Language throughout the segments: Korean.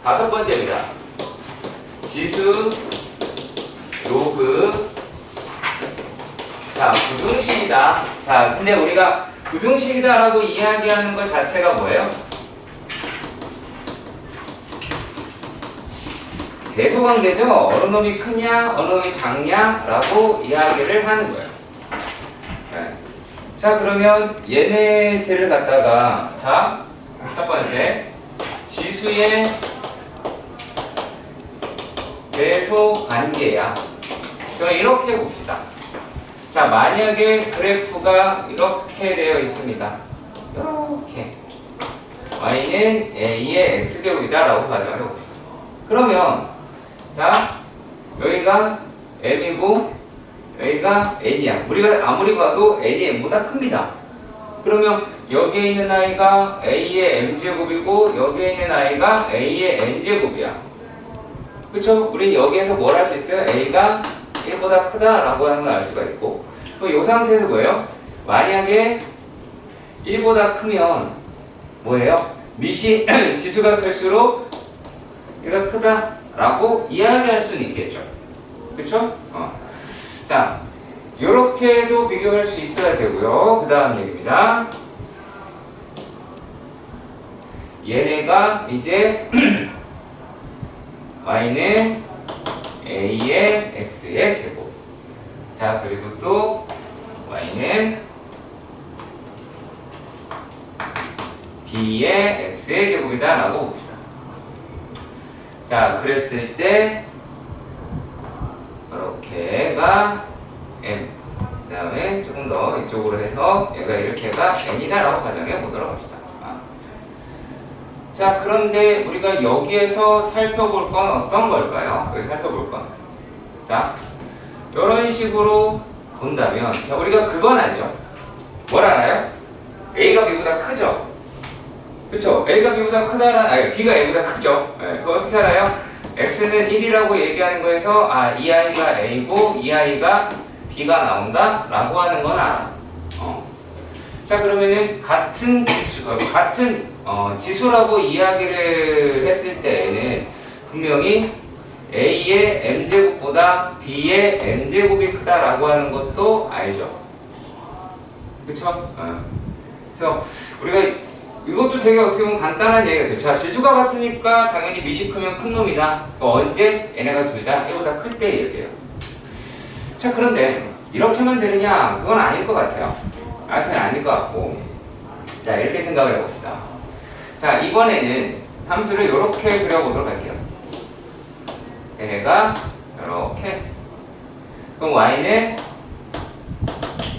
다섯 번째입니다. 지수, 로그. 자, 부등식이다. 자, 근데 우리가 부등식이다라고 이야기하는 것 자체가 뭐예요? 대소관계죠. 어느 놈이 크냐, 어느 놈이 작냐라고 이야기를 하는 거예요. 네. 자, 그러면 얘네들을 갖다가 자, 첫 번째 지수의 대소관계야. 그럼 이렇게 봅시다. 자, 만약에 그래프가 이렇게 되어 있습니다. 이렇게 y는 a의 x제곱이다 라고 가정을 해봅시다. 그러면 자, 여기가 m이고 여기가 n이야. 우리가 아무리 봐도 n이 m보다 큽니다. 그러면 여기에 있는 아이가 a의 m제곱이고 여기에 있는 아이가 a의 n제곱이야. 그쵸? 우리 여기에서 뭘 할 수 있어요? a가 1보다 크다라고 하는 걸 알 수가 있고, 이 상태에서 뭐예요? 만약에 1보다 크면 뭐예요? 밑이 지수가 클수록 얘가 크다라고 이야기할 수는 있겠죠. 그쵸? 자, 요렇게도 비교할 수 있어야 되고요. 그 다음 얘기입니다. 얘네가 이제 y는 a의 x의 제곱. 자, 그리고 또 y는 b의 x의 제곱이다 라고 봅시다. 자, 그랬을 때 이렇게가 m, 그 다음에 조금 더 이쪽으로 해서 얘가 이렇게가 n이다 라고 가정해 보도록 합시다. 자, 그런데 우리가 여기에서 살펴볼 건 어떤 걸까요? 여기 살펴볼 건. 자, 이런 식으로 본다면, 자, 우리가 그건 알죠? 뭘 알아요? A가 B보다 크죠? 그쵸? A가 B보다 크다라는, 아니, B가 A보다 크죠? 네, 그거 어떻게 알아요? X는 1이라고 얘기하는 거에서, 아, 이 아이가 A고, 이 아이가 B가 나온다? 라고 하는 건 알아. 자, 그러면은, 같은 지수라고 이야기를 했을 때에는 분명히 A의 M제곱보다 B의 M제곱이 크다라고 하는 것도 알죠. 그쵸? 그래서 우리가 이것도 되게 어떻게 보면 간단한 얘기가 자, 지수가 같으니까 당연히 밑이 크면 큰 놈이다. 언제? 얘네가 둘 다 1보다 클 때 얘기해요. 자, 그런데 이렇게만 되느냐? 그건 아닐 것 같아요. 그냥 아닐 것 같고. 자, 이렇게 생각을 해봅시다. 자, 이번에는 함수를 이렇게 그려보도록 할게요. 얘네가 이렇게. 그럼 y는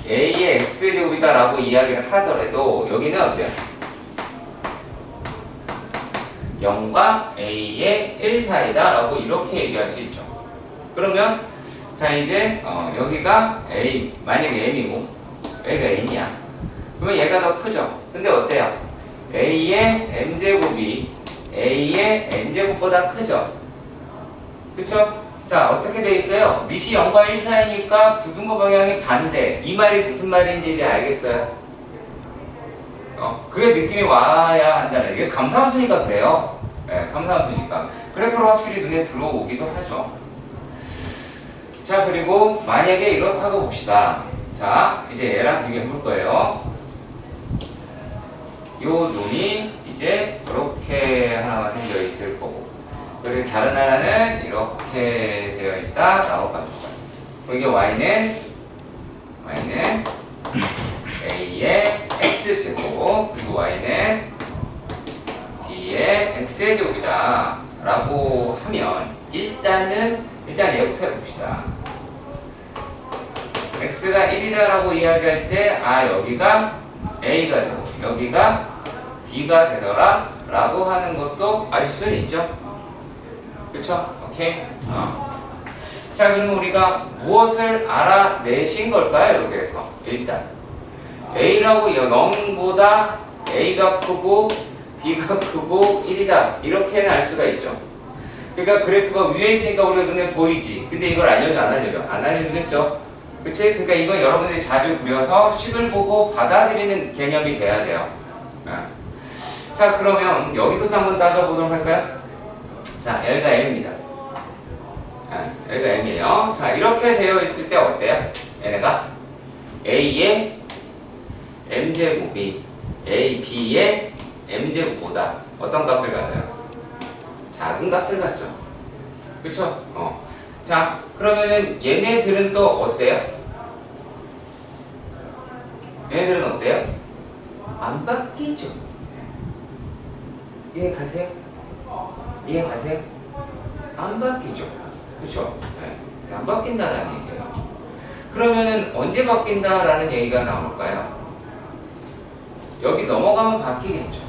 a의 x제곱이다 라고 이야기를 하더라도 여기는 어때요? 0과 a의 1 사이다 라고 이렇게 얘기할 수 있죠. 그러면 자, 이제 여기가 a, 만약에 m이고 여기가 n이야. 그러면 얘가 더 크죠? 근데 어때요? a의 m제곱이 a의 n제곱보다 크죠? 그쵸? 자, 어떻게 돼 있어요? 밑이 0과 1 사이니까 부등호 방향이 반대. 이 말이 무슨 말인지 이제 알겠어요? 그게 느낌이 와야 한다는, 이게 감사함수니까 그래요. 네, 감사함수니까. 그래프로 확실히 눈에 들어오기도 하죠. 자, 그리고 만약에 이렇다고 봅시다. 자, 이제 얘랑 비교해볼 거예요. 요 놈이 이제 이렇게 하나가 생겨 있을 거고, 그리고 다른 하나는 이렇게 되어 있다 라고 봐줍시다. 이게 y는 a의 x제곱, 그리고 y는 b의 x제곱이다 라고 하면 일단 얘부터 해봅시다. x가 1이다 라고 이야기할 때, 아, 여기가 a가 되고 여기가 b가 되더라 라고 하는 것도 아실 수는 있죠. 그쵸? 오케이? 자, 그럼 우리가 무엇을 알아내신 걸까요? 여기에서 일단 a라고 0보다 a가 크고 b가 크고 1이다 이렇게는 알 수가 있죠. 그러니까 그래프가 위에 있으니까 우리가 눈에 보이지. 근데 이걸 알려줘 안 알려줘? 안 알려주겠죠. 그치? 그러니까 이건 여러분들이 자주 그려서 식을 보고 받아들이는 개념이 돼야 돼요. 자, 그러면 여기서도 한번 따져보도록 할까요? 자, 여기가 m입니다. 여기가 m이에요. 자, 이렇게 되어 있을 때 어때요? 얘네가 a의 m제곱이 ab의 m제곱보다 어떤 값을 가져요? 작은 값을 갖죠. 그쵸? 자, 그러면은 얘네들은 또 어때요? 얘네들은 어때요? 안 바뀌죠. 이해 가세요? 이해 가세요? 안 바뀌죠. 그쵸? 네. 안 바뀐다는 얘기예요. 그러면은 언제 바뀐다라는 얘기가 나올까요? 여기 넘어가면 바뀌겠죠.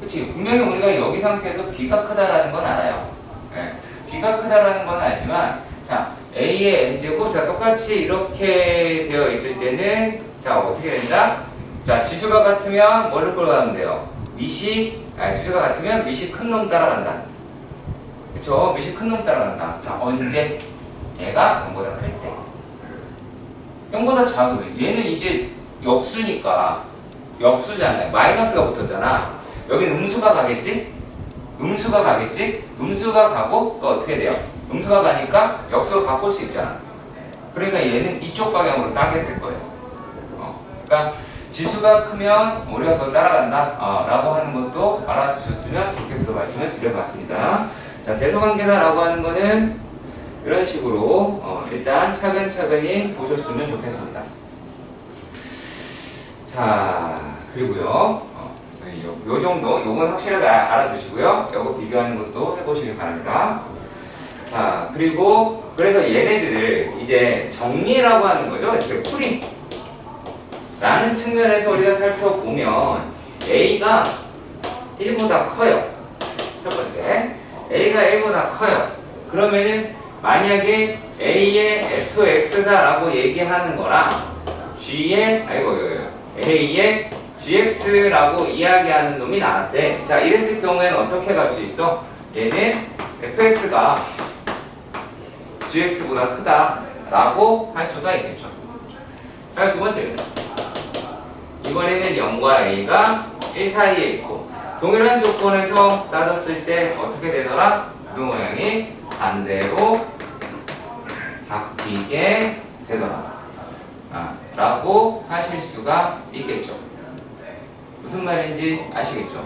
그치? 분명히 우리가 여기 상태에서 B가 크다라는 건 알아요. 네. B가 크다라는 건 알지만, 자, A의 M제곱, 자, 똑같이 이렇게 되어 있을 때는, 자, 어떻게 된다? 자, 지수가 같으면 뭐를 끌어가면 돼요? 지수가 같으면 밑이 큰 놈 따라간다. 그쵸? 밑이 큰 놈 따라간다. 자, 언제? 얘가 0보다 클 때. 0보다 작으면. 얘는 이제 역수니까, 역수잖아요. 마이너스가 붙었잖아. 여기는 음수가 가겠지? 음수가 가겠지? 음수가 가고 또 어떻게 돼요? 음수가 가니까 역수로 바꿀 수 있잖아. 그러니까 얘는 이쪽 방향으로 따게 될 거예요. 그러니까 지수가 크면 우리가 그걸 따라간다 라고 하는 것도 알아두셨으면 좋겠어 말씀을 드려봤습니다. 자, 대소관계다라고 하는 거는 이런 식으로 일단 차근차근히 보셨으면 좋겠습니다. 자, 그리고요. 요 정도, 요건 확실하게 알아두시고요. 요거 비교하는 것도 해보시길 바랍니다. 자, 그리고 그래서 얘네들을 이제 정리라고 하는 거죠. 이렇게 풀이 라는 측면에서 우리가 살펴보면 A가 1보다 커요. 첫 번째, A가 1보다 커요. 그러면은 만약에 A의 fx다라고 얘기하는 거랑 G의 A의 gx라고 이야기하는 놈이 나왔대. 자, 이랬을 경우에는 어떻게 갈 수 있어? 얘는 fx가 gx보다 크다라고 할 수가 있겠죠. 자, 두 번째입니다. 이번에는 0과 a가 1 사이에 있고 동일한 조건에서 따졌을 때 어떻게 되더라? 구도 모양이 반대로 바뀌게 되더라 라고 하실 수가 있겠죠. 무슨 말인지 아시겠죠?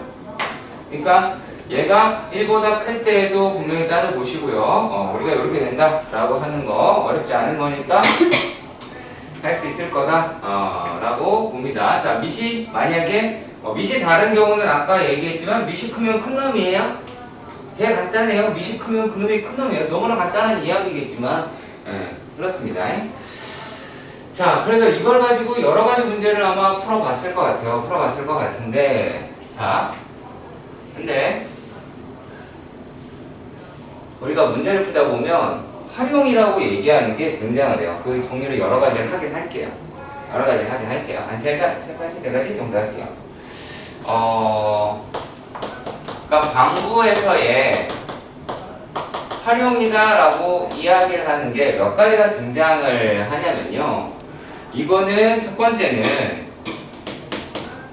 그러니까 얘가 1보다 클 때에도 분명히 따져보시고요. 우리가 이렇게 된다라고 하는 거 어렵지 않은 거니까 할 수 있을 거다 라고 봅니다. 자, 밑이 만약에 밑이 다른 경우는 아까 얘기했지만 밑이 크면 큰 놈이에요. 되게 간단해요. 밑이 크면 그 놈이 큰 놈이에요. 너무나 간단한 이야기겠지만 그렇습니다. 자, 그래서 이걸 가지고 여러 가지 문제를 아마 풀어봤을 것 같아요. 풀어봤을 것 같은데, 자, 근데 우리가 문제를 풀다 보면 활용이라고 얘기하는 게 등장을 해요. 그 종류를 여러 가지를 하긴 할게요. 여러 가지를 하긴 할게요. 한 세 가지, 네 가지 정도 할게요. 그러니까 방부에서의 활용이다라고 이야기를 하는 게 몇 가지가 등장을 하냐면요. 이거는 첫 번째는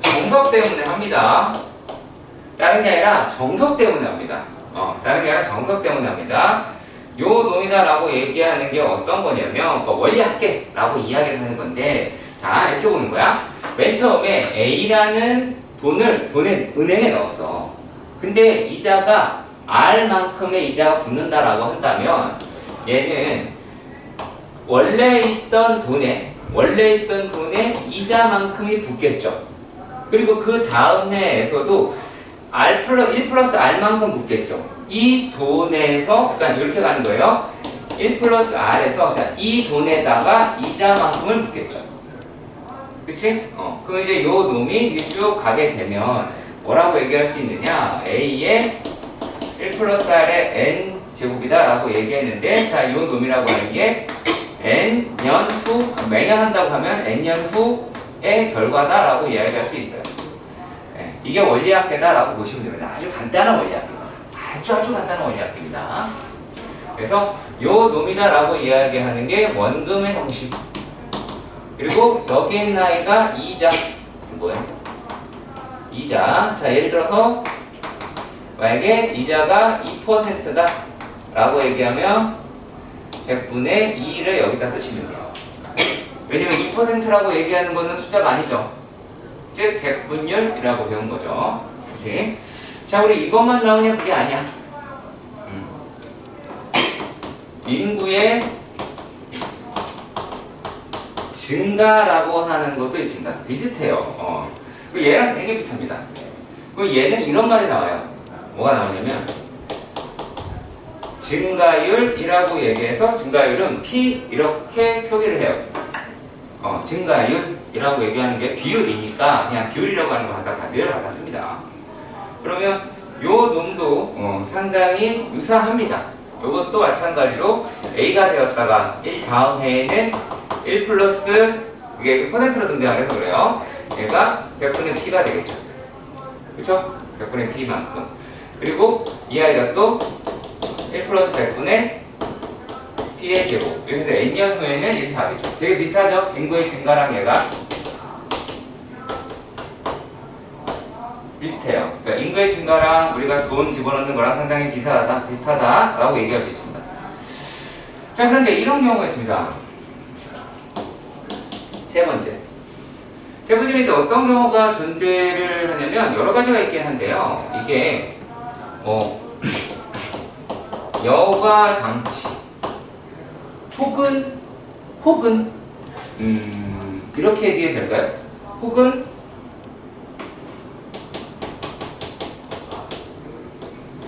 정석 때문에 합니다. 다른 게 아니라 정석 때문에 합니다. 다른 게 아니라 정석 때문에 합니다. 요 놈이다라고 얘기하는 게 어떤 거냐면 원리합계라고 이야기를 하는 건데, 자, 이렇게 보는 거야. 맨 처음에 A라는 돈을 은행에 넣었어. 근데 이자가 R만큼의 이자가 붙는다라고 한다면 얘는 원래 있던 돈에 이자만큼이 붙겠죠. 그리고 그 다음 해에서도 1 플러스 R만큼 붙겠죠. 이 돈에서, 그러니까 이렇게 가는 거예요. 1 플러스 R에서, 자, 이 돈에다가 이자만큼을 붙겠죠. 그치? 그럼 이제 요 놈이 쭉 가게 되면 뭐라고 얘기할 수 있느냐? A의 1 플러스 R의 N 제곱이다 라고 얘기했는데, 자, 요 놈이라고 하는 게 N년 후, 매년 한다고 하면 N년 후의 결과다 라고 이야기할 수 있어요. 네, 이게 원리합계다 라고 보시면 됩니다. 아주 간단한 원리합계입니다. 아주 간단한 원리합계입니다. 그래서 요 놈이다 라고 이야기하는 게 원금의 형식. 그리고 여기 있는 아이가 이자. 뭐야? 이자. 자, 예를 들어서 만약에 이자가 2%다 라고 얘기하면 100분의 2를 여기다 쓰시면 돼요. 왜냐면 2%라고 얘기하는 거는 숫자가 아니죠. 즉 100분율이라고 배운 거죠. 그치? 자, 우리 이것만 나오냐? 그게 아니야. 인구의 증가라고 하는 것도 있습니다. 비슷해요. 얘랑 되게 비슷합니다. 얘는 이런 말이 나와요. 뭐가 나오냐면 증가율이라고 얘기해서 증가율은 P 이렇게 표기를 해요. 증가율이라고 얘기하는 게 비율이니까 그냥 비율이라고 하는 거 갖다 늘 갖다 씁니다. 그러면 요 놈도 상당히 유사합니다. 요것도 마찬가지로 A가 되었다가 1 다음 해에는 1 플러스 이게 퍼센트로 등장을 해서 그래요. 얘가 100분의 P가 되겠죠. 그쵸? 100분의 P만큼. 그리고 이 아이가 또 1 플러스 100분의 P의 제곱. 여기서 N년 후에는 이렇게 하겠죠. 되게 비슷하죠? 인구의 증가랑 얘가 비슷해요. 그러니까 인구의 증가랑 우리가 돈 집어넣는 거랑 상당히 비슷하다라고 얘기할 수 있습니다. 자, 그런데 이런 경우가 있습니다. 세 번째 이제 어떤 경우가 존재를 하냐면 여러 가지가 있긴 한데요. 이게 여과 장치 혹은 이렇게 얘기해도 될까요? 혹은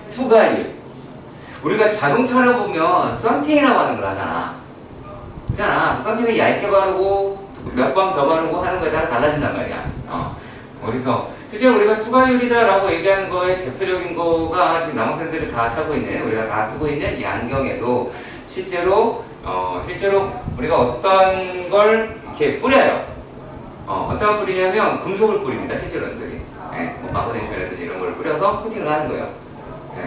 투과율. 우리가 자동차를 보면 썬팅이라고 하는 걸 하잖아. 그잖아. 썬팅을 얇게 바르고 몇 번 더 바르고 하는 거에 따라 달라진단 말이야. 그래서 실제 우리가 투과율이다라고 얘기하는 거의 대표적인 거가 지금 남학생들이 다 차고 있는, 우리가 다 쓰고 있는 이 안경에도 실제로 우리가 어떤 걸 이렇게 뿌려요. 어떤 뿌리냐면 금속을 뿌립니다. 실제로는 저기 뭐 마그네슘이라든지 이런 걸 뿌려서 코팅을 하는 거예요.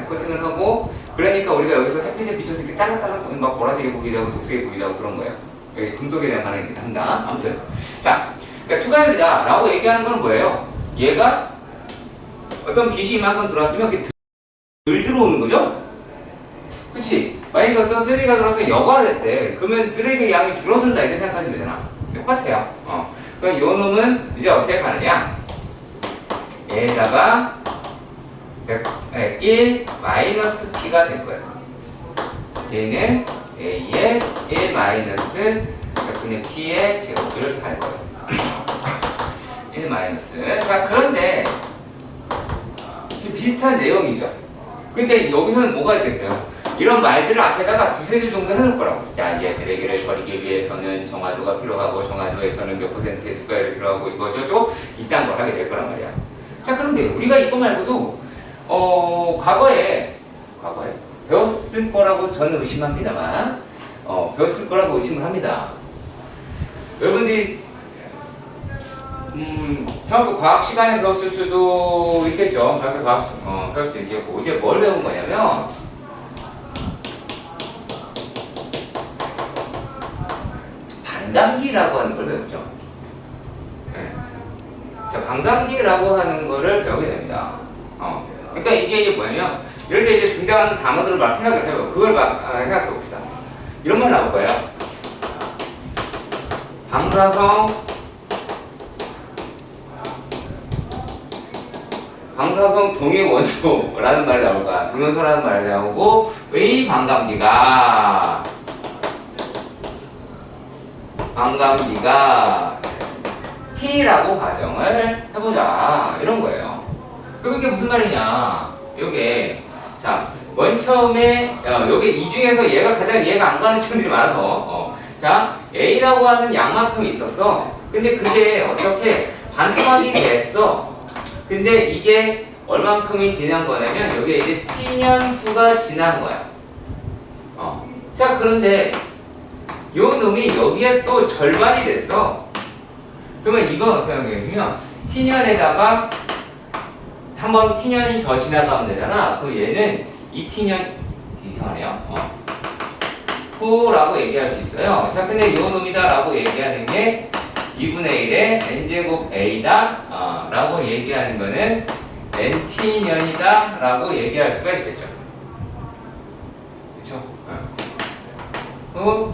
코팅을 하고, 그러니까 우리가 여기서 햇빛에 비춰서 이렇게 딸랑딸랑 막 보라색이 보이기도 하고 녹색이 보이기도 하고 그런 거예요. 여기 금속에 대한 반응이 된다. 아무튼 자, 그러니까 투과율이다 라고 얘기하는 건 뭐예요? 얘가 어떤 빛이 이만큼 들어왔으면 이렇게 덜 들어오는 거죠? 그치? 만약에 어떤 쓰레기가 들어와서 여과를 했대. 그러면 쓰레기 양이 줄어든다 이렇게 생각하시면 되잖아. 똑같아요. 그럼 요 놈은 이제 어떻게 가느냐? 얘에다가 1 마이너스 P가 될 거예요. 얘는 A의 1 마이너스 100분의 P의 제곱을 할 거예요. 1 마이너스. 자, 그런데 비슷한 내용이죠. 그러니까 여기서는 뭐가 있겠어요? 이런 말들을 앞에다가 두세 줄 정도 해놓을 거라고. 자, 이 쓰레기를 버리기 위해서는 정화조가 필요하고, 정화조에서는 몇 퍼센트의 투과율이 필요하고, 이거 저거 이딴 걸 하게 될 거란 말이야. 자, 그런데 우리가 이거 말고도 과거에 배웠을 거라고 저는 의심합니다만, 배웠을 거라고 의심을 합니다. 여러분들이 중학교 과학 시간에 배웠을 수도 있겠죠. 중학교 과학 배울 수도 있겠고, 이제 뭘 배운 거냐면 반감기라고 하는 걸 배웠죠. 네. 자, 반감기라고 하는 거를 배우게 됩니다. 그러니까 이게 뭐냐면, 이럴 때 이제 등장하는 단어들을 막 생각을 해요. 그걸 생각해 봅시다. 이런 말 나올 거예요. 방사성 동위 원소라는 말이 나올 거야. 동위원소라는 말이 나오고, 의 반감기가 T라고 가정을 해보자. 이런 거예요. 그럼 이게 무슨 말이냐? 요게, 자, 맨 처음에, 여기 이 중에서 얘가 안 가는 친구들이 많아서, 자, A라고 하는 양만큼이 있었어. 근데 그게 어떻게 반토막이 됐어. 근데 이게 얼만큼이 지난 거냐면, 여기에 이제 T년 후가 지난 거야. 자, 그런데 요 놈이 여기에 또 절반이 됐어. 그러면 이건 어떻게 하냐면, T년에다가 한번 T년이 더 지나가면 되잖아. 그럼 얘는 2T년, 이상하네요. 후라고 얘기할 수 있어요. 자, 근데 요 놈이다 라고 얘기하는 게 2분의 1의 n제곱 a다 라고 얘기하는 거는 nt년이다 라고 얘기할 수가 있겠죠. 그쵸?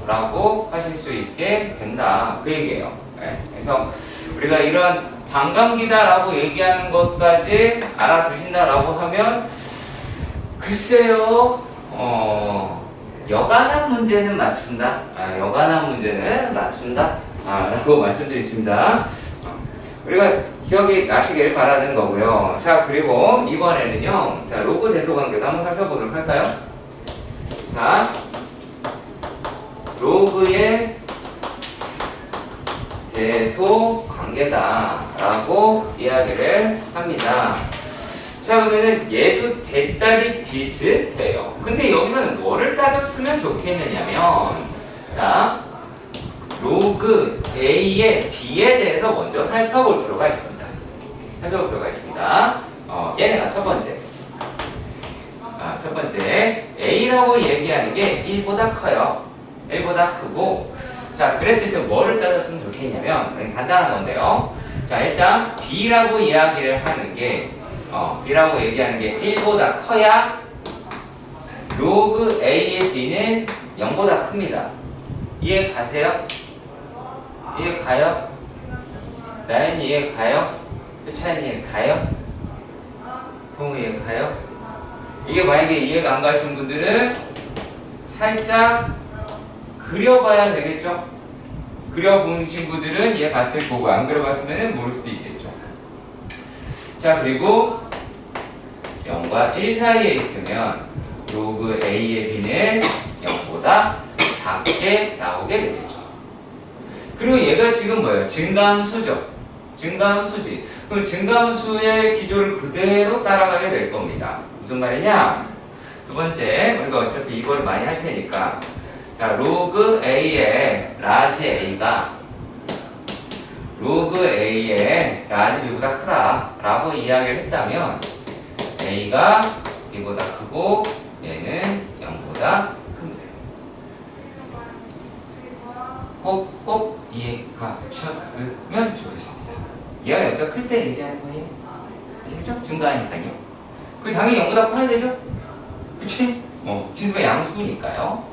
라고 하실 수 있게 된다. 그 얘기예요. 네. 그래서 우리가 이런 반감기다라고 얘기하는 것까지 알아두신다라고 하면 글쎄요. 여간한 문제는 맞춘다. 여간한 문제는 맞춘다. 라고 말씀드리겠습니다. 우리가 기억이 나시길 바라는 거고요. 자, 그리고 이번에는요. 자, 로그 대소 관계도 한번 살펴보도록 할까요? 자, 로그의 대소 관계다라고 이야기를 합니다. 자, 그러면은 얘도 대딸이 비슷해요. 근데 여기서는 뭐를 따졌으면 좋겠느냐면, 자, 로그 A의 B에 대해서 먼저 살펴볼 필요가 있습니다. 얘네가 첫 번째. 첫 번째, A라고 얘기하는 게 1보다 커요. 1보다 크고, 자, 그랬을 때 뭐를 따졌으면 좋겠냐면, 간단한 건데요. 자, 일단 B라고 이야기를 하는 게, B라고 얘기하는 게 1보다 커야 로그 A의 B는 0보다 큽니다. 이해 가세요? 이해 가요? 나연 이해 가요? 효찬 이해 가요? 동우 이해 가요? 이게 만약에 이해가 안 가시는 분들은 살짝 그려봐야 되겠죠? 그려본 친구들은 이해 갔을 거고 안 그려봤으면 모를 수도 있겠죠. 자, 그리고 0과 1 사이에 있으면 로그 A의 B는 0보다 작게 나오게 되겠죠. 그리고 얘가 지금 뭐예요? 증가함수죠. 증가함수지. 그럼 증가함수의 기조를 그대로 따라가게 될 겁니다. 무슨 말이냐? 두 번째, 우리가 어차피 이걸 많이 할 테니까, 자, 로그 A의 라지 A가 로그 A의 라지 B보다 크다라고 이야기를 했다면 A가 B보다 크고 얘는 0보다 큽니다. 꼭 이해가 되셨으면 좋겠습니다. 얘가 여기가 클 때 얘기하는 거예요. 그렇죠? 증가하니까요. 그 당연히 0보다 커야 되죠? 그치? 진수가 양수니까요.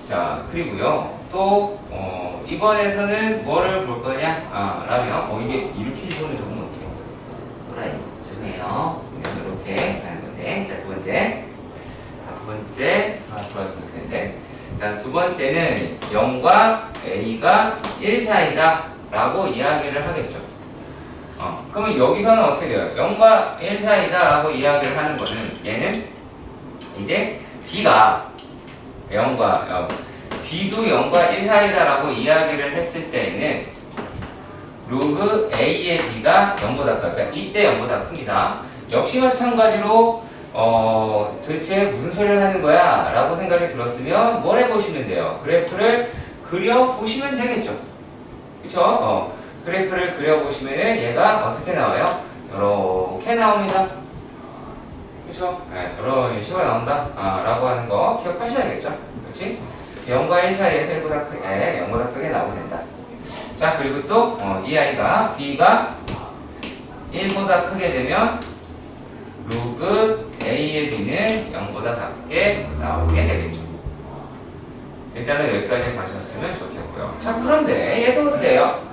자, 그리고요. 또 이번에서는 뭐를 볼 거냐? 라면 이게 이렇게 읽으면 적으면 어떡해요? 또라이. 죄송해요. 이렇게 하는 건데. 자, 두 번째. 좋았으면 좋겠는데. 자, 두 번째는 0과 A가 1 사이다 라고 이야기를 하겠죠. 그러면 여기서는 어떻게 돼요? 0과 1 사이다 라고 이야기를 하는 거는 얘는 이제 B가 B도 0과 1 사이다 라고 이야기를 했을 때에는 로그 A의 B가 0보다 커요. 그러니까 이때 0보다 큽니다. 역시 마찬가지로 도대체 무슨 소리를 하는 거야? 라고 생각이 들었으면 뭘 해보시면 돼요? 그래프를 그려보시면 되겠죠. 그쵸? 그래프를 그려보시면 얘가 어떻게 나와요? 이렇게 나옵니다. 그쵸? 네, 이런 식으로 나온다. 라고 하는 거 기억하셔야겠죠? 그치? 0과 1 사이에서 1보다 크게, 0보다 크게 나오게 된다. 자, 그리고 또, 이 아이가, B가 1보다 크게 되면 로그 A의 B는 0보다 작게 나오게 되겠죠. 일단은 여기까지 가셨으면 좋겠고요. 자, 그런데 얘도 어때요?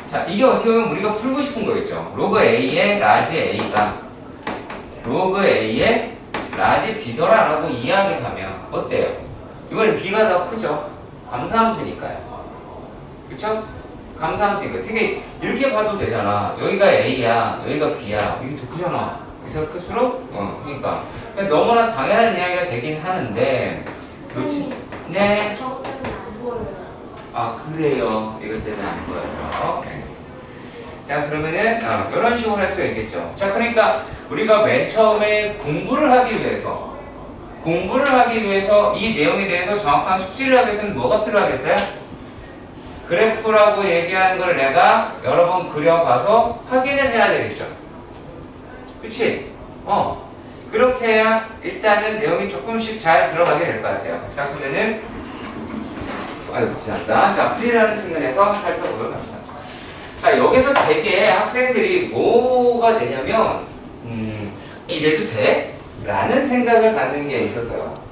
자, 이게 어떻게 보면 우리가 풀고 싶은 거겠죠. 로그 A의 라지 A가 로그 A의 라지 B더라라고 이야기하면 어때요? 이번엔 B가 더 크죠? 감사함수니까요. 그쵸? 감사함수니까 되게 이렇게 봐도 되잖아. 여기가 A야, 여기가 B야. 여기 더 크잖아. 그래서 클수록 그러니까 너무나 당연한 이야기가 되긴 하는데 그렇지? 네. 저 때문에 안 보여요. 그래요. 이것 때문에 안 보여요. 자, 그러면은 이런 식으로 할 수 있겠죠. 자, 그러니까 우리가 맨 처음에 공부를 하기 위해서 이 내용에 대해서 정확한 숙지를 하기 위해서는 뭐가 필요하겠어요? 그래프라고 얘기하는 걸 내가 여러 번 그려봐서 확인을 해야 되겠죠. 그치? 그렇게 해야 일단은 내용이 조금씩 잘 들어가게 될 것 같아요. 자, 그러면은 죄송합니다. 자, 풀이라는 측면에서 살펴보도록 합니다. 자, 여기서 되게 학생들이 뭐가 되냐면 이래도 돼? 라는 생각을 갖는 게 있었어요.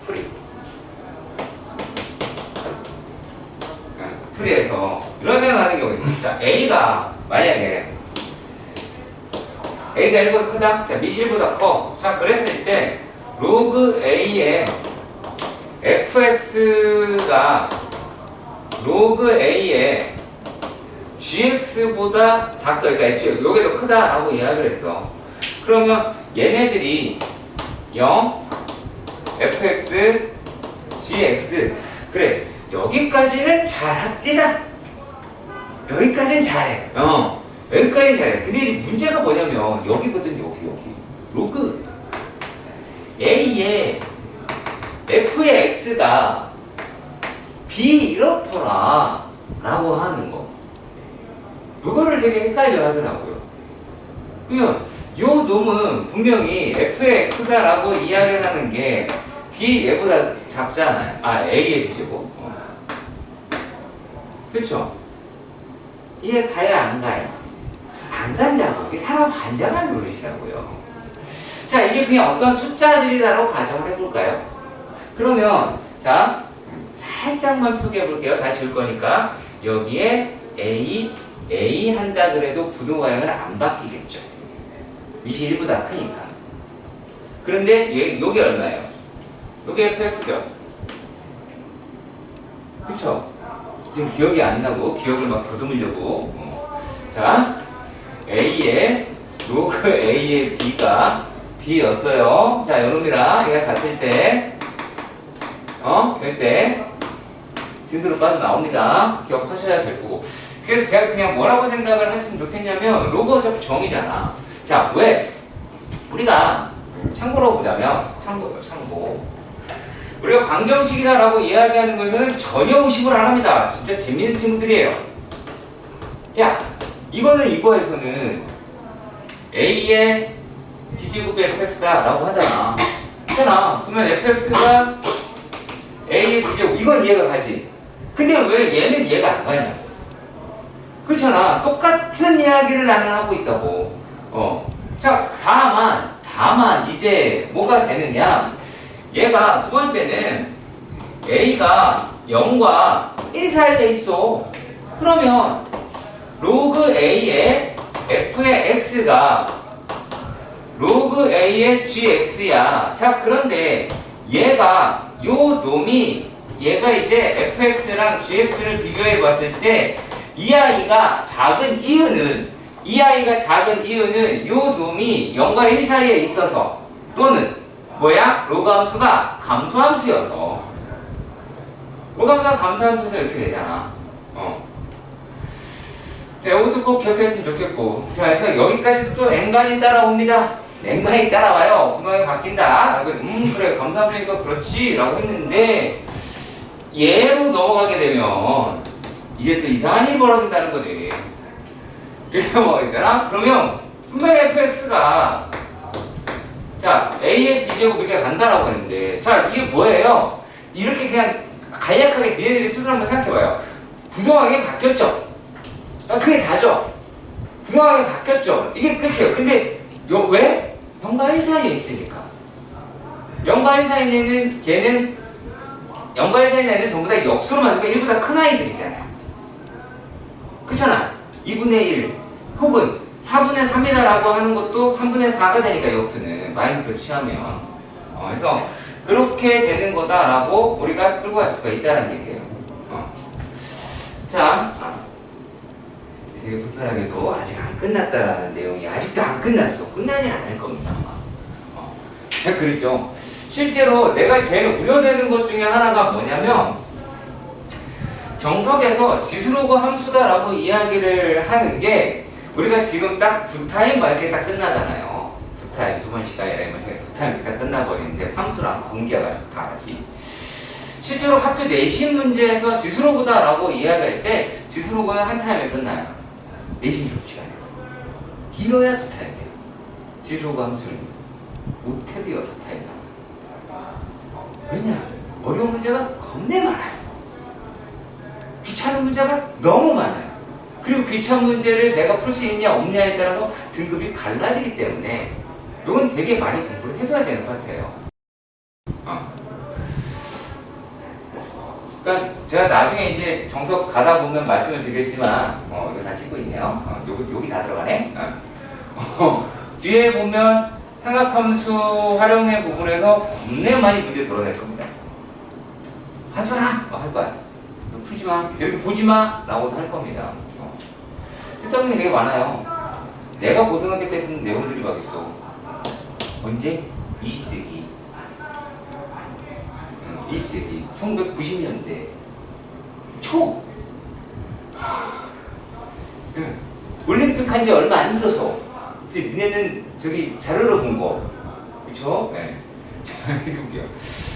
풀이에서 이런 생각하는 경우가 있어요. 자, A가 만약에 A가 1보다 크다? 자, 밑이 1보다 커. 자, 그랬을 때 로그 A의 fx가 로그 A의 gx보다 작다. 그러니까 애초에 요게 더 크다라고 이야기를 했어. 그러면 얘네들이 0, fx, gx. 그래, 여기까지는 잘합디다. 여기까지는 잘해. 여기까지는 잘해. 근데 이제 문제가 뭐냐면 여기거든. 여기 로그 A의 f의 x가 b 이렇더라 라고 하는 거. 이거를 되게 헷갈려 하더라고요. 그러면 요 놈은 분명히 f의 x다라고 이야기를 하는 게 b 얘보다 작잖아요. 아, a의 b제곱. 그렇죠? 이해 가야 안 가요? 안 간다고. 이게 사람 환장한 노릇이라고요. 자, 이게 그냥 어떤 숫자들이다라고 가정을 해볼까요? 그러면 자, 살짝만 표기해 볼게요. 다시 줄 거니까 여기에 A 한다 그래도 부등호양은 안 바뀌겠죠. 밑이 1보다 크니까. 그런데 요게 얼마예요? 요게 fx죠. 그쵸? 지금 기억이 안 나고 기억을 막 더듬으려고. 자, A의 로그 A의 B가 B였어요. 자, 요놈이랑 얘가 같을 때 이때 진수로 빠져나옵니다. 기억하셔야 될 거고. 그래서 제가 그냥 뭐라고 생각을 했으면 좋겠냐면 로그 어차피 정이잖아. 자, 왜? 우리가 참고로 보자면 참고 우리가 방정식이다라고 이야기하는 것은 전혀 의식을 안 합니다. 진짜 재밌는 친구들이에요. 야, 이거는 이거에서는 A의 B제곱의 fx다라고 하잖아. 그러면 fx가 A의 B제곱, 이건 이해가 가지. 근데 왜 얘는 이해가 안 가냐? 그렇잖아. 똑같은 이야기를 나는 하고 있다고. 자, 다만 이제 뭐가 되느냐? 얘가 두 번째는 A가 0과 1 사이에 있어. 그러면 로그 A의 f의 x가 로그 A의 gx야. 자, 그런데 얘가 얘가 이제 fx랑 gx를 비교해 봤을 때 이 아이가 작은 이유는 요 놈이 0과 1 사이에 있어서 또는 뭐야? 로그 함수가 감소함수여서 로그 함수가 감소함수여서 이렇게 되잖아. 자, 이것도 꼭 기억했으면 좋겠고. 자, 그래서 여기까지 또 앵간히 따라옵니다. 앵간히 따라와요. 분명히 바뀐다. 그래, 감소함수니까 그렇지 라고 했는데 얘로 넘어가게 되면 이제 또 이상한 일이 벌어진다는 거지. 이렇게 넘어가잖아? 그러면 분명히 fx가 자, A의 B제곱 이렇게 간다라고 했는데, 자, 이게 뭐예요? 이렇게 그냥 간략하게 니네들이 수를 한번 생각해봐요. 부등호양이 바뀌었죠? 그게 다죠? 부등호양이 바뀌었죠? 이게 끝이에요. 근데, 왜? 0과 1 사이에 있으니까. 0과 1 사이에는, 걔는, 0과 1 사이에는 애는 전부 다 역수로 만들면 1보다 큰 아이들이잖아요. 그렇잖아. 2분의 1, 혹은 4분의 3이다라고 하는 것도 3분의 4가 되니까 역수는 마이너스를 취하면 그래서 그렇게 되는 거다라고 우리가 끌고 갈 수가 있다는 얘기예요. 자, 되게 불편하게도 아직 안 끝났다라는 내용이 아직도 안 끝났어. 끝나지 않을 겁니다. 제가 그랬죠. 실제로 내가 제일 우려되는 것 중에 하나가 뭐냐면 정석에서 지수로그 함수다라고 이야기를 하는 게 우리가 지금 딱 2타임 말게 딱 끝나잖아요. 2타임, 두 번 시간이 아니면 2타임 딱 끝나버리는데 함수랑 분기해가지고 다 같이. 실제로 학교 내신 문제에서 지수로그다라고 이야기할 때 지수로그는 한 타임에 끝나요. 내신 수업 시간에. 길어야 2타임이에요. 지수로그 함수는 못해도 6타임 나와요. 왜냐? 어려운 문제가 겁내 많아요. 귀찮은 문제가 너무 많아요. 그리고 귀찮은 문제를 내가 풀 수 있냐 없냐에 따라서 등급이 갈라지기 때문에 이건 되게 많이 공부를 해둬야 되는 파트예요. 그러니까 제가 나중에 이제 정석 가다 보면 말씀을 드리겠지만, 이거 다 찍고 있네요. 여기 다 들어가네. 뒤에 보면 삼각함수 활용의 부분에서 겁내 많이 문제 드러낼 겁니다. 하지 마! 할 거야. 풀지 마. 이렇게 보지 마! 라고도 할 겁니다. 쓸데없는 게 되게 많아요. 내가 고등학교 때 했던 내용들이 막 있어. 언제? 20세기. 20세기. 1990년대. 초! 올림픽 한 지 얼마 안 있어서. 이제 니네는 저기 자료로 본 거. 그쵸? 네. 자, 해볼게요.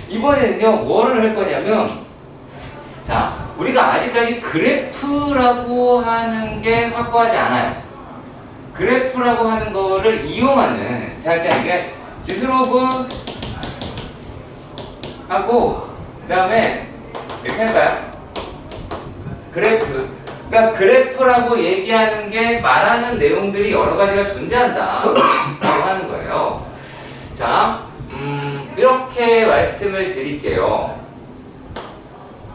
이번에는요, 뭐를 할 거냐면, 자, 우리가 아직까지 그래프라고 하는 게 확고하지 않아요. 그래프라고 하는 거를 이용하는, 자, 이게 지스로브 하고, 그 다음에, 이렇게 할까요? 그래프. 그러니까 그래프라고 얘기하는 게 말하는 내용들이 여러 가지가 존재한다. 라고 하는 거예요. 자, 이렇게 말씀을 드릴게요.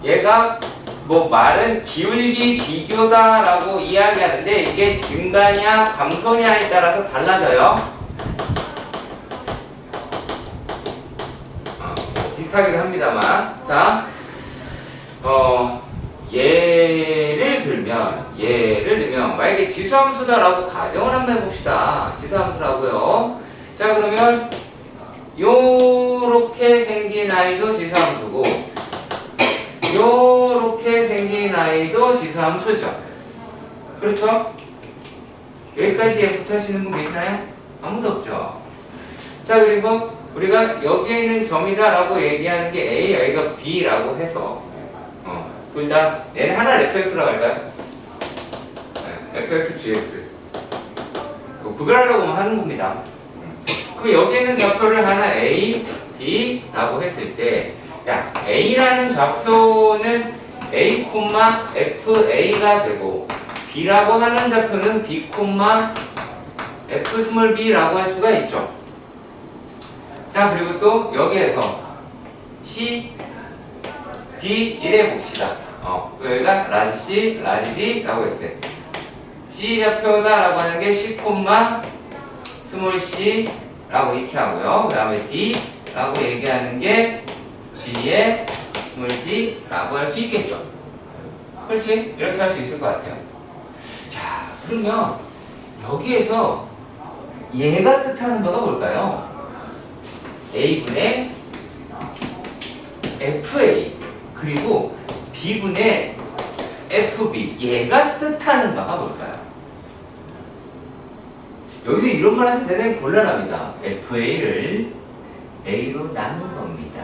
얘가 뭐 말은 기울기 비교다라고 이야기하는데 이게 증가냐 감소냐에 따라서 달라져요. 비슷하기도 합니다만. 자, 예를 들면 만약에 지수함수다라고 가정을 한번 해봅시다. 지수함수라고요. 자, 그러면 요렇게 생긴 아이도 지수함수고 요렇게 생긴 아이도 지수함수죠. 그렇죠? 여기까지 예부터 하시는 분 계시나요? 아무도 없죠. 자, 그리고 우리가 여기에 있는 점이다라고 얘기하는 게 A, 여기가 B라고 해서 둘 다 얘는 하나 fx라고 할까요? 네, fx, gx 구별하려고 하는 겁니다. 그 여기에 있는 좌표를 하나 A, B라고 했을 때 야, A라는 좌표는 A, FA가 되고 B라고 하는 좌표는 B, F 스몰 b라고 할 수가 있죠. 자, 그리고 또 여기에서 C, D 이래 봅시다. 여기가 라지 C, 라지 D라고 했을 때 C 좌표다라고 하는 게 C, 스몰 c라고 이렇게 하고요. 그 다음에 D라고 얘기하는 게 G의 스몰 D라고 할 수 있겠죠. 그렇지? 이렇게 할 수 있을 것 같아요. 자, 그러면 여기에서 얘가 뜻하는 바가 뭘까요? A분의 FA 그리고 B분의 FB 얘가 뜻하는 바가 뭘까요? 여기서 이런 말 하면 대단히 곤란합니다. FA를 A로 나눈 겁니다.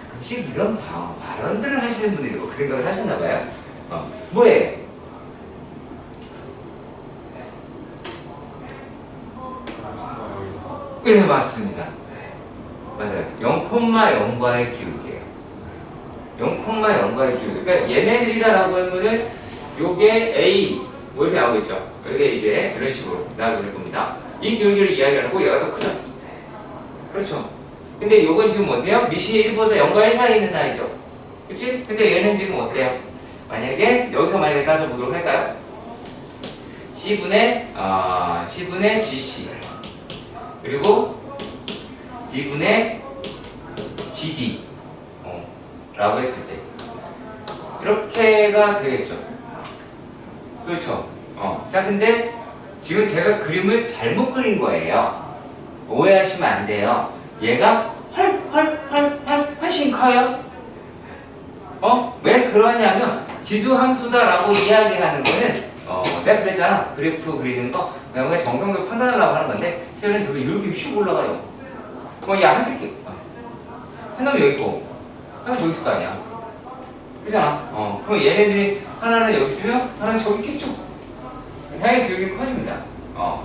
가끔씩 이런 발언들을 하시는 분들이 그 생각을 하셨나봐요. 뭐예요? 네, 맞습니다. 맞아요. 0,0과의 기울기예요. 0,0과의 기울기. 그러니까 얘네들이다라고 하는 거는 요게 A 뭐 이렇게 나오고 있죠. 이게 이제 이런 식으로 나오게 될 겁니다. 이 기울기를 이야기하고 얘가 더 크죠. 그렇죠. 근데 요건 지금 어때요? 미시 1보다 0과 1 사이에 있는 나이죠. 그치? 근데 얘는 지금 어때요? 만약에 여기서 만약에 따져보도록 할까요? C분의 GC 그리고 D분의 GD 라고 했을 때 이렇게가 되겠죠. 그렇죠. 자, 근데 지금 제가 그림을 잘못 그린 거예요. 오해하시면 안 돼요. 얘가 훨씬 커요. 왜 그러냐면 지수함수다라고 이야기하는 거는 내가 그랬잖아. 그래프 그리는 거 그냥 정성을 판단하려고 하는 건데 실은 저기 이렇게 슉 올라가요. 야, 한 새끼 한 놈이 여기 있고 한 놈이 저기 있을 거 아니야. 그렇잖아. 그럼 얘네들이 하나는 여기 있으면 하나는 저기 있겠죠. 당연히 교육이 커집니다.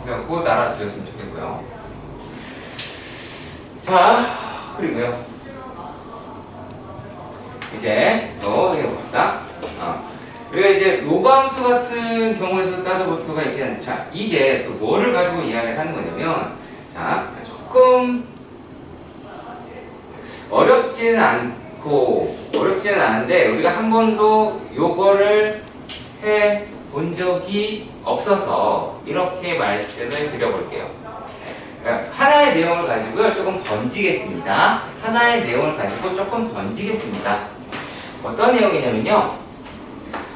그래서 그거 알아주셨으면 좋겠고요. 자, 그리고요. 이제 또 해봅시다. 우리가 이제 로그함수 같은 경우에서 따져볼 필요가 있긴 한데, 자, 이게 또 뭐를 가지고 이야기를 하는 거냐면, 자, 조금 어렵지는 않은데, 우리가 한 번도 요거를 해 본 적이 없어서 이렇게 말씀을 드려볼게요. 하나의 내용을 가지고요, 조금 번지겠습니다. 하나의 내용을 가지고 조금 번지겠습니다. 어떤 내용이냐면요,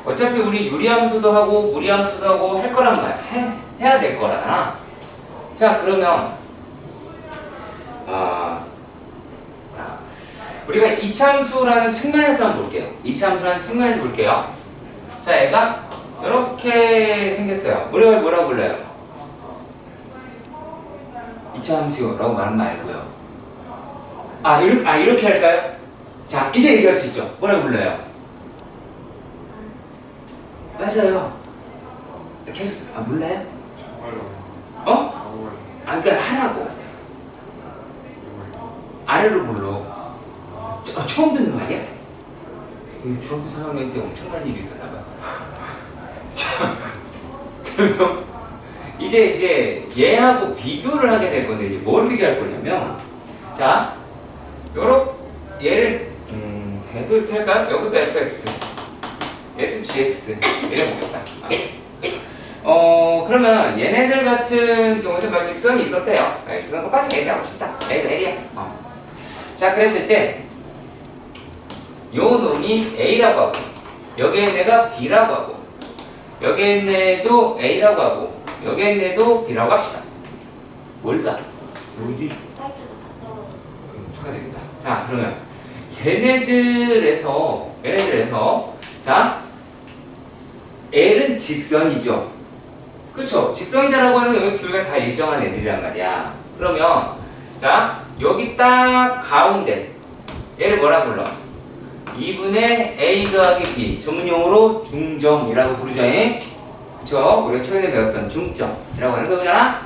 어차피 우리 유리함수도 하고 무리함수도 하고 할 거란 말이야. 해야 될 거잖아. 자, 그러면 우리가 이차함수라는 측면에서 한번 볼게요. 이차함수라는 측면에서 볼게요. 자, 얘가 이렇게 생겼어요. 우리가 뭐라고 불러요? 이차함수라고 말하면 말고요. 이렇게 할까요? 자, 이제 얘기할 수 있죠. 뭐라고 불러요? 맞아요. 계속 몰라요? 그러니까 하라고. 아래로 불러. 처음 듣는 말이야? 중학교 3학년 때 엄청난 일이 있었나 봐. 자, 그러면 이제 얘하고 비교를 하게 될 건데, 이제 뭘 비교할 거냐면, 자, 얘를 얘도 이렇게 할까요? 여기도 fx, 얘도 gx 이래 보겠다. 그러면 얘네들 같은 경우는 막 직선이 있었대요. 직선 똑같이 얘기하고 싶다. 얘도 L이야. 자, 그랬을 때 요 놈이 A라고 하고, 여기에 있는 애가 B라고 하고, 여기에 있는 애도 A라고 하고, 여기에 있는 애도 B라고 합시다. 뭘까? 뭐지? 축하드립니다. 자, 그러면 얘네들에서 자, L은 직선이죠. 그쵸? 직선이다라고 하는 건 여기 길이가 다 일정한 애들이란 말이야. 그러면 자, 여기 딱 가운데 얘를 뭐라 불러? 2분의 A 더하기 B, 전문용어로 중점이라고 부르죠. 그쵸? 우리가 최근에 배웠던 중점이라고 하는 거잖아.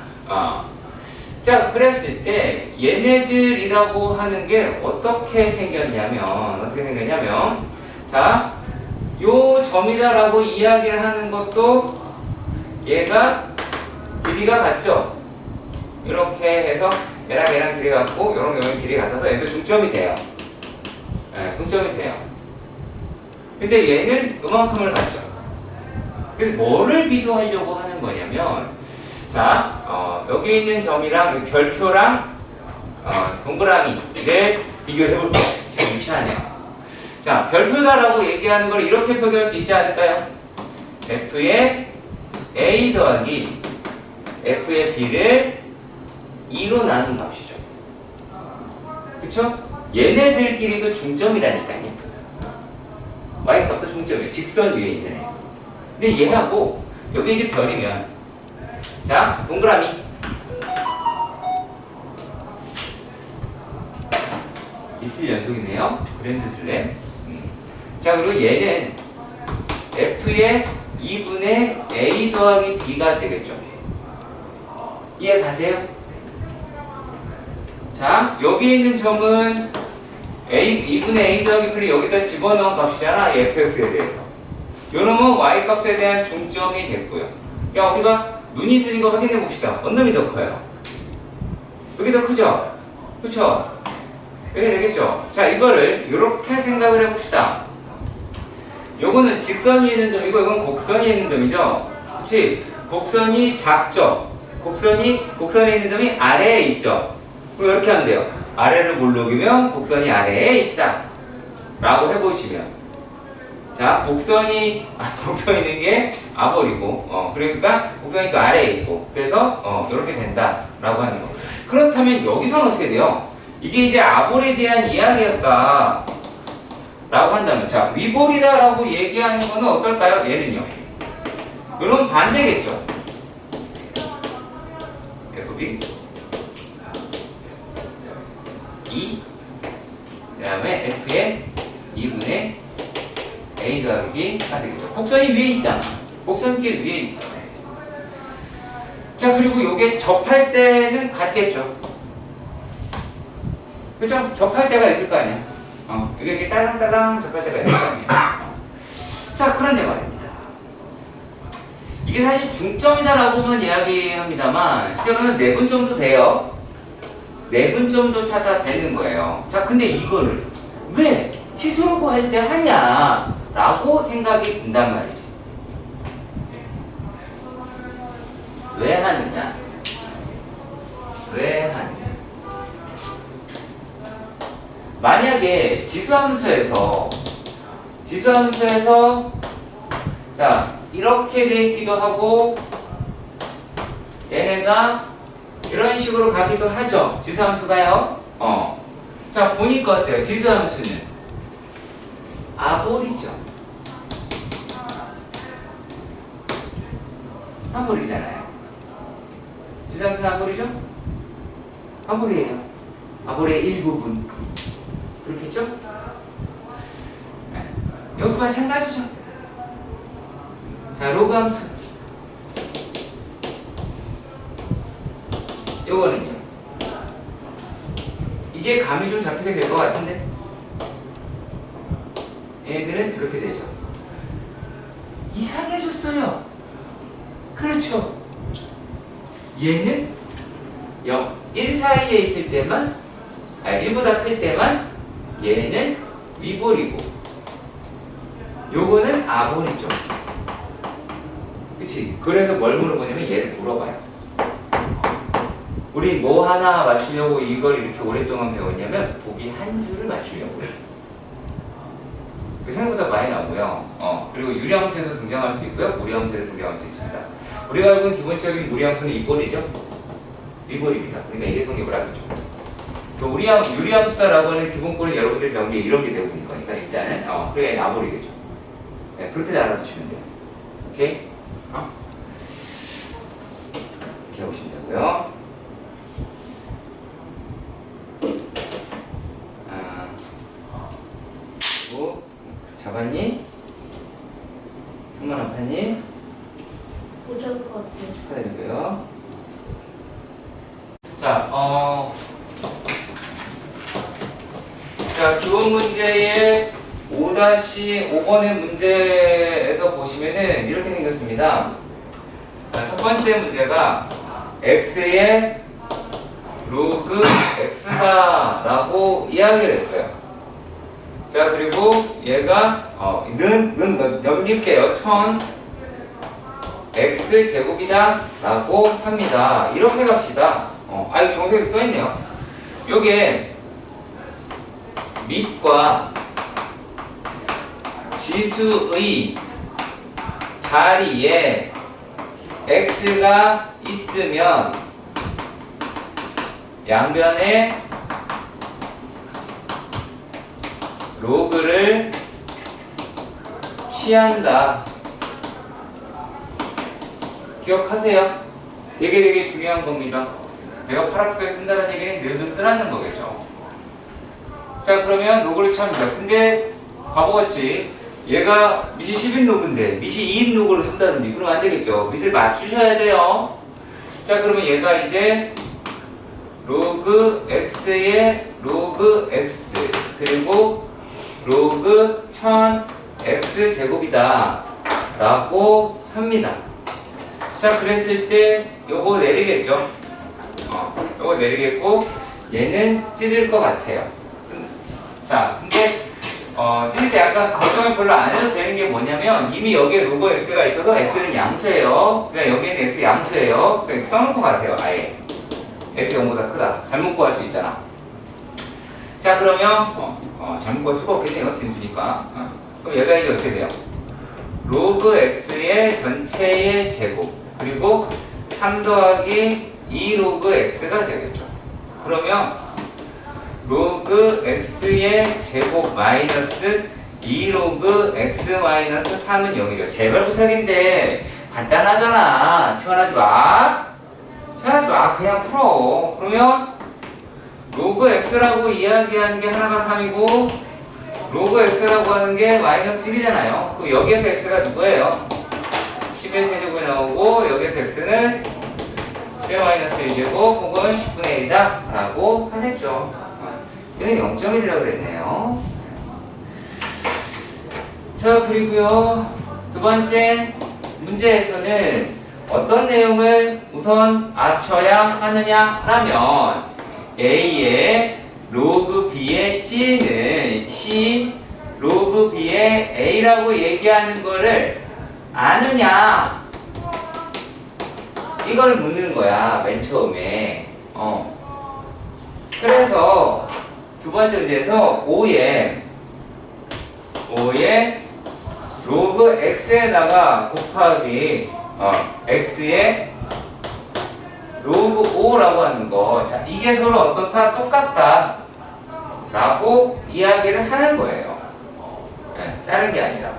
자, 그랬을 때 얘네들이라고 하는 게 어떻게 생겼냐면, 자, 요 점이다라고 이야기를 하는 것도 얘가 길이가 같죠? 이렇게 해서 얘랑 길이가 같고, 요런 길이가 같아서 얘도 중점이 돼요. 중점이 돼요. 근데 얘는 요만큼을 갖죠. 그래서 뭐를 비교하려고 하는 거냐면, 자, 여기 있는 점이랑 별표랑 동그라미를 비교해 볼게요. 참 유치하네요. 자, 별표다라고 얘기하는 걸 이렇게 표기할 수 있지 않을까요? F의 A 더하기 F의 B를 2로 나눈 값이죠. 그쵸? 얘네들끼리도 중점이라니까요. Y값도 중점이에요. 직선 위에 있는 애. 근데 얘하고 여기 이제 별이면, 자, 동그라미 이틀 연속이네요. 그랜드 슬램. 자, 그리고 얘는 F의 2분의 A 더하기 B가 되겠죠. 이해 가세요? 자, 여기 있는 점은 2분의 A 더하기 B를 여기다 집어넣은 값이잖아, 이 fx에 대해서. 요 놈은 y 값에 대한 중점이 됐고요. 야, 우리가 눈이 있으니까 확인해 봅시다. 어느 놈이 더 커요? 여기 더 크죠? 그쵸? 이렇게 되겠죠? 자, 이거를 이렇게 생각을 해봅시다. 요거는 직선 위에 있는 점이고, 이건 곡선 위에 있는 점이죠? 그치? 곡선이 작죠? 곡선에 있는 점이 아래에 있죠? 그럼 이렇게 하면 돼요. 아래를 볼록이면 곡선이 아래에 있다 라고 해보시면, 자, 곡선이 있는 게 아볼이고, 그러니까 곡선이 또 아래에 있고, 그래서 이렇게 된다 라고 하는 거. 그렇다면 여기서는 어떻게 돼요? 이게 이제 아볼에 대한 이야기였다 라고 한다면, 자, 위볼이다 라고 얘기하는 거는 어떨까요? 얘는요, 이런 반대겠죠. FB 2, 그 다음에 F의 2분의 A 더하기가 되겠죠. 곡선이 위에 있잖아. 곡선길 위에 있어. 자, 그리고 요게 접할 때는 같겠죠. 그죠? 접할 때가 있을 거 아니야. 이게 이렇게 딸랑딸랑 접할 때가 있을 거 아니야. 자, 그런데 말입니다. 이게 사실 중점이다라고만 이야기합니다만 실제로는 내분점도 돼요. 내분점도 찾아 되는 거예요. 자, 근데 이거를 왜 치수로 구할 때 하냐라고 생각이 든단 말이지. 왜 하느냐? 왜 하느냐? 만약에 지수함수에서 자 이렇게 돼 있기도 하고 얘네가 이런 식으로 가기도 하죠. 지수함수가요. 자 보니까 어때요? 지수함수는 아볼이죠. 아볼이잖아요. 지수함수는 아볼이죠? 아볼이에요. 아볼의 일부분. 그렇겠죠? 네. 이것도 마찬가지죠. 자, 로그 함수. 요거는요. 이제 감이 좀 잡히게 될 것 같은데? 얘들은 이렇게 되죠. 이상해졌어요. 그렇죠. 얘는 0, 1 사이에 있을 때만, 1보다 클 때만 얘는 위볼이고 요거는 아볼이죠. 그치? 그래서 뭘 물어보냐면 얘를 물어봐요. 우리 뭐 하나 맞추려고 이걸 이렇게 오랫동안 배웠냐면 보기 한 줄을 맞추려고요. 생각보다 많이 나오고요. 그리고 유리함수에서 등장할 수 있고요. 무리함수에서 등장할 수 있습니다. 우리가 알고 있는 기본적인 무리함수는 이볼이죠. 위볼입니다. 그러니까 이게 성립을 하겠죠. 유리함수다라고 하는 기본권은 여러분들이 배운 게 이런 게 되고 있는 거니까 일단은 그러니까 얘는 아볼이겠죠. 네, 그렇게 알아두시면 돼요. 오케이? 이렇게 하시면 되고요. 그리고 자반님, 성만아파님 못 잡을 것 같아요. 축하드리고요. 자, 자, 기본 문제의 5-5번의 문제에서 보시면은 이렇게 생겼습니다. 자, 첫 번째 문제가 x의 로그 x다 라고 이야기를 했어요. 자, 그리고 얘가 넘길게요. 1000 x제곱이다 라고 합니다. 이렇게 갑시다. 이거 정색에 써있네요. 요게 밑과 지수의 자리에 x가 있으면 양변에 로그를 취한다. 기억하세요. 되게 중요한 겁니다. 내가 팔 아프게 쓴다는 얘기는 늘도 쓰라는 거겠죠. 자, 그러면 로그를 취합니다. 근데 바보같이 얘가 밑이 10인 로그인데 밑이 2인 로그를 쓴다든지 그러면 안 되겠죠. 밑을 맞추셔야 돼요. 자, 그러면 얘가 이제 로그 x의 로그 x 그리고 로그 1000 x제곱이다 라고 합니다. 자, 그랬을 때 요거 내리겠죠. 요거 내리겠고 얘는 찢을 것 같아요. 자, 근데 찢을 때 약간 걱정을 별로 안 해도 되는 게 뭐냐면 이미 여기에 로그 x가 있어서 x는 양수예요. 그러니까 여기는 x 양수예요. 그러니까 써놓고 가세요. 아예 x 0보다 크다. 잘못 구할 수 있잖아. 자, 그러면 잘못 구할 수가 없겠네요. 진수니까. 그럼 얘가 이제 어떻게 돼요? 로그 x의 전체의 제곱 그리고 3 더하기 2 로그 x가 되겠죠. 그러면 로그 x의 제곱 마이너스 2 로그 x 마이너스 3은 0이죠. 제발 부탁인데 간단하잖아. 시원하지 마. 그냥 풀어. 그러면 로그 x라고 이야기하는 게 하나가 3이고 로그 x라고 하는 게 마이너스 1이잖아요. 그럼 여기에서 x가 누구예요? 10의 세제곱이 나오고 여기에서 x는 10의 마이너스 1제곱 혹은 10분의 1이다 라고 하겠죠. 얘는 0.1이라고 그랬네요. 자, 그리고요 두 번째 문제에서는 어떤 내용을 우선 아셔야 하느냐라면 A의 로그 B의 C는 C 로그 B의 A라고 얘기하는 거를 아느냐 이걸 묻는 거야 맨 처음에. 그래서 두 번째 문제에서 5의 로그 x에다가 곱하기 x의 로그 5라고 하는 거. 자, 이게 서로 어떻다? 똑같다 라고 이야기를 하는 거예요. 네, 다른 게 아니라.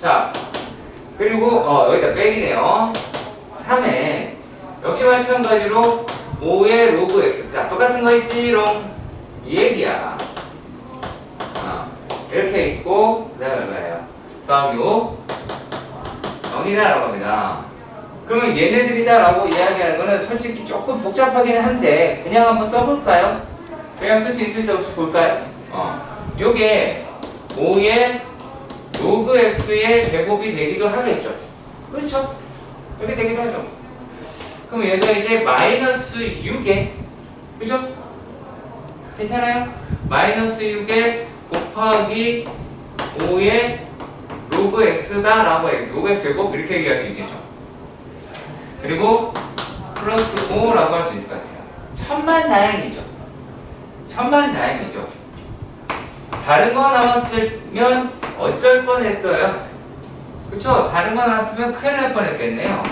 자, 그리고 여기다 빼기네요. 3에 역시 마찬가지로 5의 로그 x. 자, 똑같은 거 있지롱. 이 얘기야. 이렇게 있고, 그 다음에 얼마예요? 더하기 5 0이다라고 합니다. 그러면 얘네들이다라고 이야기하는 거는 솔직히 조금 복잡하긴 한데 그냥 한번 써볼까요? 그냥 쓸 수 있을지 없을지 볼까요? 요게 5의 로그 x의 제곱이 되기도 하겠죠. 그렇죠? 이렇게 되기도 하죠. 그럼 얘가 이제 마이너스 6에, 그죠? 괜찮아요? 마이너스 6에 곱하기 5의 로그 x다 라고 해. 로그 x 제곱 이렇게 얘기할 수 있겠죠. 그리고 플러스 5라고 할 수 있을 것 같아요. 천만다행이죠. 천만다행이죠. 다른 거 나왔으면 어쩔 뻔했어요. 그쵸? 다른 거 나왔으면 큰일 날 뻔했겠네요.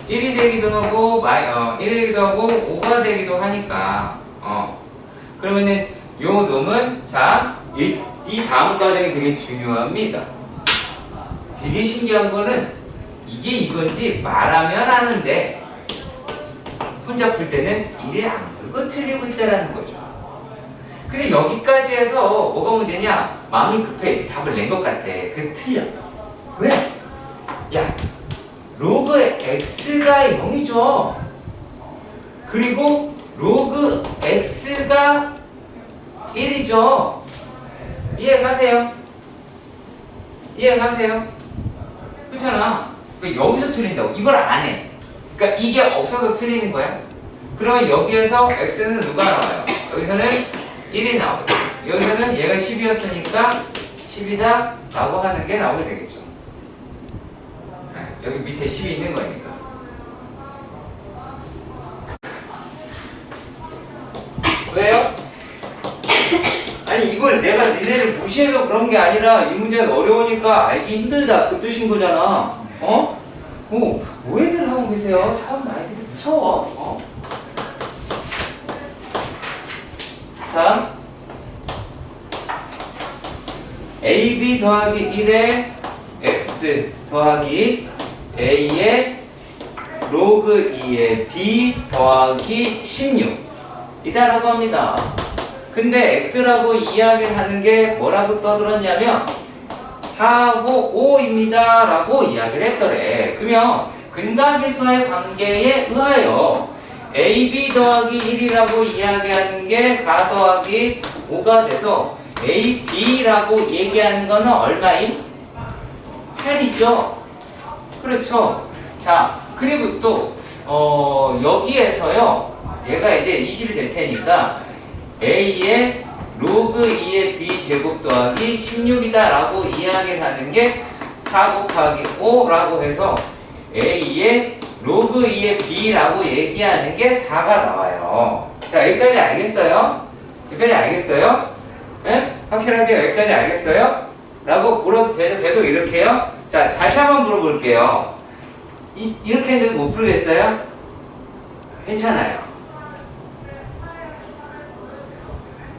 1이 되기도 하고 1이 되기도 하고 5가 되기도 하니까 그러면은 요 놈은 자 이 다음 과정이 되게 중요합니다. 되게 신기한 거는 이게 이건지 말하면 아는데 혼자 풀 때는 이래 안 풀고 틀리고 있다라는 거죠. 그래서 여기까지 해서 뭐가 문제냐? 마음이 급해. 이제 답을 낸 것 같아. 그래서 틀려. 왜? 야, 로그 x가 0이죠. 그리고 로그 x가 1이죠. 이해가세요? 이해가세요? 그렇잖아. 그러니까 여기서 틀린다고. 이걸 안 해. 그러니까 이게 없어서 틀리는 거야. 그러면 여기에서 x는 누가 나와요? 여기서는 1이 나오고 여기서는 얘가 10이었으니까 10이다 라고 하는 게 나오게 되겠죠. 여기 밑에 10이 있는 거니까. 왜요? 아니 이걸 내가 니네를 무시해서 그런 게 아니라 이 문제는 어려우니까 알기 힘들다 그 뜻인 거잖아. 오해를 하고 계세요. 참 아이들이 무서워. 자, AB 더하기 1의 X 더하기 A의 로그 2의 B 더하기 16 이다라고 합니다. 근데 X라고 이야기를 하는 게 뭐라고 떠들었냐면 4하고 5입니다 라고 이야기를 했더래. 그러면 근각의수와의 관계에 의하여 AB 더하기 1이라고 이야기하는 게 4 더하기 5가 돼서 AB라고 얘기하는 거는 얼마임? 8이죠. 그렇죠. 자, 그리고 또 여기에서요 얘가 이제 20이 될 테니까 A의 로그 2의 B 제곱 더하기 16이다 라고 이야기를 하는 게 4 곱하기 5라고 해서 A의 로그 2의 B라고 얘기하는 게 4가 나와요. 자, 여기까지 알겠어요? 여기까지 알겠어요? 네? 확실하게 여기까지 알겠어요? 라고 물어도 계속 이렇게요? 자, 다시 한번 물어볼게요. 이렇게 했는데 못 풀겠어요? 괜찮아요.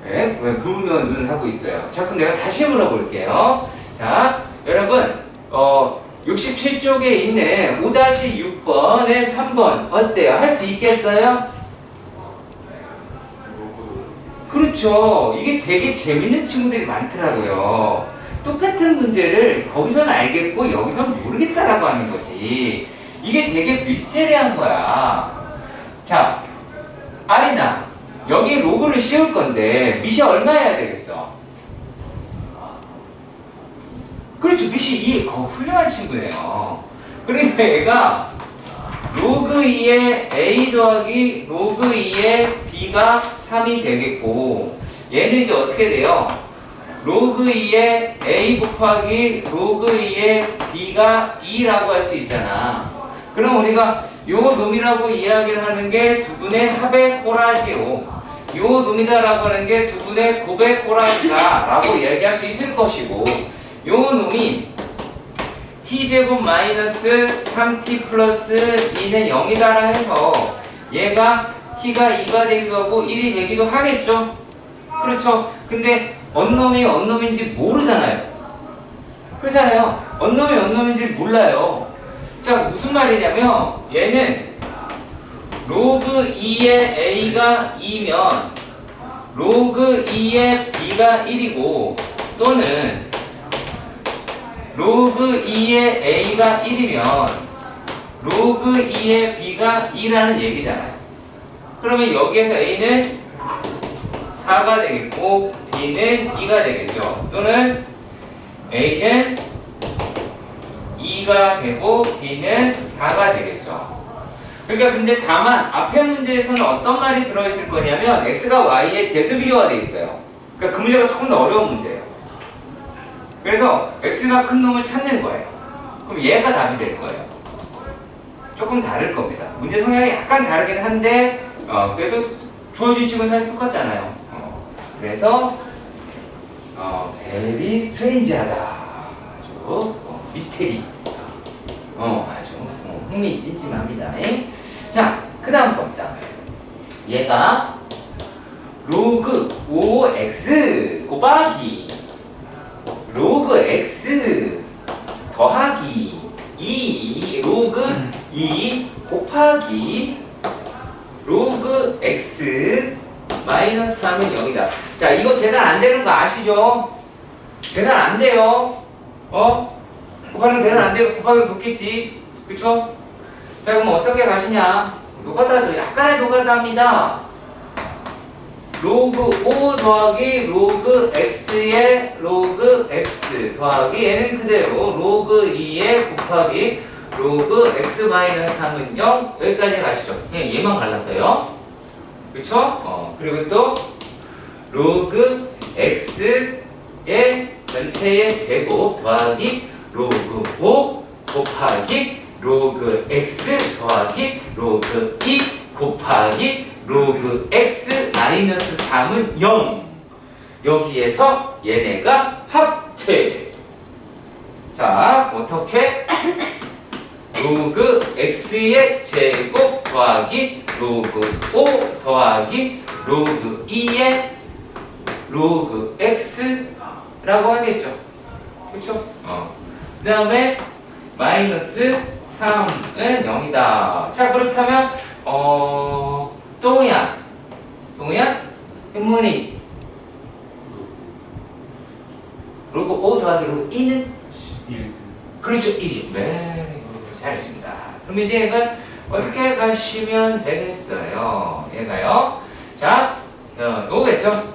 네? 왜 부으면 눈을 하고 있어요? 자, 그럼 내가 다시 물어볼게요. 자, 여러분, 67쪽에 있는 5-6번에 3번 어때요? 할 수 있겠어요? 그렇죠. 이게 되게 재밌는 친구들이 많더라고요. 똑같은 문제를 거기서는 알겠고 여기서는 모르겠다라고 하는 거지. 이게 되게 미스테리한 거야. 자, 아리나 여기에 로그를 씌울 건데 밑이 얼마여야 되겠어? 그렇죠. 밑이 2. 훌륭한 친구네요. 그러니까 얘가 로그 2의 a 더하기 로그 2의 b가 3이 되겠고, 얘는 이제 어떻게 돼요? 로그 2의 a 곱하기 로그 2의 b가 2라고 할 수 있잖아. 그럼 우리가 요 놈이라고 이야기를 하는 게 두 분의 합의 꼬라지요, 요 놈이다라고 하는 게 두 분의 곱의 꼬라지다 라고 이야기할 수 있을 것이고, 요 놈이 t제곱 마이너스 3t 플러스 2는 0이다라 해서 얘가 t가 2가 되기도 하고 1이 되기도 하겠죠. 그렇죠. 근데 언놈이 언놈인지 모르잖아요. 그렇잖아요. 언놈이 언놈인지 몰라요. 자, 무슨 말이냐면 얘는 로그 2의 a가 2면 로그 2의 b가 1이고, 또는 로그 2의 a가 1이면 로그 2의 b가 2라는 얘기잖아요. 그러면 여기에서 a는 4가 되겠고 b는 2가 되겠죠. 또는 a는 2가 되고 b는 4가 되겠죠. 그러니까 근데 다만 앞에 문제에서는 어떤 말이 들어있을 거냐면 x가 y의 대수 비교가 돼 있어요. 그러니까 그 문제가 조금 더 어려운 문제예요. 그래서 x가 큰 놈을 찾는 거예요. 그럼 얘가 답이 될 거예요. 조금 다를 겁니다. 문제 성향이 약간 다르긴 한데 그래도 주어진 식은 사실 똑같잖아요. 그래서 very strange하다, 아주 미스테리, 아주 흥미진진합니다. 자, 그 다음 겁니다. 얘가 로그 5x 곱하기 로그 x 더하기 2 로그 2 곱하기 로그 x 마이너스 3은 0이다. 자, 이거 계산 안 되는 거 아시죠? 계산 안 돼요. 곱하면 계산 안 되고 곱하면 붙겠지. 그쵸? 자, 그럼 어떻게 가시냐? 노가다죠. 약간의 노가다입니다. 로그 5 더하기 로그 x의 로그 x 더하기 얘는 그대로 로그 2의 곱하기 로그 x 마이너스 3은 0. 여기까지 가시죠. 그냥 얘만 갈랐어요. 그쵸? 그리고 또 로그 x의 전체의 제곱 더하기 로그 5 곱하기 로그 x 더하기 로그 2 곱하기 로그 x 마이너스 3은 0. 여기에서 얘네가 합체. 자, 어떻게? 로그 x의 제곱 더하기 로그 5 더하기 로그 2의 로그 x라고 하겠죠. 그쵸? 그 다음에 마이너스 3은 0이다. 자, 그렇다면 똥이야. 문이 로그 5 더하기 로그 2는 1. 그렇죠. 1이죠. 네, 잘했습니다. 그럼 이제 얘가 어떻게 가시면 되겠어요? 얘가요. 자, 요거겠죠.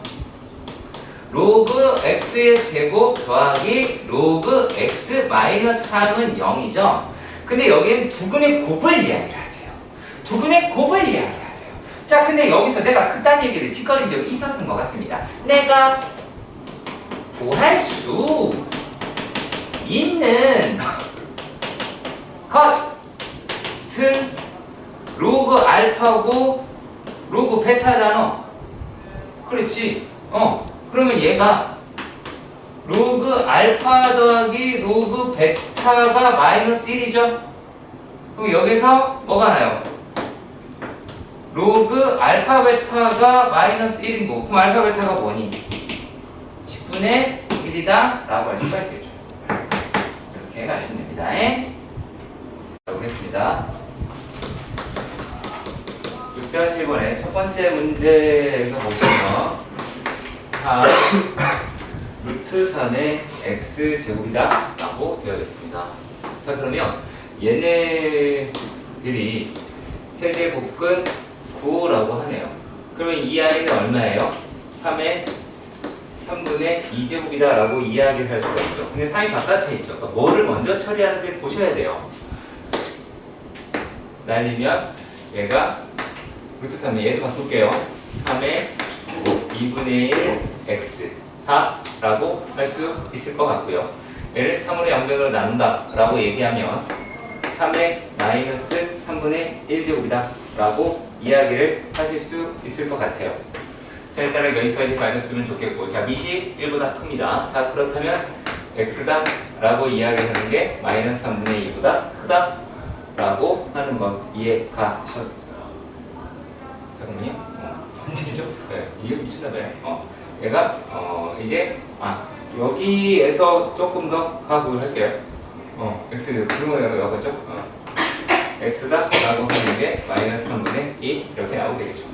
로그 x의 제곱 더하기 로그 x 마이너스 3은 0이죠. 근데 여기는 두근의 곱을 이야기를 하세요. 두근의 곱을 이야기를 하세요. 자, 근데 여기서 내가 그딴 얘기를 짓거린 적이 있었던 것 같습니다. 내가 구할 수 있는 것은 로그 알파고 로그 베타잖아. 그렇지? 그러면 얘가 로그 알파 더하기 로그 베타가 마이너스 1이죠? 그럼 여기서 뭐가 나요? 로그 알파 베타가 마이너스 1인 거고, 그럼 알파 베타가 뭐니? 10분의 1이다 라고 할 수가 있겠죠. 이렇게 가시면 됩니다. 보겠습니다. 6-1번의 첫 번째 문제에서 보시면 4 루트 3의 x제곱이다 라고 되어 있습니다. 자, 그러면 얘네들이 세제곱근 9라고 하네요. 그러면 이 아이는 얼마예요? 3의 3분의 2제곱이다 라고 이야기를 할 수가 있죠. 근데 3이 바깥에 있죠. 그러니까 뭐를 먼저 처리하는지 보셔야 돼요. 날리면 얘가 루트 3에 얘도 바꿀게요. 3의 2분의 1 x 다라고 할 수 있을 것 같고요. 얘를 3으로 양변으로 나눈다 라고 얘기하면 3의 마이너스 3분의 1제곱이다 라고 이야기를 하실 수 있을 것 같아요. 자, 일단은 여기까지 가셨으면 좋겠고, 자, 밑이 1보다 큽니다. 자, 그렇다면 x다 라고 이야기하는 게 마이너스 3분의 2보다 크다 라고 하는 것 이해가셨? 잠깐만요. 안 되죠? 네, 이해 미쳤나봐요. 얘가 이제 여기에서 조금 더 가구를 할게요. x 그러면 여기죠? x다 라고 하는 게 마이너스 3분의 2 이렇게 나오게 되겠죠.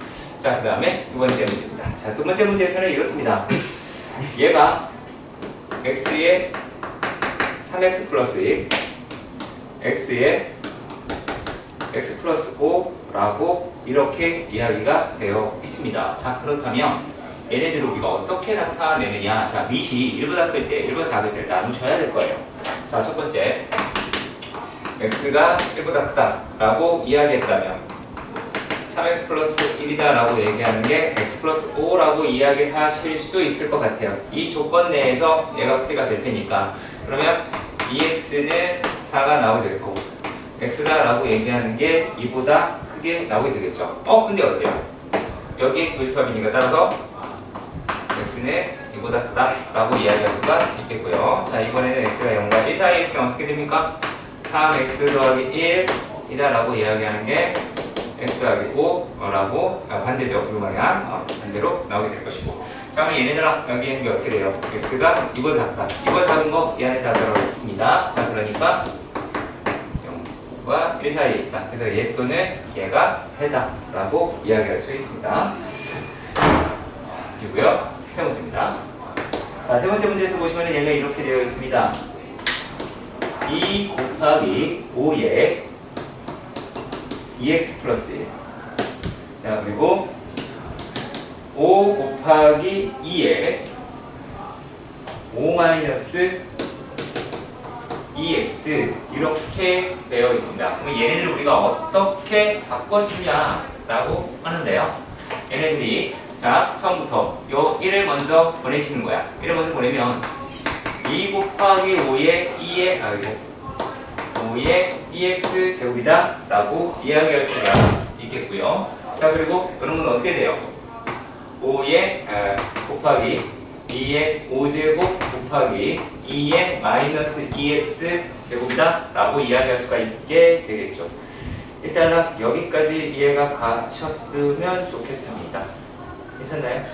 자, 그 다음에 두 번째 문제입니다. 자, 두 번째 문제에서는 이렇습니다. 얘가 x에 3x 플러스 1, x에 x 플러스 5라고 이렇게 이야기가 되어 있습니다. 자, 그렇다면 얘네들을 우리가 어떻게 나타내느냐. 자, 밑이 1보다 클 때, 1보다 작을 때 나누셔야 될 거예요. 자, 첫 번째 x가 1보다 크다 라고 이야기했다면 3x 플러스 1이다 라고 얘기하는 게 x 플러스 5라고 이야기하실 수 있을 것 같아요. 이 조건 내에서 얘가 풀이가 될 테니까. 그러면 2x는 4가 나오게 될 거고 x다 라고 얘기하는 게 2보다 크게 나오게 되겠죠. 근데 어때요? 여기 교집합이니까 따라서 x는 2보다 크다 라고 이야기할 수가 있겠고요. 자, 이번에는 x가 0과 1 사이에 있으면 어떻게 됩니까? 3x 더하기 1이다 라고 이야기하는 게 x 더하기 5라고 반대죠. 불방향 반대로 나오게 될 것이고. 자, 그럼 얘네들아 여기 있는 게 어떻게 돼요? x가 2보다 작다. 2보다 작은 거 이 안에 다 들어가 있습니다. 자, 그러니까 0과 1 사이에 있다. 그래서 얘 또는 얘가 해다 라고 이야기할 수 있습니다. 그리고요, 세 번째입니다. 자, 세 번째 문제에서 보시면 얘가 이렇게 되어 있습니다. 2 곱하기 5에 2x 플러스 1. 자, 그리고 5 곱하기 2에 5 마이너스 2x 이렇게 되어 있습니다. 그럼 얘네들 우리가 어떻게 바꿔주냐라고 하는데요. 얘네들이 자, 처음부터 요 1을 먼저 보내시는 거야. 1을 먼저 보내면 2 곱하기 5의 5의 2x 제곱이다 라고 이야기할 수가 있겠고요. 자, 그리고 여러분 어떻게 돼요? 5의 곱하기 2의 5제곱 곱하기 2의 마이너스 2x 제곱이다 라고 이야기할 수가 있게 되겠죠. 일단 여기까지 이해가 가셨으면 좋겠습니다. 괜찮나요?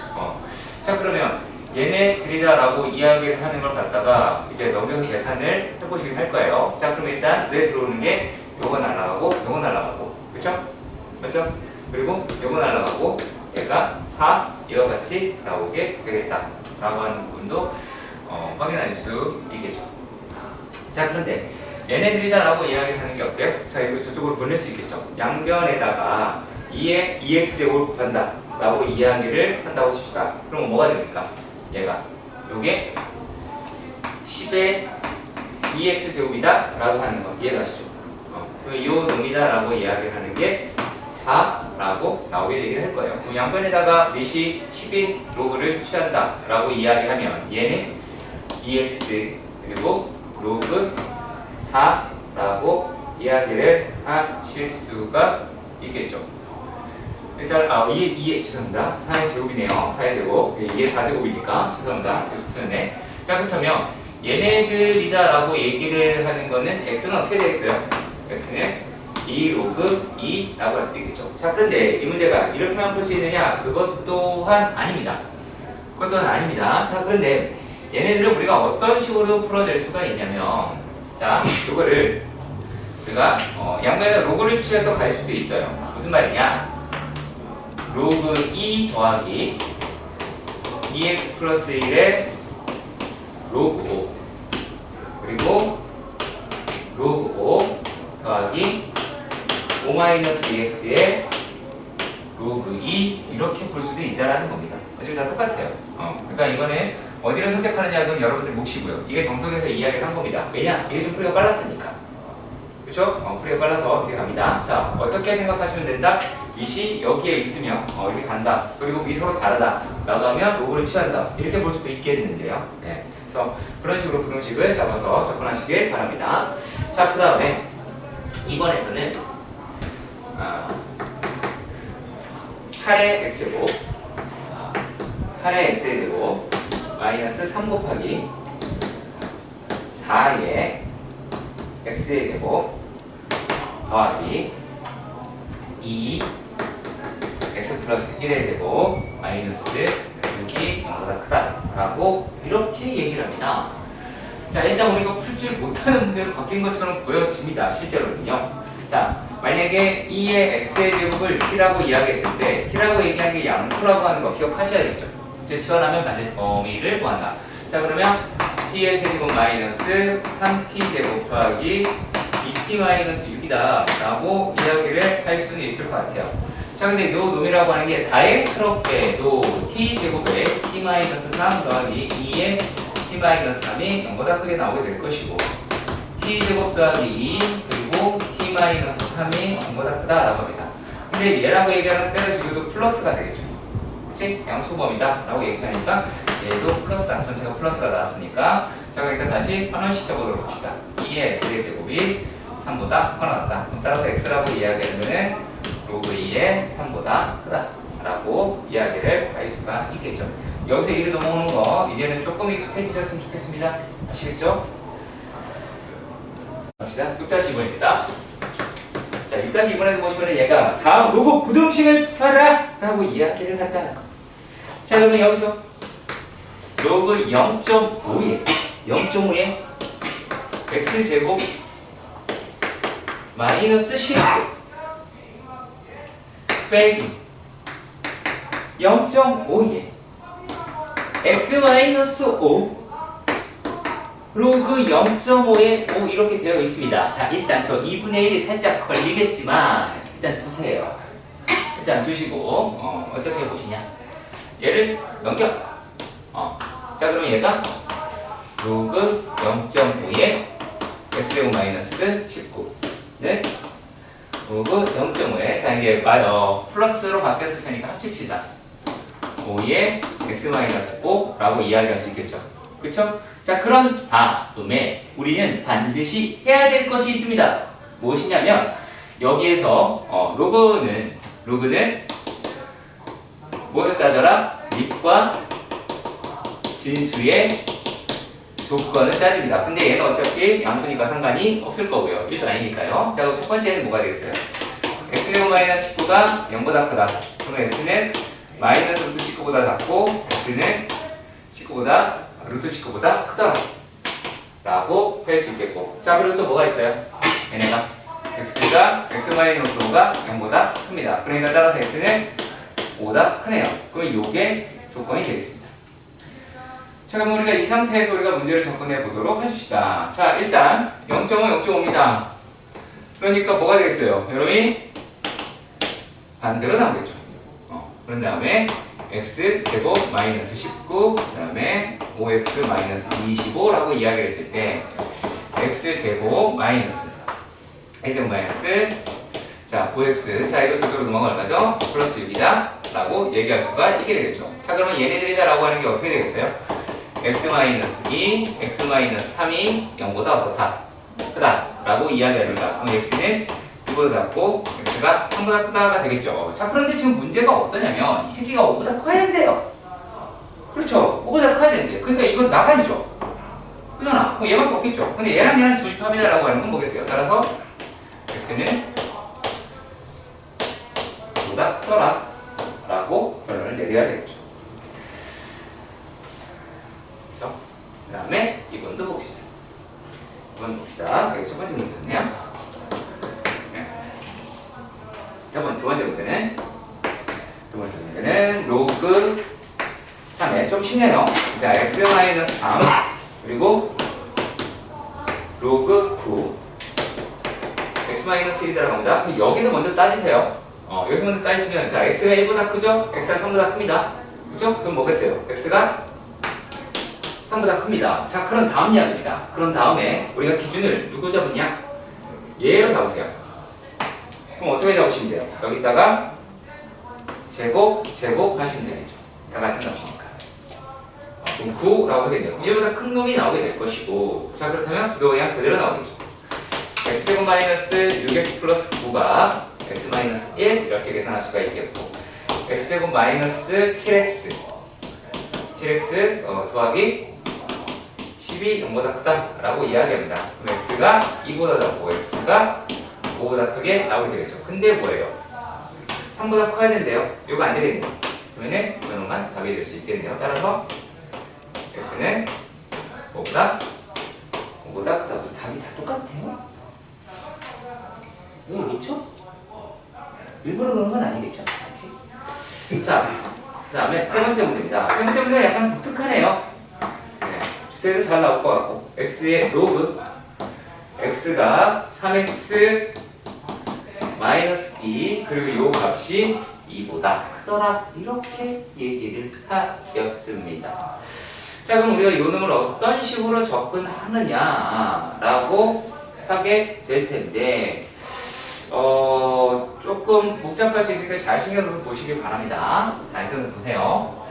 자, 그러면 얘네들이다 라고 이야기를 하는 걸 갖다가 이제 넘겨서 계산을 해보시긴 할 거예요. 자, 그럼 일단 뇌 들어오는 게 요거 날아가고 요거 날아가고, 그렇죠? 맞죠? 그리고 요거 날아가고 얘가 4 이와 같이 나오게 되겠다 라고 하는 부분도 확인할 수 있겠죠. 자, 그런데 얘네들이다 라고 이야기하는 게 어때요? 자, 이거 저쪽으로 보낼 수 있겠죠. 양변에다가 2의 2x제곱을 곱한다 라고 이야기를 한다고 칩시다. 그럼 뭐가 됩니까? 얘가 요게 10의 2x 제곱이다 라고 하는 거 이해가시죠? 요 놈이다 라고 이야기를 하는 게 4라고 나오게 되게 할 거예요. 양변에다가 밑이 10인 로그를 취한다 라고 이야기하면 얘는 2x 그리고 로그 4라고 이야기를 하실 수가 있겠죠. 일단 죄송합니다. 4의 제곱이네요. 4의 제곱. 이게 4제곱이니까 죄송합니다. 틀렸네. 자, 그렇다면 얘네들이다 라고 얘기를 하는 거는 x는 어떻게 되겠어요? x는 2 로그 2 라고 할 수도 있겠죠. 자, 그런데 이 문제가 이렇게만 풀 수 있느냐? 그것 또한 아닙니다. 그것 또한 아닙니다. 자, 그런데 얘네들을 우리가 어떤 식으로 풀어낼 수가 있냐면, 자, 이거를 우리가 양변에 로그를 취해서 갈 수도 있어요. 무슨 말이냐? 로그 2 더하기 2x 플러스 1의 로그 5 그리고 로그 5 더하기 5 마이너스 2x의 로그 2 이렇게 풀 수도 있다라는 겁니다. 어차피 다 똑같아요. 그러니까 이거는 어디를 선택하느냐는 여러분들 몫이고요. 이게 정석에서 이야기를 한 겁니다. 왜냐? 이게 좀 풀이가 빨랐으니까. 그쵸? 풀이가 빨라서 이렇게 갑니다. 자, 어떻게 생각하시면 된다? 이시 여기에 있으면 이렇게 간다. 그리고 이 서로 다르다. 라고 하면 로그를 취한다. 이렇게 볼 수도 있겠는데요. 네. 그래서 그런 식으로 분홍식을 잡아서 접근하시길 바랍니다. 자, 그 다음에 이번에서는 8의 x제곱 8의 x제곱 마이너스 3 곱하기 4의 x의 제곱 더하기 2 x 플러스 1의 제곱 마이너스 6이 0보다 크다 라고 이렇게 얘기를 합니다. 자, 일단 우리가 풀 줄 못하는 문제로 바뀐 것처럼 보여집니다. 실제로는요. 자, 만약에 2의 x의 제곱을 t라고 이야기했을 때 t라고 얘기한 게 양수라고 하는 거 기억하셔야겠죠. 이제 튀어나오면 반대 범위를 구한다. 자, 그러면 t의 세제곱 마이너스 3t 제곱 더하기 2t 마이너스 6이다 라고 이야기를 할 수는 있을 것 같아요. 자, 근데 요 놈이라고 하는 게 다행스럽게도 t 제곱에 t 마이너스 3 더하기 2의 t 마이너스 3이 0보다 크게 나오게 될 것이고 t 제곱 더하기 2 그리고 t 마이너스 3이 0보다 크다 라고 합니다. 근데 얘라고 얘기하는 때려주기도 플러스가 되겠죠. 그치? 양수범이다 라고 얘기하니까 얘도 플러스다. 전체가 플러스가 나왔으니까. 자, 그러니까 다시 환원시켜보도록 합시다. 2의 x의 제곱이 3보다 커 나왔다. 그럼 따라서 x라고 이야기하면 로그 2의 3보다 크다 라고 이야기를 할 수가 있겠죠. 여기서 1을 넘어오는 거 이제는 조금 익숙해지셨으면 좋겠습니다. 아시겠죠? 갑시다. 6-2번입니다. 자, 6-2번에서 보시면 얘가 다음 로그 부등식을 펴라 라고 이야기를 한다. 자, 그러면 여기서 로그 0.5에 x제곱 마이너스 10 빼기 0.5에 x 마이너스 5 로그 0.5에 5 이렇게 되어 있습니다. 자, 일단 저 2분의 1이 살짝 걸리겠지만 일단 두세요. 일단 두시고 어떻게 보시냐? 얘를 넘겨. 자, 그럼 얘가 로그 0.5에 x제곱 마이너스 19는 로그 0.5에 자, 이게 플러스로 바뀌었을 테니까 합칩시다. 5에 x 마이너스 5라고 이야기할 수 있겠죠. 그쵸? 자, 그런 다음에 우리는 반드시 해야 될 것이 있습니다. 무엇이냐면 여기에서 로그는 뭐를 따져라? 밑과 진수의 조건을 따집니다. 근데 얘는 어차피 양수니까 상관이 없을 거고요. 1도 아니니까요. 자, 그럼 첫 번째는 뭐가 되겠어요? x제곱 마이너스 19가 0보다 크다. 그러면 x는 마이너스 루트 19보다 작고 x는 19보다 루트 19보다 크다 라고 할 수 있겠고. 자, 그리고 또 뭐가 있어요? 얘네가 x가 x 마이너스 5가 0보다 큽니다. 그러니까 따라서 x는 5보다 크네요. 그럼 요게 조건이 되겠습니다. 자, 그럼 우리가 이 상태에서 우리가 문제를 접근해 보도록 해줍시다. 자, 일단 0.5, 0.5입니다. 그러니까 뭐가 되겠어요? 여러분이 반대로 나오겠죠. 그런 다음에 x 제곱 마이너스 19, 그 다음에 5x 마이너스 25라고 이야기를 했을 때 x 제곱 마이너스 자, 5x 자, 이거 저대로 넘어갈 거죠? 플러스 6이다 라고 얘기할 수가 있게 되겠죠. 자, 그러면 얘네들이다 라고 하는 게 어떻게 되겠어요? x 마이너스 2, x 마이너스 3이 0보다 어떻다? 크다 라고 이야기합니다. 그럼 x는 2보다 작고 x가 3보다 크다가 되겠죠. 자, 그런데 지금 문제가 어떠냐면 이 새끼가 5보다 커야 된대요. 그렇죠? 5보다 커야 된대요. 그러니까 이건 나가리죠. 그잖아. 그럼 얘밖에 없겠죠. 근데 얘랑 얘랑 조집합이다라고 하는 건 뭐겠어요? 따라서 x는 5보다 크더라 라고 결론을 내려야 되겠죠. 그렇죠? 그 다음에 이번도 봅시다. 이번 봅시다. 여기 첫 번째 문제였네요. 두 번째 문제는 로그 3에 좀 쉽네요. 자, x-3 그리고 로그 9 x-1이라고 합니다. 그럼 여기서 먼저 따지세요. 여기서 먼저 따지시면 자, x가 1보다 크죠? x가 3보다 큽니다. 그죠? 그럼 뭐겠어요? x가 3보다 큽니다. 자, 그런 다음 이야기입니다. 그런 다음에 우리가 기준을 누구 잡느냐? 얘로 잡으세요. 그럼 어떻게 잡으시면 돼요? 여기다가 제곱 하시면 되겠죠. 다 같은 값이니까. 그럼 9라고 하겠네요. 1보다 큰 놈이 나오게 될 것이고, 자 그렇다면 부동량 그대로 나오겠죠. x제곱 마이너스 6x 플러스 9가 x 마이너스 1 이렇게 계산할 수가 있겠고, x제곱 마이너스 7x 더하기 10이 0보다 크다라고 이야기합니다. 그럼 x가 2보다 작고 x가 5보다 크게 나오게 되겠죠. 근데 뭐예요? 3보다 커야 된대요. 이거 안 되겠네요. 그러면은 이거만 답이 될 수 있겠네요. 따라서 x는 5보다 크다. 답이 다 똑같아요. 왜 그렇죠? 일부러 그런 건 아니겠죠. 오케이. 자, 그 다음에 세 번째 문제입니다. 세 번째 문제는 약간 독특하네요. 네, 주제도 잘 나올 것 같고, x의 로그 x가 3x 마이너스 2 그리고 요 값이 2보다 크더라 이렇게 얘기를 하였습니다. 자, 그럼 우리가 요 놈을 어떤 식으로 접근하느냐라고 하게 될 텐데, 조금 복잡할 수 있으니까 잘 신경 써서 보시길 바랍니다. 잘 생각해 보세요.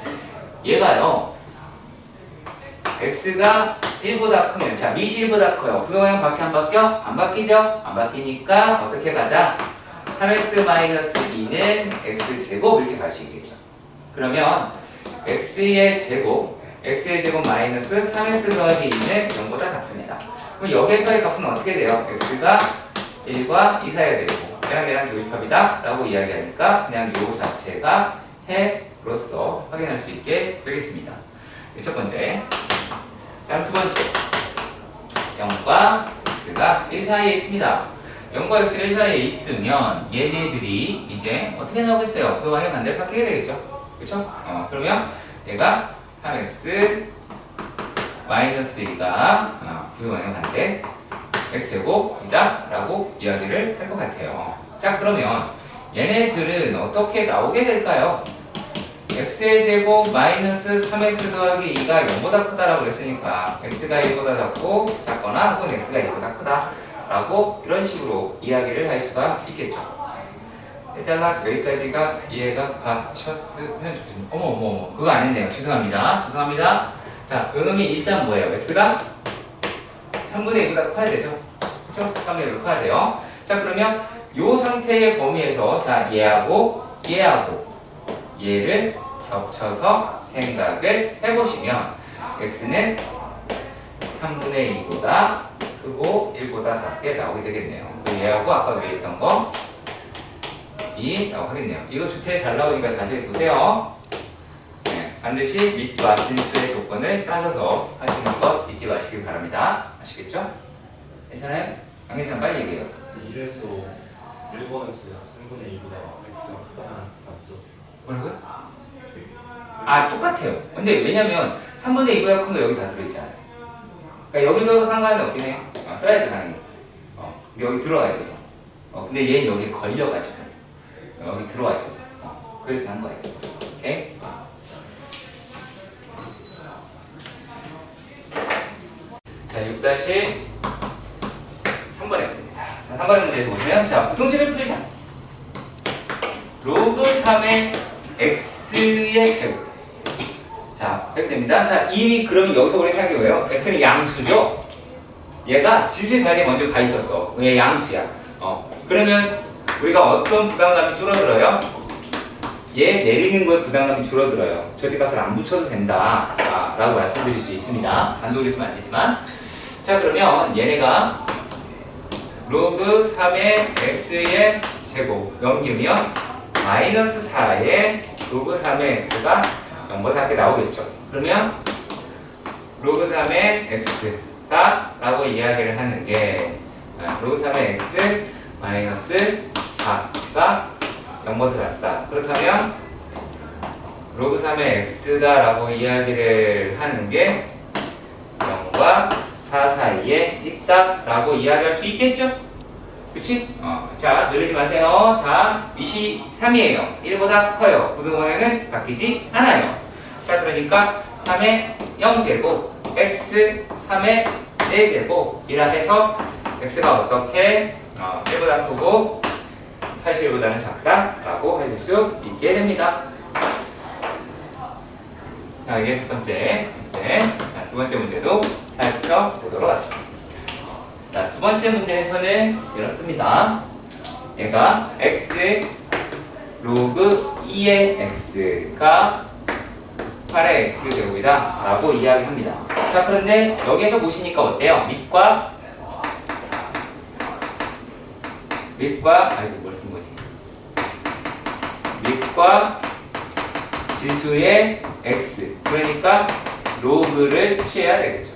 얘가요, x가 1보다 크면, 자, 미시 1보다 커요. 부동량 바뀌어 안 바뀌어? 안 바뀌죠? 안 바뀌니까 어떻게 가자? 3x-2는 x제곱 이렇게 갈 수 있겠죠. 그러면 x의 제곱 마이너스 3x 더하기 2는 0보다 작습니다. 그럼 여기에서의 값은 어떻게 돼요? x가 1과 2 사이가 되고 얘랑 교집합이다 라고 이야기하니까 그냥 요 자체가 해로서 확인할 수 있게 되겠습니다. 첫 번째. 다음 두 번째. 0과 x가 1 사이에 있습니다. 0과 x가 1 사이에 있으면 얘네들이 이제 어떻게 나오겠어요? 부동량의 반대를 바뀌게 되겠죠. 그렇죠? 그러면 얘가 3x 마이너스 1가 부동량의 반대 x제곱이다 라고 이야기를 할 것 같아요. 자, 그러면 얘네들은 어떻게 나오게 될까요? x의 제곱 마이너스 3x 더하기 2가 0보다 크다라고 그랬으니까 x가 1보다 작거나 혹은 x가 1보다 크다 라고 이런 식으로 이야기를 할 수가 있겠죠. 일단 여기까지가 이해가 가셨으면 좋겠습니다. 어머 그거 안 했네요. 죄송합니다. 자, 요 놈이 일단 뭐예요? x가 3분의 1보다 커야 되죠. 그쵸? 3분의 1보다 커야 돼요. 자, 그러면 요 상태의 범위에서 자, 얘하고 얘를 겹쳐서 생각을 해보시면 x는 3분의 2보다 크고 1보다 작게 나오게 되겠네요. 얘하고 아까 위에 있던 거 2라고 하겠네요. 이거 주태 잘 나오니까 자세히 보세요. 네, 반드시 밑과 진수의 조건을 따져서 하시는 것 잊지 마시길 바랍니다. 아시겠죠? 괜찮아요? 양계장 빨리 얘기해요. 1에서 1번에서 3분의 2보다 x가 크다는 맞죠? 뭐라고요? 똑같아요. 근데 왜냐면 3분의 2보다 큰 거 여기 다 들어있잖아요. 그러니까 여기서도 상관은 없긴 해요. 써야 돼, 당연히. 근데 여기 들어가 있어서. 근데 얘는 여기 걸려가지고. 여기 들어와 있어서. 그래서 한 거예요. 오케이? 자, 6-3번의 문제입니다. 자, 3번의 문제에서 보시면, 자, 부동식을 풀자. 로그 3의 x의 제곱. 자, 이렇게 됩니다. 자, 이미 그러면 여기서 우리 생각해 보세요. x는 양수죠? 얘가 진실 자리에 먼저 가 있었어. 얘 양수야. 그러면 우리가 어떤 부담감이 줄어들어요? 얘 내리는 거에 부담감이 줄어들어요. 저 뒷값을 안 붙여도 된다. 라고 말씀드릴 수 있습니다. 단독으로 있으면 안 되지만. 자, 그러면 얘네가 로그 3의 x의 제곱 넘기면 마이너스 4의 로그 3의 x가 0보다 작게 나오겠죠. 그러면 로그 3의 x다 라고 이야기를 하는 게 로그 3의 x 마이너스 4가 0보다 작다. 그렇다면 로그 3의 x다 라고 이야기를 하는 게 0과 4 사이에 있다 라고 이야기할 수 있겠죠? 그치? 자, 늘리지 마세요. 자, 밑이 3이에요. 1보다 커요. 부등모양은 바뀌지 않아요. 자, 그러니까 3의 0제곱 x 3의 4제곱이라 해서 x가 어떻게 1보다 크고 81보다는 작다라고 하실 수 있게 됩니다. 자, 이게 첫 번째 문제. 자, 두 번째 문제도 살펴보도록 합시다. 자, 두 번째 문제에서는 이렇습니다. 얘가 x 로그 2의 x가 8의 x제곱이다 라고 이야기합니다. 자, 그런데 여기에서 보시니까 어때요? 밑과 아이고 뭘 쓴 거지? 밑과 지수의 x, 그러니까 로그를 취해야 되겠죠.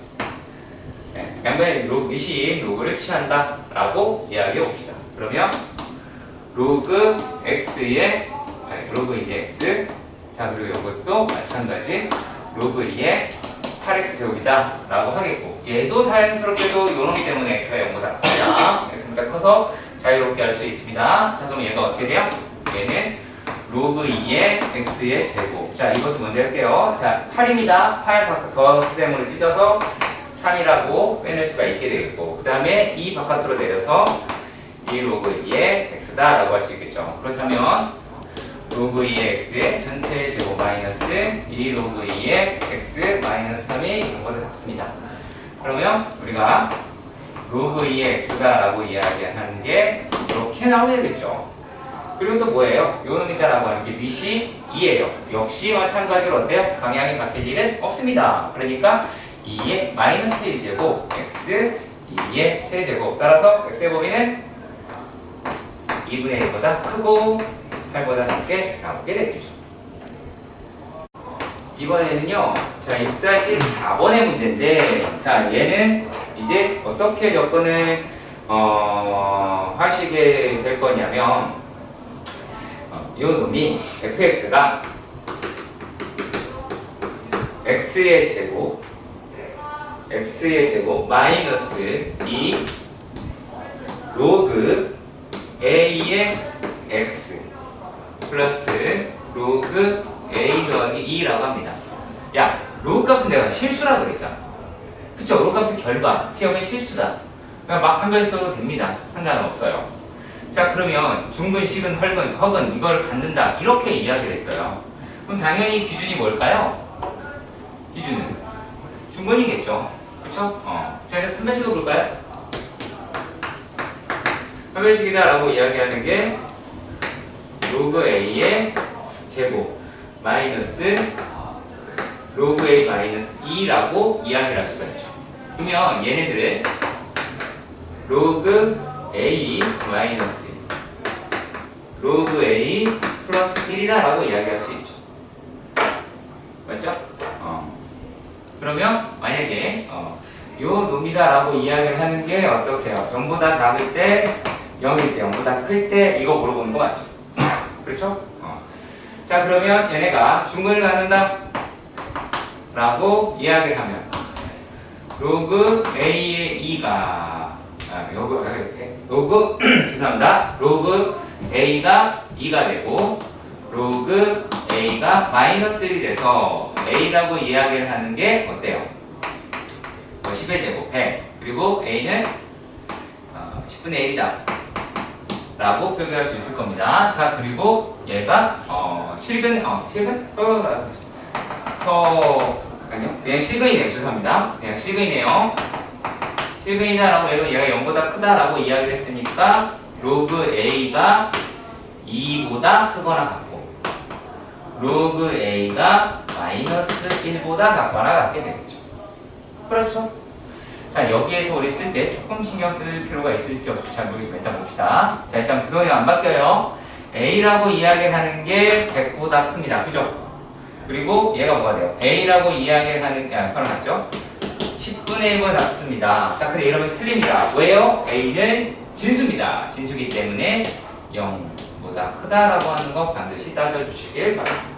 네, 양변의 밑이 로그를 취한다 라고 이야기해 봅시다. 그러면 로그 x의 로그 2의 x, 자, 그리고 이것도 마찬가지 로그 2의 8x제곱이다 라고 하겠고, 얘도 자연스럽게도 요놈 때문에 x가 0보다 크다, x보다 커서 자유롭게 할 수 있습니다. 자, 그럼 얘가 어떻게 돼요? 얘는 로그 2의 x의 제곱. 자, 이것도 먼저 할게요. 자, 8입니다. 8 더스셈으로 찢어서 3이라고 빼낼 수가 있게 되겠고, 그 다음에 2 바깥으로 내려서 2 로그 2의 x다 라고 할 수 있겠죠. 그렇다면 로그 2의 x의 전체 제곱 마이너스 2 로그 2의 x 마이너스 3이 이거보다 작습니다. 그러면 우리가 로그 2의 x다 라고 이야기하는 게 이렇게 나오게 되겠죠. 그리고 또 뭐예요? 요놈이다 라고 하는 게 밑이 2예요. 역시 마찬가지로 어때요? 방향이 바뀔 일은 없습니다. 그러니까 2의 마이너스 1제곱 x 2의 세제곱, 따라서 x의 범위는 2분의 1보다 크고 8보다 작게 나오게 되겠죠. 이번에는요, 자, 6-4번의 문제인데, 자, 얘는 이제 어떻게 접근을 하시게 될 거냐면, 이 놈이 fx가 x의 제곱 마이너스 2 로그 a의 x 플러스 로그 a 더하기 2라고 합니다. 야, 로그 값은 내가 실수라고 그랬잖아. 그쵸? 로그 값은 결과, 체험의 실수다. 그냥 막 한별 써도 됩니다. 상관없어요. 자, 그러면 중근, 식은, 허근 이걸 갖는다, 이렇게 이야기를 했어요. 그럼 당연히 기준이 뭘까요? 기준은 중근이겠죠. 그쵸? 자, 이제 판별식을 볼까요? 판별식이다 라고 이야기하는 게 로그 a의 제곱 마이너스 로그 a 마이너스 2라고 이야기를 할 수가 있죠. 그러면 얘네들은 로그 a 마이너스 1 로그 a 플러스 1이다 라고 이야기할 수 있죠. 맞죠? 그러면 만약에 요 놈이다 라고 이야기를 하는 게 어떻게 해요? 0보다 작을 때 0일 때 0보다 클 때 이거 물어보는 거 맞죠? 그렇죠? 자, 그러면 얘네가 중근을 갖는다 라고 이야기를 하면 로그 a의 2가 죄송합니다. 로그 a가 2가 되고 로그 a가 마이너스 1이 돼서 a라고 이야기를 하는 게 어때요? 10의 제곱 100, 그리고 a는 10분의 1이다 라고 표기할 수 있을 겁니다. 자, 그리고 얘가 실근 그냥 실근이네요. 죄송합니다. 그냥 실근이네요. 실근이다라고 얘가 0보다 크다라고 이야기를 했으니까 로그 a가 2보다 크거나 같고 로그 a가 마이너스 1보다 작거나 같게 되겠죠. 그렇죠? 자, 여기에서 우리 쓸 때 조금 신경 쓸 필요가 있을지 없을지 잘 모르겠지만 일단 봅시다. 자, 일단 부동이 안 바뀌어요. a라고 이야기를 하는 게 100보다 큽니다. 그죠? 그리고 얘가 뭐가 돼요? a라고 이야기를 하는 게 바로 맞죠? 10분의 1보다 작습니다. 자, 근데 이러면 틀립니다. 왜요? a는 진수입니다. 진수기 때문에 0보다 크다라고 하는 거 반드시 따져주시길 바랍니다.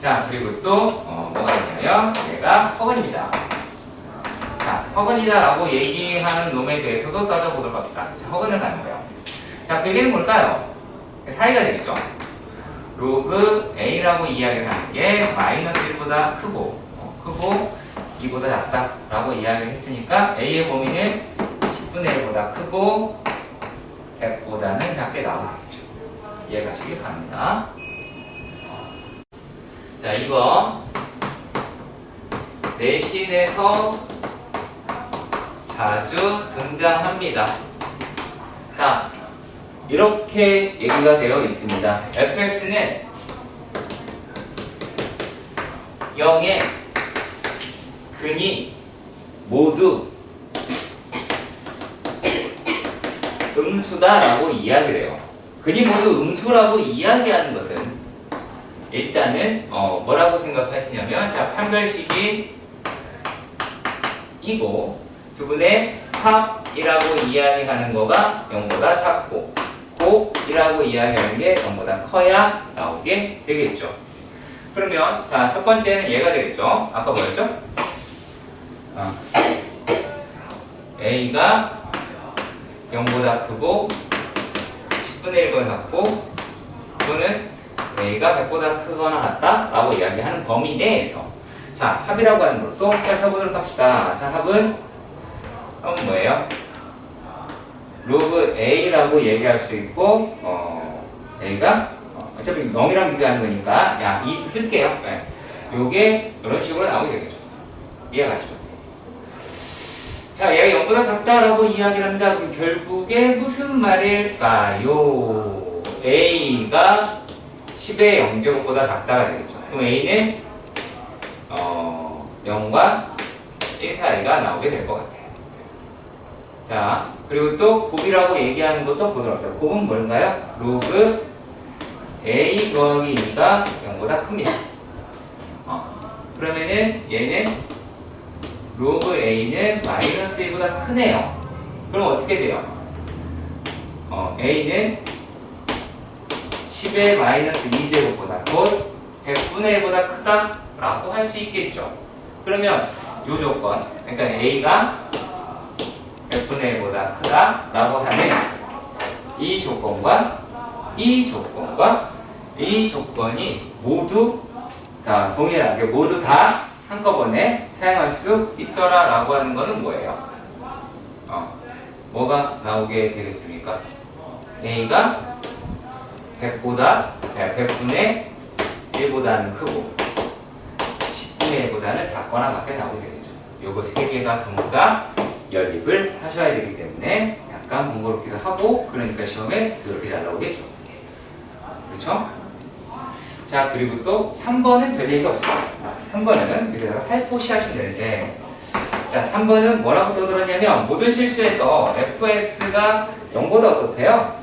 자, 그리고 또 뭐가 있냐면 얘가 허근입니다. 자, 허근이다라고 얘기하는 놈에 대해서도 따져보도록 합시다. 자, 허근을 가는 거예요. 자, 그 얘기는 뭘까요? 사이가 되겠죠? 로그 a라고 이야기를 하는 게 마이너스 1보다 크고 2보다 작다라고 이야기를 했으니까 a의 범위는 10분의 1보다 크고 100보다는 작게 나오겠죠. 이해가시기 바랍니다. 자, 이거 내신에서 자주 등장합니다. 자, 이렇게 얘기가 되어 있습니다. fx는 0의 근이 모두 음수다라고 이야기를 해요. 근이 모두 음수라고 이야기하는 것은 일단은 뭐라고 생각하시냐면, 자, 판별식이 이고 두분의 합이라고 이야기하는 거가 0보다 작고 곱이라고 이야기하는 게 0보다 커야 나오게 되겠죠. 그러면 자, 첫 번째는 얘가 되겠죠. 아까 뭐였죠? A가 0보다 크고 10분의 1보다 작고 또는 A가 100보다 크거나 같다 라고 이야기하는 범위 내에서, 자, 합이라고 하는 것도 살펴보도록 합시다. 자, 합은 뭐예요? 로그 A라고 얘기할 수 있고, A가 어차피 0이랑 비교하는 거니까 그냥 이 쓸게요. 네. 요게 이런 식으로 나오게 되겠죠. 이해가시죠? 자, 얘가 0보다 작다라고 이야기를 합니다. 그럼 결국에 무슨 말일까요? A가 10의 0제곱보다 작다가 되겠죠. 그럼 A는 0과 1 사이가 나오게 될 것 같아요. 자, 그리고 또 곱이라고 얘기하는 것도 보도록 하죠. 곱은 뭔가요? 로그 A 더하기 2가 0보다 큽니다. 그러면은 얘는 로그 A는 마이너스 1보다 크네요. 그럼 어떻게 돼요? A는 10의 마이너스 2제곱보다 곧 100분의 1보다 크다 라고 할 수 있겠죠. 그러면 이 조건, 그러니까 A가 100분의 1보다 크다 라고 하는 이 조건과 이 조건이 모두 다 동일하게 모두 다 한꺼번에 사용할 수 있더라 라고 하는 거는 뭐예요? 뭐가 나오게 되겠습니까? A가 100분의 1보다는 크고 10분의 1보다는 작거나 같게 나오게 되죠. 요거 세 개가 전부 다 연립을 하셔야 되기 때문에 약간 번거롭기도 하고, 그러니까 시험에 그렇게 잘 나오겠죠. 그렇죠? 자, 그리고 또 3번은 별 얘기가 없습니다. 3번은 밑에다가 살포시 하시면 되는데, 자, 3번은 뭐라고 떠들었냐면, 모든 실수에서 fx가 0보다 어떻대요?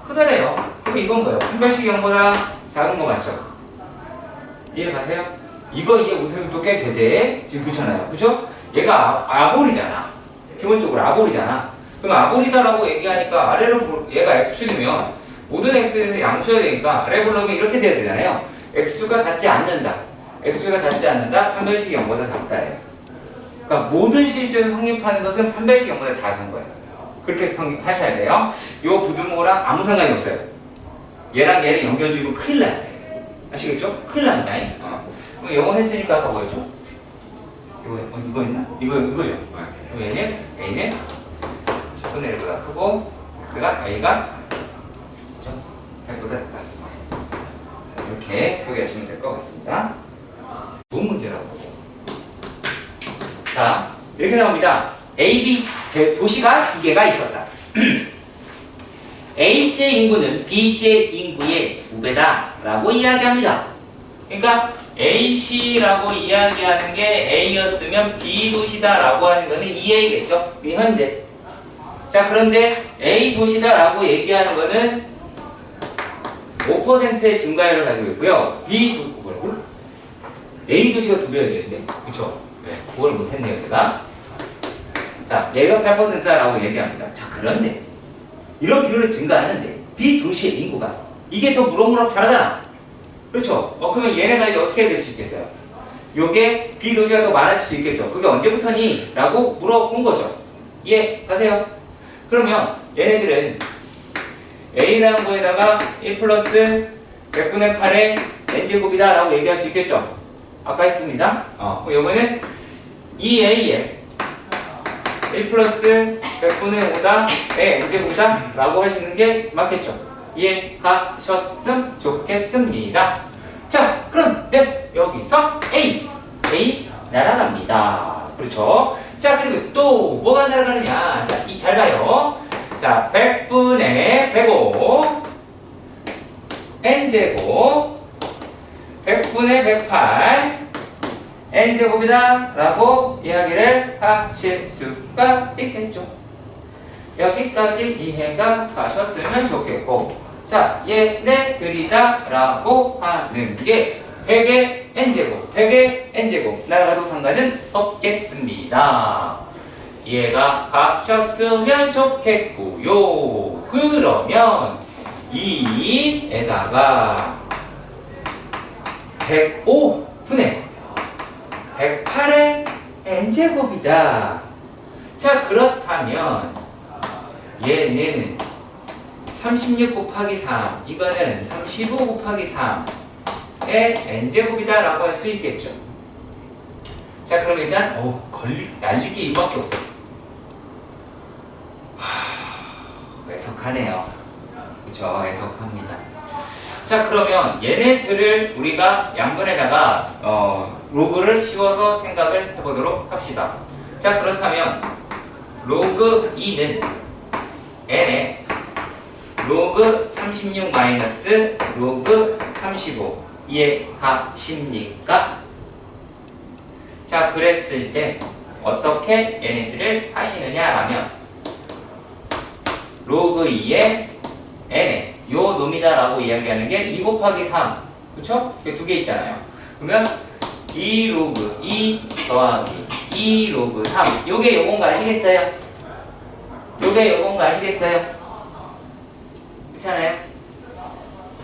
크더래요. 그럼 이건 뭐예요? 판별식이 0보다 작은 거 맞죠? 이해 가세요? 이거 이해 못하면 꽤 되대. 지금 그렇잖아요. 그죠? 얘가 아볼이잖아. 기본적으로 아볼이잖아. 그럼 아볼이다라고 얘기하니까 아래로 얘가 x축이면 모든 x에서 양수여야 되니까 아래 블록이 이렇게 돼야 되잖아요. x수가 닿지 않는다. x수가 닿지 않는다. 판별식이 0보다 작다예요. 그러니까 모든 실수에서 성립하는 것은 판별식이 0보다 작은 거예요. 그렇게 성립하셔야 돼요. 요 부등호랑 아무 상관이 없어요. 얘랑 얘를 연결주고 큰일 나요. 아시겠죠? 큰일 납니다. 그럼 영어 했으니까 아까 뭐였죠? 이거 있나? 이거죠. 얘는 A는 10분의 1보다 크고 A가 100보다 작다. 이렇게 표기하시면 될 것 같습니다. 좋은 문제라고. 자, 이렇게 나옵니다. A, B 도시가 두 개가 있었다. A씨의 인구는 B씨의 인구의 2배다 라고 이야기합니다. 그러니까 A씨라고 이야기하는 게 A였으면 B 도시다 라고 하는 거는 EA겠죠. 현재. 자, 그런데 A 도시다 라고 얘기하는 거는 5%의 증가율을 가지고 있고요. A 도시가 2배가 되는데, 그쵸? 네, 그걸 못했네요, 제가. 자, 얘가 8%라고 얘기합니다. 자, 그런데 이런 비율을 증가하는데 B 도시의 인구가 이게 더 무럭무럭 자라잖아. 그렇죠? 그러면 얘네가 이제 어떻게 될 수 있겠어요? 요게 B 도시가 더 많아질 수 있겠죠. 그게 언제부터니? 라고 물어본 거죠. 이해 가세요? 그러면 얘네들은 A라는 거에다가 1 플러스 100분의 8의 n제곱이다 라고 얘기할 수 있겠죠. 아까 했습니다. 요거는 2A에 1 플러스 100분의 5다 n제곱이다 라고 하시는 게 맞겠죠. 이해가셨음 좋겠습니다. 자, 그럼 네, 여기서 A 날아갑니다. 그렇죠? 자, 그리고 또 뭐가 날아가느냐? 자, 이 잘 봐요. 자, 100분의 105 n제곱 100분의 108 n제곱이다 라고 이야기를 하실 수가 있겠죠. 여기까지 이해가 가셨으면 좋겠고, 자, 얘네들이다 라고 하는 게 100의 n제곱 100의 n제곱 날아가도 상관은 없겠습니다. 이해가 가셨으면 좋겠고요. 그러면 2에다가 105분의 108의 n제곱이다. 자, 그렇다면 얘는 36 곱하기 3, 이거는 35 곱하기 3의 n제곱이다 라고 할 수 있겠죠. 자, 그럼 일단 날릴 게 이거밖에 없어요. 해석하네요. 그쵸, 해석합니다. 자, 그러면 얘네들을 우리가 양변에다가 로그를 씌워서 생각을 해보도록 합시다. 자, 그렇다면 로그 2는 n에 로그 36 마이너스 로그 35 이해가십니까? 자, 그랬을 때 어떻게 얘네들을 하시느냐라면 로그 2의 n에 요 놈이다라고 이야기하는 게 2 곱하기 3, 그쵸? 두 개 있잖아요. 그러면 2 로그 2 더하기 2 로그 3, 요게 요건 거 아시겠어요? 요게 요건 거 아시겠어요? 괜찮아요?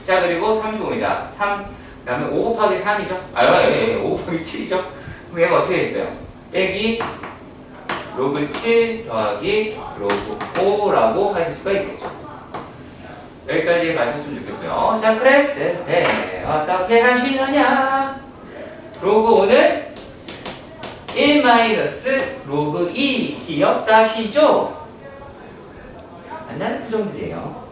자, 그리고 35입니다. 3, 그 다음에 5 곱하기 3이죠? 5 곱하기 7이죠? 그럼 얘가 어떻게 됐어요? 빼기 로그 7 더하기 로그 5라고 하실 수가 있겠죠. 여기까지 가셨으면 좋겠고요. 자, 그랬을 때 어떻게 하시느냐? 로그 5는 1 마이너스 로그 2 기억나시죠? 안 나는 부정들이에요.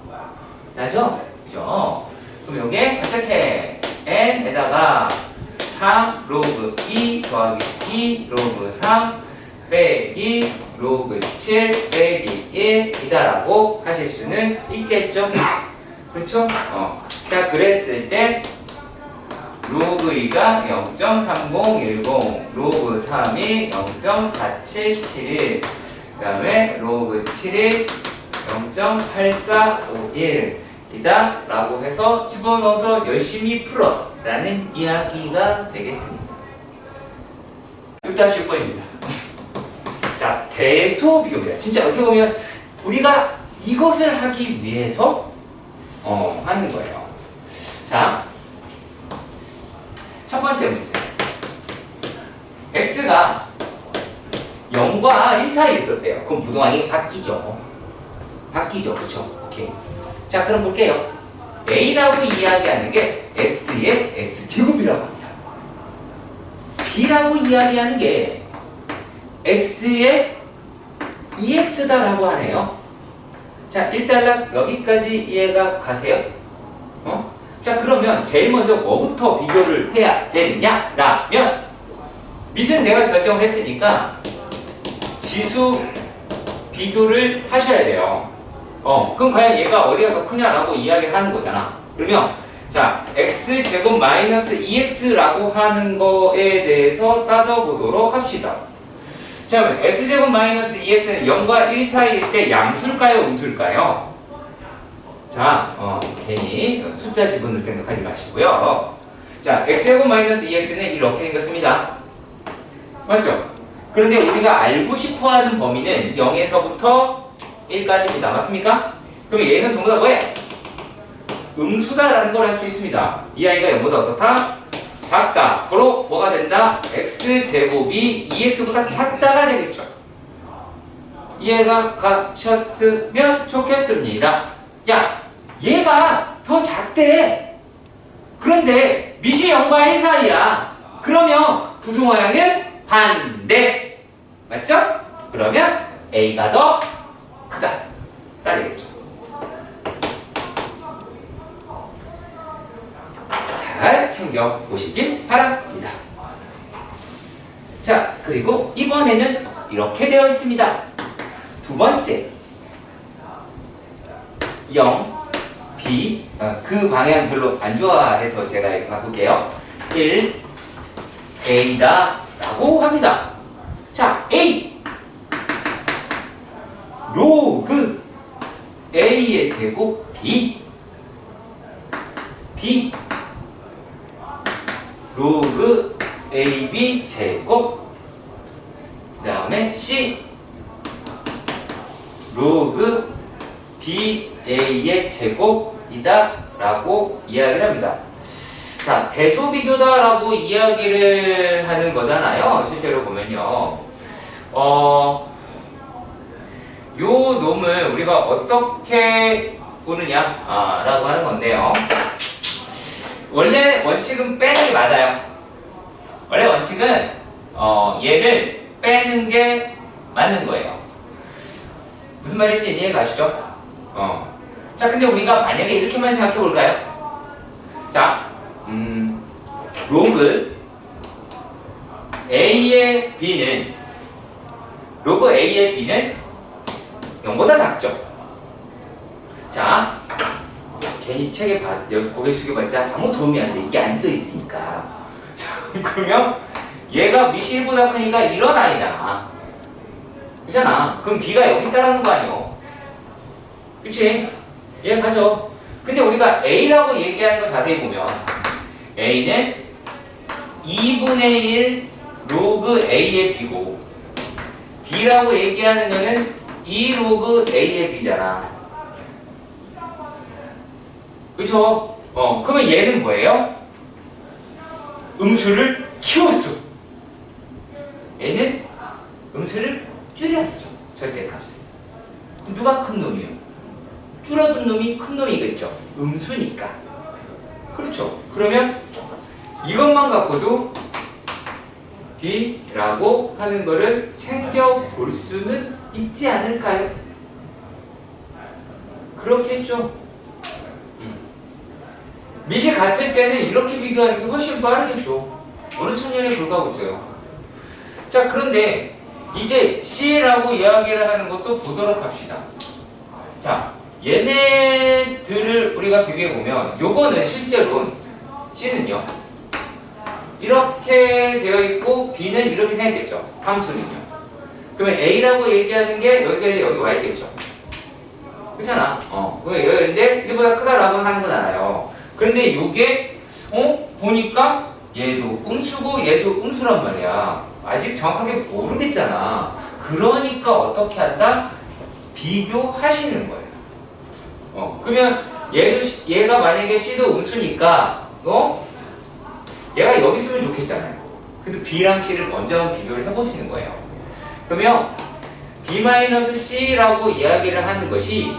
나죠? 그죠? 그럼 요게 어떻게 n에다가 3 로그 2 더하기 2 로그 3 빼기 로그 7 빼기 1이다라고 하실 수는 있겠죠? 그렇죠? 자, 그랬을 때 로그 2가 0.3010, 로그 3이 0.4771, 그 다음에 로그 7이 0.8451이다 라고 해서 집어넣어서 열심히 풀어 라는 이야기가 되겠습니다. 6-6번입니다. 자, 대소비교입니다. 진짜 어떻게 보면 우리가 이것을 하기 위해서 하는 거예요. 자, 첫 번째 문제. x가 0과 1 사이에 있었대요. 그럼 부동항이 바뀌죠. 그쵸? 오케이. 자, 그럼 볼게요. a라고 이야기하는 게 x의 x제곱이라고 합니다. b라고 이야기하는 게 x의 2x다라고 하네요. 자, 일단 여기까지 이해가 가세요? 자, 그러면 제일 먼저 뭐부터 비교를 해야 되느냐라면 밑은 내가 결정을 했으니까 지수 비교를 하셔야 돼요. 그럼 과연 얘가 어디가 더 크냐라고 이야기를 하는 거잖아. 그러면 자, x제곱 마이너스 2x라고 하는 거에 대해서 따져보도록 합시다. 자, 그러면 x제곱 마이너스 2x는 0과 1 사이일 때 양수일까요? 음수일까요? 자, 괜히 숫자 지분을 생각하지 마시고요. 자, x제곱 마이너스 2x는 이렇게 생겼습니다. 맞죠? 그런데 우리가 알고 싶어하는 범위는 0에서부터 1까지입니다. 맞습니까? 그럼 얘는 전부 다 뭐예요? 음수다라는 걸 할 수 있습니다. 이 아이가 0보다 어떻다? 작다. 그로 뭐가 된다? x제곱이 2x보다 작다가 되겠죠. 이해가 가셨으면 좋겠습니다. 야, 얘가 더 작대. 그런데 밑이 0과 1 사이야. 그러면 부동항은 반대. 맞죠? 그러면 a가 더 잘 챙겨보시길 바랍니다. 자, 그리고 이번에는 이렇게 되어 있습니다. 두 번째 0, B 그 방향 별로 안 좋아해서 제가 이렇게 바꿀게요. 1, A다 라고 합니다. 자, A 로그 A의 제곱 B 로그 AB 제곱 그 다음에 C 로그 BA의 제곱이다 라고 이야기를 합니다. 자, 대소비교다 라고 이야기를 하는 거잖아요. 실제로 보면요. 요 놈을 우리가 어떻게 보느냐 라고 하는 건데요. 원래 원칙은 빼는 게 맞아요. 원래 원칙은 얘를 빼는 게 맞는 거예요. 무슨 말인지 이해 가시죠? 자, 근데 우리가 만약에 이렇게만 생각해 볼까요? 자, 로그 A의 B는 0보다 작죠? 자, 괜히 책에 고개 숙여봤자 아무 도움이 안 돼. 이게 안 써 있으니까. 자, 그러면 얘가 밑이 1보다 크니까 이런 아이잖아. 그잖아. 그럼 B가 여기 있다라는 거 아니요? 그치? 이해가죠? 근데 우리가 A라고 얘기하는 거 자세히 보면 A는 2분의 1 로그 A의 B고 B라고 얘기하는 거는 2 로그 A의 B잖아. 그쵸? 그러면 얘는 뭐예요? 음수를 키웠어. 얘는 음수를 줄였어. 절대값을. 누가 큰 놈이요? 줄어든 놈이 큰 놈이겠죠. 음수니까. 그렇죠. 그러면 이것만 갖고도 B라고 하는 거를 챙겨볼 수는 있지 않을까요? 그렇겠죠. 밑이 같을 때는 이렇게 비교하는 게 훨씬 빠르겠죠. 어느 천년에 불과하고 있어요. 자, 그런데 이제 C라고 이야기를 하는 것도 보도록 합시다. 자, 얘네들을 우리가 비교해보면 요거는 실제로 C는요 이렇게 되어 있고 B는 이렇게 생겼겠죠. 함수는요. 그러면 A라고 얘기하는 게 여기 와 있겠죠. 그렇잖아. 그러면 여기인데 1보다 크다라고 하는 건 알아요. 그런데 요게 보니까 얘도 음수고 얘도 음수란 말이야. 아직 정확하게 모르겠잖아. 그러니까 어떻게 한다? 비교하시는 거예요. 그러면 얘가 만약에 C도 음수니까 얘가 여기 있으면 좋겠잖아요. 그래서 B랑 C를 먼저 비교를 해보시는 거예요. 그러면 B-C라고 이야기를 하는 것이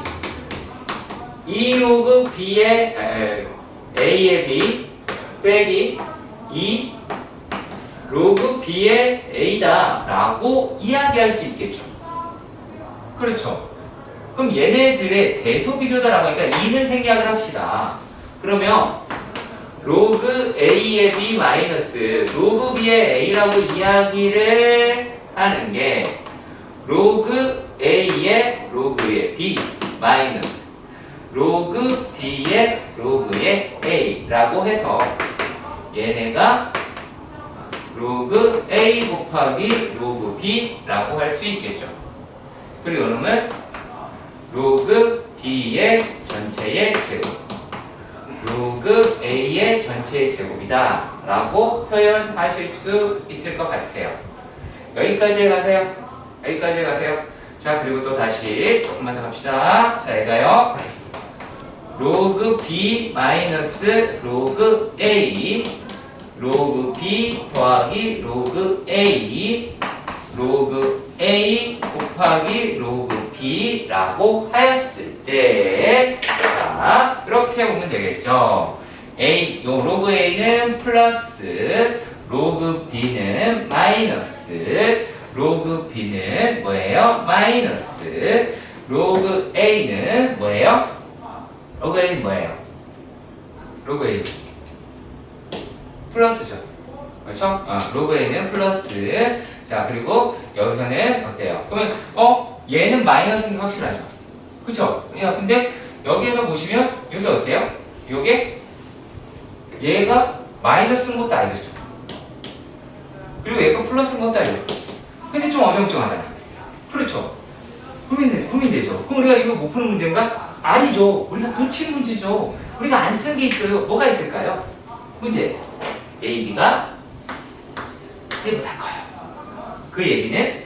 2 로그 B의 A의 B 빼기 2 로그 B의 A다 라고 이야기할 수 있겠죠. 그렇죠. 그럼 얘네들의 대소비교다라고 하니까 2는 생략을 합시다. 그러면 로그 A의 B 마이너스 로그 B의 A라고 이야기를 하는 게 로그 A의 로그의 B 마이너스 로그 B의 로그의 A라고 해서 얘네가 로그 A 곱하기 로그 B라고 할 수 있겠죠. 그리고 그러면 로그 B의 전체의 제곱 로그 A의 전체의 제곱이다 라고 표현하실 수 있을 것 같아요. 여기까지 가세요. 여기까지 가세요. 자, 그리고 또 다시 조금만 더 갑시다. 자, 얘가요 로그 B 마이너스 로그 A 로그 B 더하기 로그 A 로그 A 곱하기 로그 B라고 하였을 때 자, 이렇게 보면 되겠죠. 요 로그 A는 플러스 로그 B는 마이너스 로그 B는 뭐예요? 마이너스 로그 A는 뭐예요? 로그 A는 뭐예요? 로그 A 플러스죠. 그렇죠? 로그 a는 플러스. 자, 그리고 여기서는 어때요? 그러면 얘는 마이너스인 게 확실하죠. 그쵸? 야, 근데 여기에서 보시면 여기 어때요? 요게 얘가 마이너스인 것도 알겠어. 그리고 얘가 플러스인 것도 알겠어. 근데 좀 어정쩡하잖아. 그렇죠? 고민되죠. 그럼 우리가 이거 못 푸는 문제인가? 아니죠. 우리가 놓친 문제죠. 우리가 안 쓴 게 있어요. 뭐가 있을까요? 문제. A, B가 B보다 커요. 그 얘기는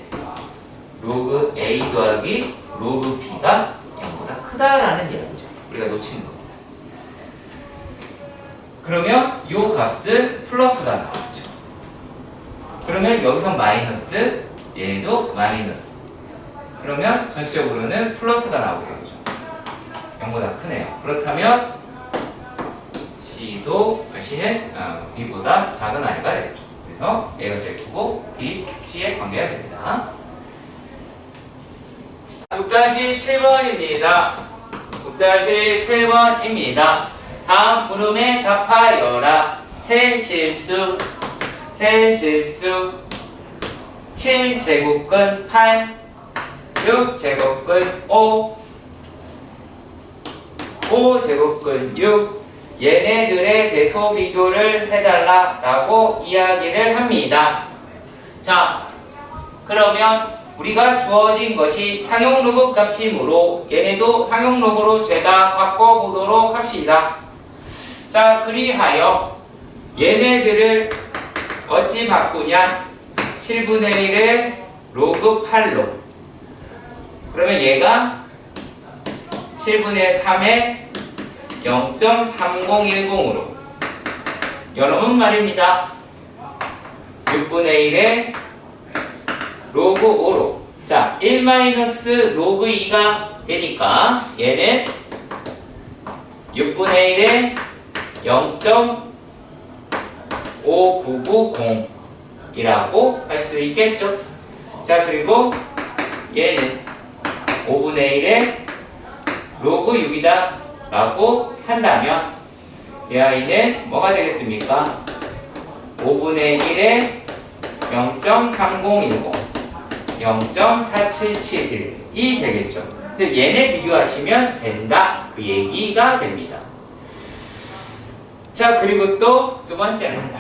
로그 A 더하기 로그 B가 0보다 크다라는 이야기죠. 우리가 놓치는 겁니다. 그러면 이 값은 플러스가 나오죠. 그러면 여기서 마이너스, 얘도 마이너스. 그러면 전체적으로는 플러스가 나오게 되죠. 0보다 크네요. 그렇다면 C는 B보다 작은 I가 되겠죠. 그래서 A가 제일 크고 B, C의 관계가 됩니다. 6-7번입니다. 6-7번입니다. 다음 물음에 답하여라. 세 실수 7제곱근 8 6제곱근 5 5제곱근 6 얘네들의 대소 비교를 해달라 라고 이야기를 합니다. 자, 그러면 우리가 주어진 것이 상용 로그 값이므로 얘네도 상용 로그로 죄다 바꿔보도록 합시다. 자, 그리하여 얘네들을 어찌 바꾸냐? 7분의 1을 로그 8로. 그러면 얘가 7분의 3의 0.3010으로. 여러분 말입니다. 6분의 1의 로그 5로. 자, 1 마이너스 로그 2가 되니까 얘는 6분의 1의 0.5990이라고 할 수 있겠죠. 자, 그리고 얘는 5분의 1의 로그 6이다 라고 한다면 이 아이는 뭐가 되겠습니까? 5분의 1의 0.3010 0.4771이 되겠죠. 근데 얘네 비교하시면 된다 그 얘기가 됩니다. 자, 그리고 또 두 번째는,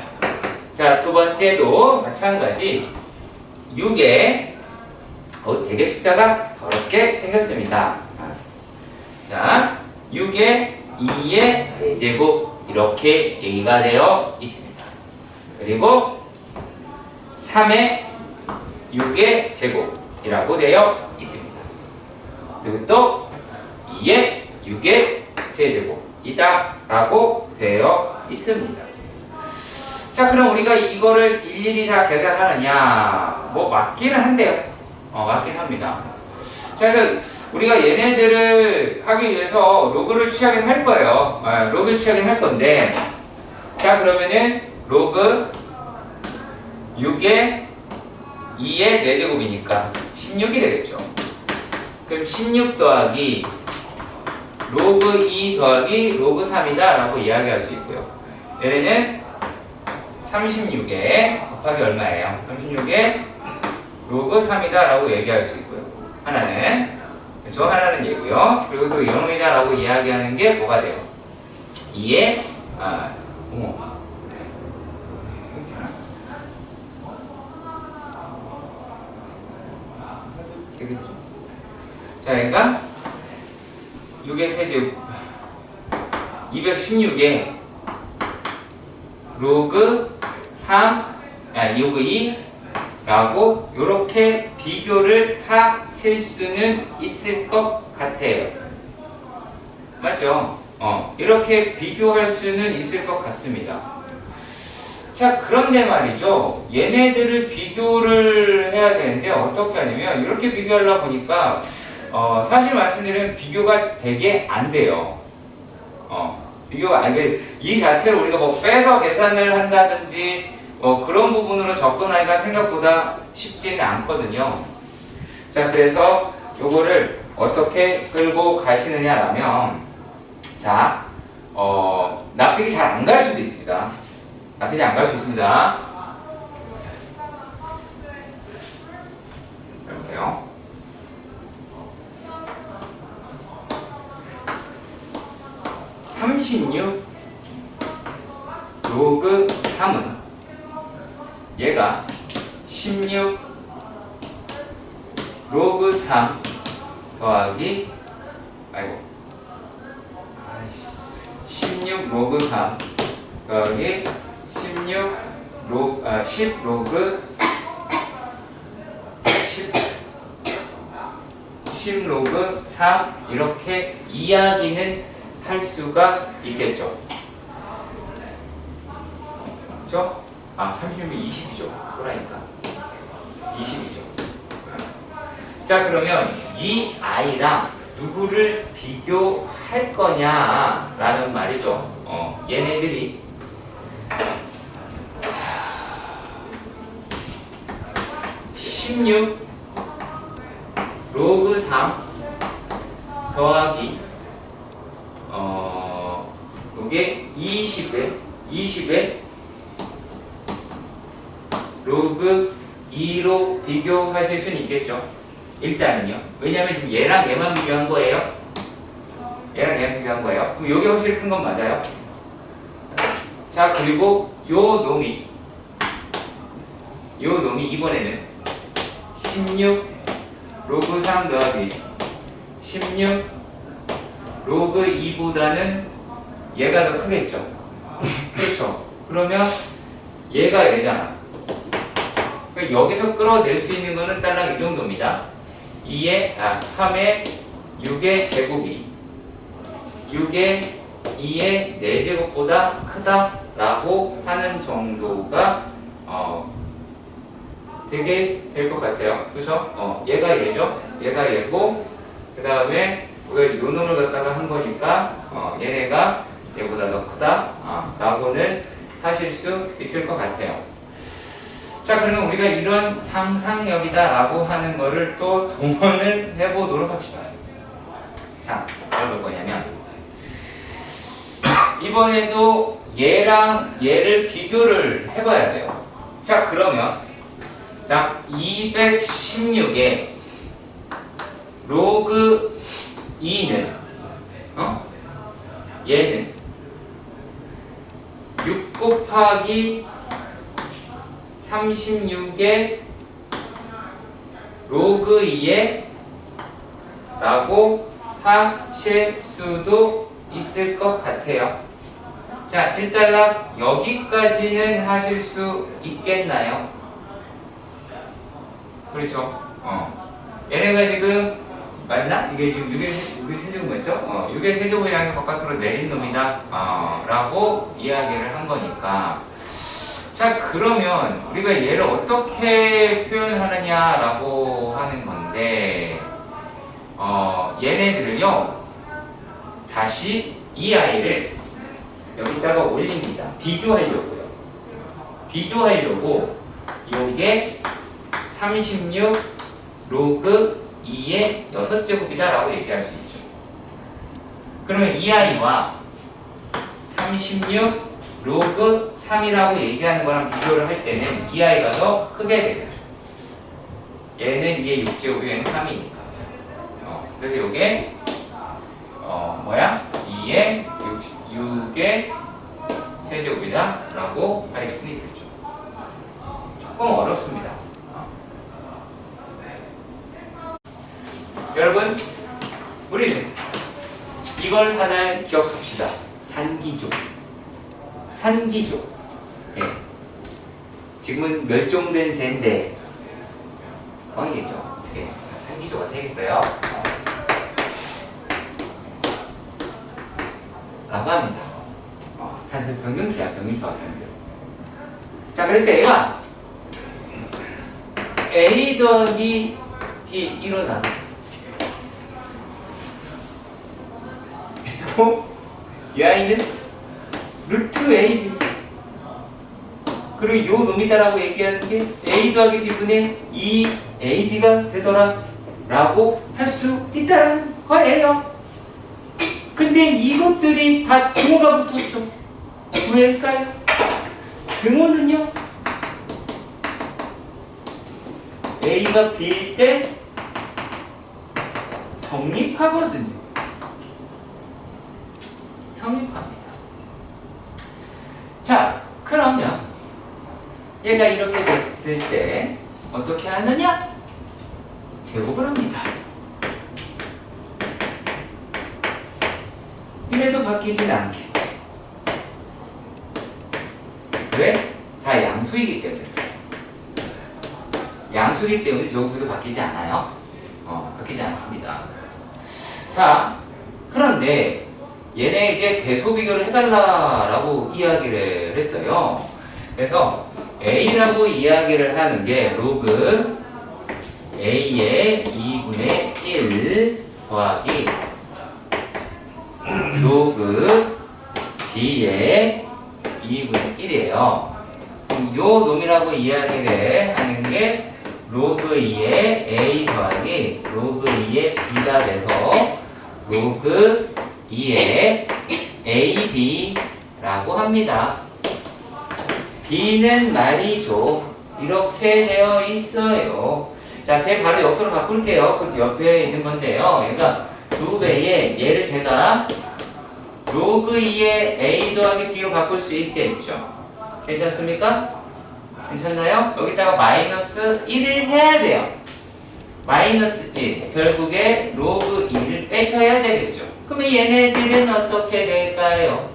자, 두 번째도 마찬가지 6에 되게 숫자가 더럽게 생겼습니다. 자, 6에 2의 4제곱 이렇게 얘기가 되어 있습니다. 그리고 3의 6의 제곱이라고 되어 있습니다. 그리고 또 2의 6의 세제곱이다 라고 되어 있습니다. 자, 그럼 우리가 이거를 일일이 다 계산하느냐? 뭐 맞기는 한데요. 맞긴 합니다. 자, 그래서 우리가 얘네들을 하기 위해서 로그를 취하긴 할 거예요. 로그를 취하긴 할 건데, 자, 그러면은 로그 6의 2의 4제곱이니까 16이 되겠죠. 그럼 16 더하기 로그 2 더하기 로그 3이다 라고 이야기할 수 있고요. 얘네는 36에 곱하기 얼마예요? 36에 로그 3이다 라고 얘기할 수 있고요. 하나는, 그렇죠? 하나는 얘고요. 그리고 또 0이다 라고 이야기하는 게 뭐가 돼요? 2에 되겠죠. 자, 그러니까 6의 세제곱 216에 로그 3, 로그 2라고 이렇게 비교를 하실 수는 있을 것 같아요. 맞죠? 이렇게 비교할 수는 있을 것 같습니다. 자, 그런데 말이죠. 얘네들을 비교를 해야 되는데 어떻게 하냐면 이렇게 비교하려고 보니까 사실 말씀드리면 비교가 되게 안 돼요. 비교가 안 돼. 이 자체를 우리가 뭐 빼서 계산을 한다든지 그런 부분으로 접근하기가 생각보다 쉽지는 않거든요. 자, 그래서 요거를 어떻게 끌고 가시느냐라면, 자, 납득이 잘 안 갈 수도 있습니다. 나쁘지 안 갈 수 있습니다. 잘 보세요. (36) 로그 3은 얘가 16 로그 3 더하기 16 로그 3 더하기 10 로그 10 로그 3 이렇게 이야기는 할 수가 있겠죠. 그렇죠? 30이면 20이죠. 그러니까 20이죠. 자, 그러면 이 아이랑 누구를 비교할 거냐라는 말이죠. 얘네들이 16 로그 3 더하기 요게 20에 로그 2로 비교하실 수는 있겠죠. 일단은요. 왜냐면 지금 얘랑 얘만 비교한 거예요. 얘랑 얘만 비교한 거예요. 그럼 요게 확실히 큰 건 맞아요. 자, 그리고 요 놈이 이번에는 16 로그 3 더하기 16 로그 2보다는 얘가 더 크겠죠. 그렇죠. 그러면 얘가 얘잖아. 그러니까 여기서 끌어낼 수 있는 거는 딸랑 이 정도입니다. 3의 6의 제곱이 6의 2의 4제곱보다 크다라고 하는 정도가 되게 될 것 같아요. 그렇죠? 얘가 얘죠. 얘가 얘고 그 다음에 우리가 요 놈을 갖다가 한 거니까 얘네가 얘보다 더 크다 라고는 하실 수 있을 것 같아요. 자, 그러면 우리가 이런 상상력이다 라고 하는 거를 또 동원을 해보도록 합시다. 자, 뭘 볼 거냐면 이번에도 얘랑 얘를 비교를 해봐야 돼요. 자, 그러면 216에 로그 2는 얘는 6 곱하기 36의 로그 2에 라고 하실 수도 있을 것 같아요. 자, 일단 여기까지는 하실 수 있겠나요? 그렇죠. 얘네가 지금 맞나? 이게 지금 6의 세제곱 맞죠? 6의 세제곱이 양이 바깥으로 내린 놈이다 라고 이야기를 한 거니까. 자, 그러면 우리가 얘를 어떻게 표현하느냐 라고 하는 건데 얘네들을요 다시 이 아이를 여기다가 올립니다. 비교하려고요. 비교하려고 요게 36 로그 2의 6제곱이다 라고 얘기할 수 있죠. 그러면 이 아이와 36 로그 3이라고 얘기하는 거랑 비교를 할 때는 이 아이가 더 크게 되겠죠. 얘는 2의 6제곱이 얘는 3이니까. 그래서 요게 2의 6의 세제곱이다 라고 할 수는 있겠죠. 조금 어렵습니다. 여러분, 우리는 이걸 하나 기억합시다. 산기조. 예. 지금은 멸종된 새인데 뻥이겠죠. 어떻게 산기조가 새겠어요? 라고 합니다. 산술 평균기야, 평균조합 평균. 자, 그래서 얘가 A 더하기 B 일어나는 그리고 이 아이는 루트 AB 그리고 요 놈이다라고 얘기하는 게 A 더하기 B분의 2AB가 되더라 라고 할 수 있다는 거예요. 근데 이것들이 다 뭐가 붙었죠? 왜일까요? 등호는요? A가 B일 때 성립하거든요. 성립합니다. 자, 그러면 얘가 이렇게 됐을 때 어떻게 하느냐? 제곱을 합니다. 이래도 바뀌진 않게. 왜? 다 양수이기 때문에. 양수이기 때문에 제곱도 바뀌지 않아요. 바뀌지 않습니다. 자, 그런데 얘네에게 대소비교를 해달라라고 이야기를 했어요. 그래서 A라고 이야기를 하는 게 로그 A의 2분의 1 더하기 로그 B의 2분의 1이에요. 요 놈이라고 이야기를 하는 게 로그 2의 A 더하기 로그 2의 B가 돼서 로그 2의 AB라고 합니다. B는 말이죠. 이렇게 되어 있어요. 자, 걔 바로 역수로 바꿀게요. 그 옆에 있는 건데요. 얘가 2배에 얘를 제가 로그 2의 A 더하기 B로 바꿀 수 있겠죠. 괜찮습니까? 괜찮나요? 여기다가 마이너스 1을 해야 돼요. 마이너스 1. 결국에 로그 2를 빼셔야 되겠죠. 그러면 얘네들은 어떻게 될까요?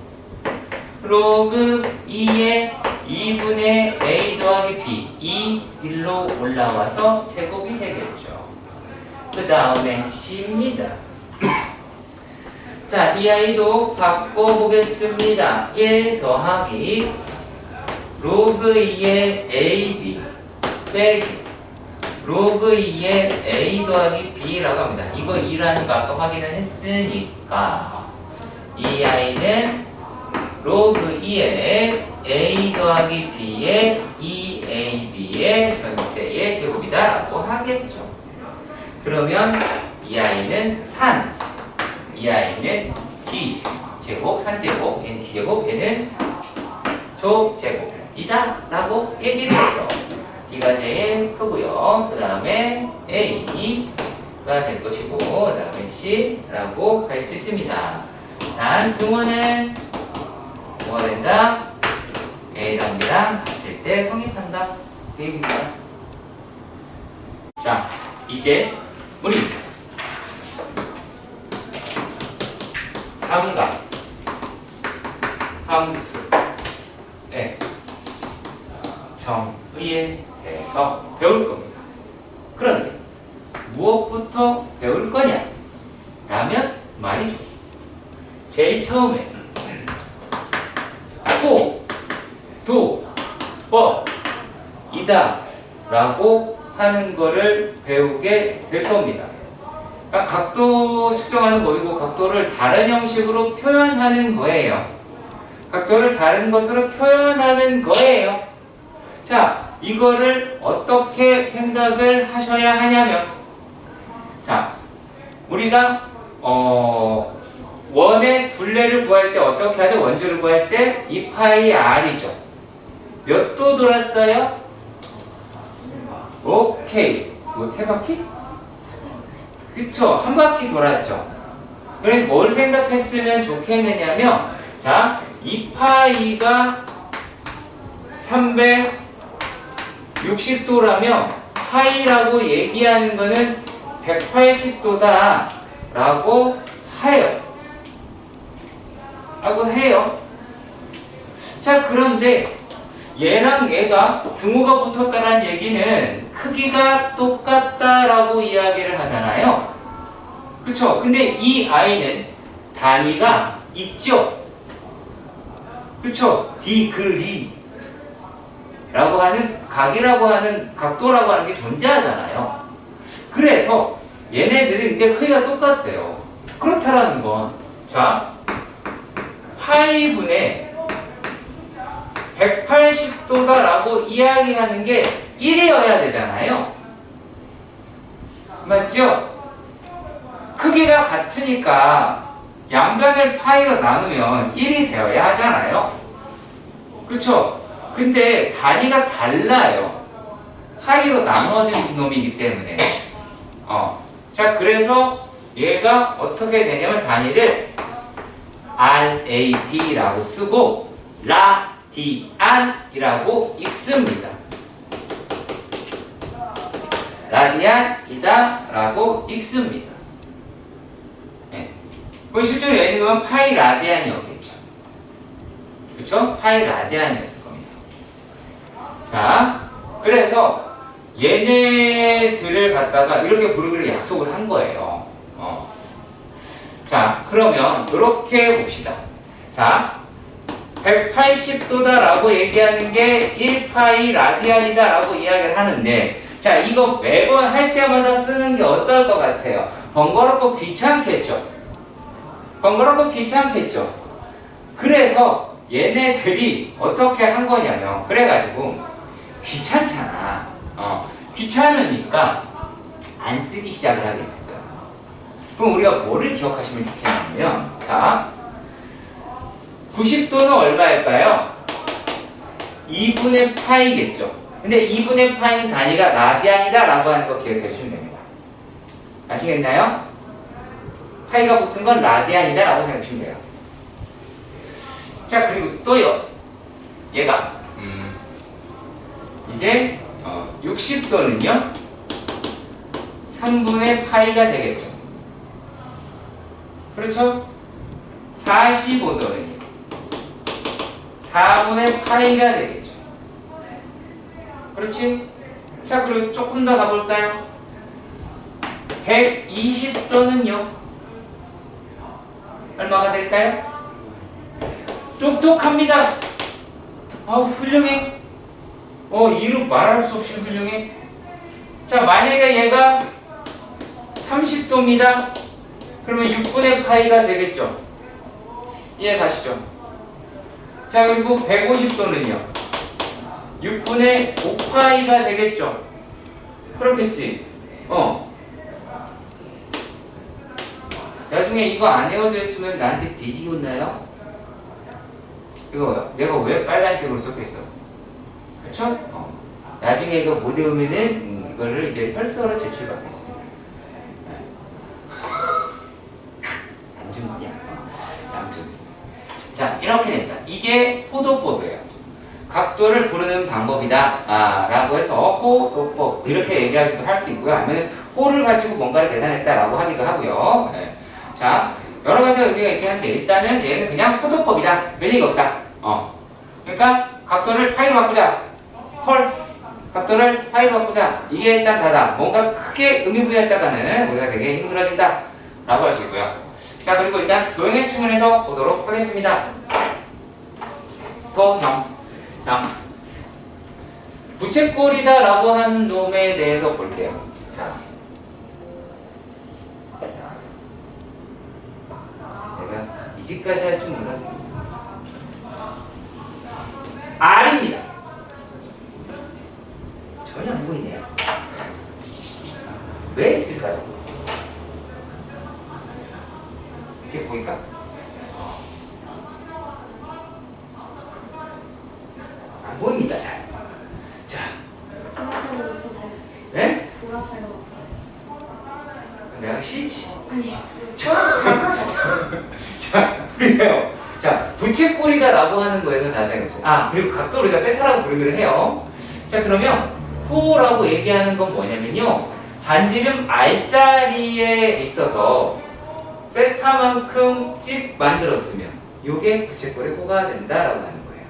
로그 2의 2분의 A 더하기 B 1로 올라와서 제곱이 되겠죠. 그 다음에 C입니다. 자, 이 아이도 바꿔보겠습니다. 1 더하기 로그 2의 AB 빼기 로그 2의 A 더하기 B라고 합니다. 이거 2라는 거 아까 확인을 했으니까 이 아이는 로그 2의 A 더하기 B의 2AB의 전체의 제곱이다라고 하겠죠. 그러면 이 아이는 산, 이 아이는 D 제곱, 산제곱, 얘는 D제곱, 얘는 조제곱이다 라고 얘기를 해서 D가 제일 크고요. 그 다음에 A가 될 것이고, 그 다음에 C라고 할 수 있습니다. 단 등호는 뭐가 된다? A랑 B랑 같을 때 성립한다. 그 얘기입니다. 자, 이제 문입니다. 삼각 함수의 정의에 대해서 배울 겁니다. 그런데 무엇부터 배울 거냐? 라면 말이죠. 제일 처음에 고, 도, 법, 이다 라고 하는 거를 배우게 될 겁니다. 그러니까 각도 측정하는 거이고 각도를 다른 형식으로 표현하는 거예요. 각도를 다른 것으로 표현하는 거예요. 자, 이거를 어떻게 생각을 하셔야 하냐면, 자, 우리가 원의 둘레를 구할 때 어떻게 하죠? 원주를 구할 때 2파이 r이죠. 몇 도 돌았어요? 오케이. 뭐 세 바퀴? 그쵸? 한 바퀴 돌았죠. 그래서 뭘 생각했으면 좋겠느냐면, 자, 2파이가 360도라면 파이라고 얘기하는 거는 180도다 라고 해요. 자, 그런데 얘랑 얘가 등호가 붙었다는 얘기는 크기가 똑같다라고 이야기를 하잖아요. 그쵸? 근데 이 아이는 단위가 있죠? 그쵸? 디그리 라고 하는 각이라고 하는 각도라고 하는 게 존재하잖아요. 그래서 얘네들이 근데 크기가 똑같대요. 그렇다라는 건, 자, 파이분의 180도다라고 이야기하는 게 1이어야 되잖아요. 맞죠? 크기가 같으니까 양변을 파이로 나누면 1이 되어야 하잖아요. 그쵸? 근데 단위가 달라요. 파이로 나눠진 놈이기 때문에. 자, 그래서 얘가 어떻게 되냐면 단위를 RAD라고 쓰고 라디안이라고 읽습니다. 라디안이다 라고 읽습니다. 네. 그럼 실제로 얘는 그러면 파이 라디안이었겠죠. 그쵸? 파이 라디안이었을 겁니다. 자, 그래서 얘네들을 갖다가 이렇게 부르기로 약속을 한 거예요. 자, 그러면 이렇게 봅시다. 자, 180도다 라고 얘기하는 게 1파이 라디안이다 라고 이야기를 하는데, 자, 이거 매번 할 때마다 쓰는 게 어떨 것 같아요? 번거롭고 귀찮겠죠? 번거롭고 귀찮겠죠? 그래서 얘네들이 어떻게 한 거냐면, 그래가지고 귀찮잖아. 귀찮으니까 안 쓰기 시작을 하게 됐어요. 그럼 우리가 뭐를 기억하시면 좋겠냐면, 자, 90도는 얼마일까요? 2분의 파이겠죠. 근데 2분의 파이는 단위가 라디안이다 라고 하는 거 기억해 주시면 됩니다. 아시겠나요? 파이가 붙은 건 라디안이다 라고 생각해 주시면 돼요. 자, 그리고 또요. 얘가 이제 60도는요 3분의 파이가 되겠죠. 그렇죠? 45도는요 4분의 파이가 되겠죠. 그렇지? 자, 그리고 조금 더 가볼까요? 120도는요 얼마가 될까요? 똑똑합니다. 훌륭해. 이루 말할 수 없이 훌륭해. 자, 만약에 얘가 30도입니다. 그러면 6분의 파이가 되겠죠. 이해 가시죠? 자, 그리고 150도는요 6분의 5파이가 되겠죠. 그렇겠지. 나중에 이거 안 외워져 있으면 나한테 뒤지기 혼나요? 이거 내가 왜 빨간색으로 썼겠어? 그쵸? 나중에 이거 못 외우면은 이거를 이제 혈서로 제출받겠습니다. 안 주는 거냐? 아무튼. 자, 이렇게 됩니다. 이게 호도법이에요. 각도를 부르는 방법이다 라고 해서 호도법 이렇게 얘기하기도 할 수 있고요. 아니면 호를 가지고 뭔가를 계산했다라고 하기도 하고요. 네. 자, 여러 가지 의미가 있긴 한데 일단은 얘는 그냥 호도법이다. 의미가 없다. 그러니까 각도를 파이로 바꾸자. 콜. 각도를 파이로 바꾸자. 이게 일단 다다. 뭔가 크게 의미 부여했다가는 우리가 되게 힘들어진다 라고 할 수 있고요. 자, 그리고 일단 도형의 측면에서 보도록 하겠습니다. 도형. 자, 부채꼴이다 라고 하는 놈에 대해서 볼게요. 자, 내가 이 집까지 할 줄 몰랐습니다. R입니다. 전혀 안 보이네요. 왜 했을까요? 이렇게 보니까 안 보입니다. 잘. 자, 네? 보라색으로. 내가 싫지. 아니. 자, 그래요. 자, 부채꼴이다라고 하는 거에서 자세히 보세요. 그리고 각도를 우리가 세타라고 부르기로 해요. 자, 그러면 호라고 얘기하는 건 뭐냐면요, 반지름 R자리에 있어서 세타만큼 찍 만들었으면 요게 부채꼴의 호가 된다라고 하는 거예요.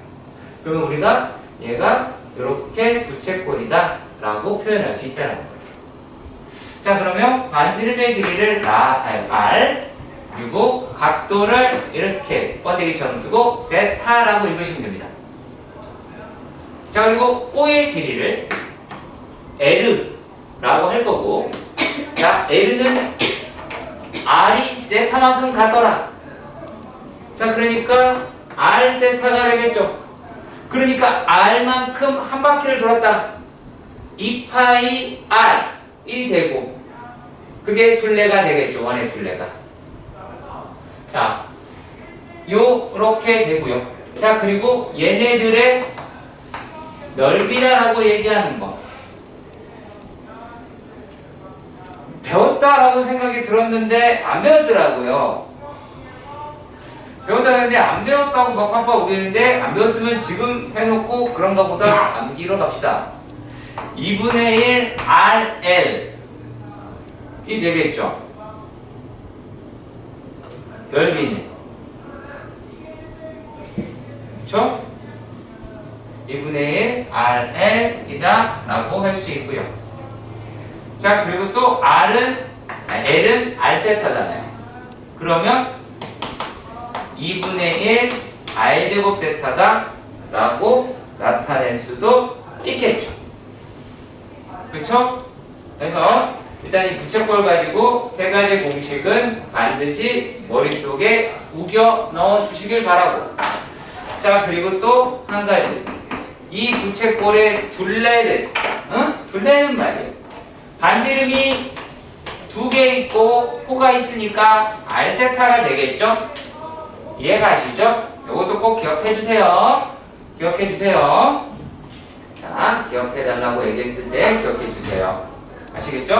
그러면 우리가 얘가 이렇게 부채꼴이다 라고 표현할 수 있다는 거예요. 자, 그러면 반지름의 길이를 R, 그리고 각도를 이렇게 번데기처럼 쓰고 세타라고 읽으시면 됩니다. 자, 그리고 O의 길이를 L라고 할 거고, 자, L는 R이 세타만큼 같더라. 자, 그러니까 R 세타가 되겠죠. 그러니까 R만큼 한 바퀴를 돌았다. 2파이 R이 되고, 그게 둘레가 되겠죠. 원의 둘레가. 자, 요렇게 되고요. 자, 그리고 얘네들의 넓이다라고 얘기하는 거. 배웠다라고 생각이 들었는데 안 배웠더라고요. 배웠다는데 안 배웠다고 막 깜빡 오겠는데 안 배웠으면 지금 해놓고 그런가 보다 암기로 갑시다. 2분의 1 RL 이 되겠죠. 넓이는 그쵸? 2분의 1 RL이다 라고 할 수 있고요. 자, 그리고 또 L은 R 세타잖아요. 그러면 2분의 1 R제곱 세타다 라고 나타낼 수도 있겠죠. 그쵸? 그래서 일단 이 부채꼴 가지고 세 가지 공식은 반드시 머릿속에 우겨 넣어 주시길 바라고. 자, 그리고 또 한 가지. 이 부채꼴의 둘레데스. 응? 둘레는 말이에요. 반지름이 두 개 있고 코가 있으니까 R세타가 되겠죠? 이해가시죠? 이것도 꼭 기억해 주세요. 기억해 주세요. 자, 기억해 달라고 얘기했을 때 기억해 주세요. 아시겠죠?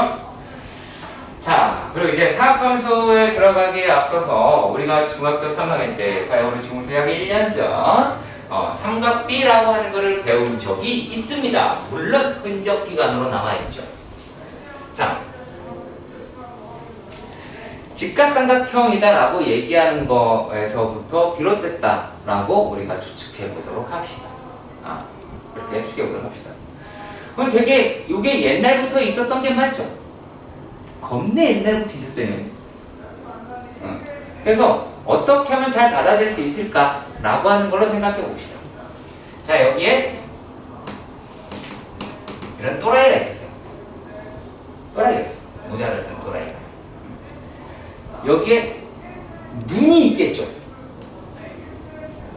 자, 그리고 이제 사학함수에 들어가기에 앞서서 우리가 중학교 3학년 때 바이오로 중수약 1년 전 삼각비라고 하는 것을 배운 적이 있습니다. 물론 흔적 기간으로 남아있죠. 자, 직각삼각형이다라고 얘기하는 거에서부터 비롯됐다라고 우리가 추측해 보도록 합시다. 그렇게 추측해 보도록 합시다. 그럼 되게 이게 옛날부터 있었던 게 맞죠? 겁내 옛날부터 있었어요. 그래서 어떻게 하면 잘 받아들일 수 있을까라고 하는 걸로 생각해 봅시다. 자, 여기에 이런 또라이가 있었어요. 또라이가 있었어요. 모자를 쓴 또라이가. 여기에 눈이 있겠죠.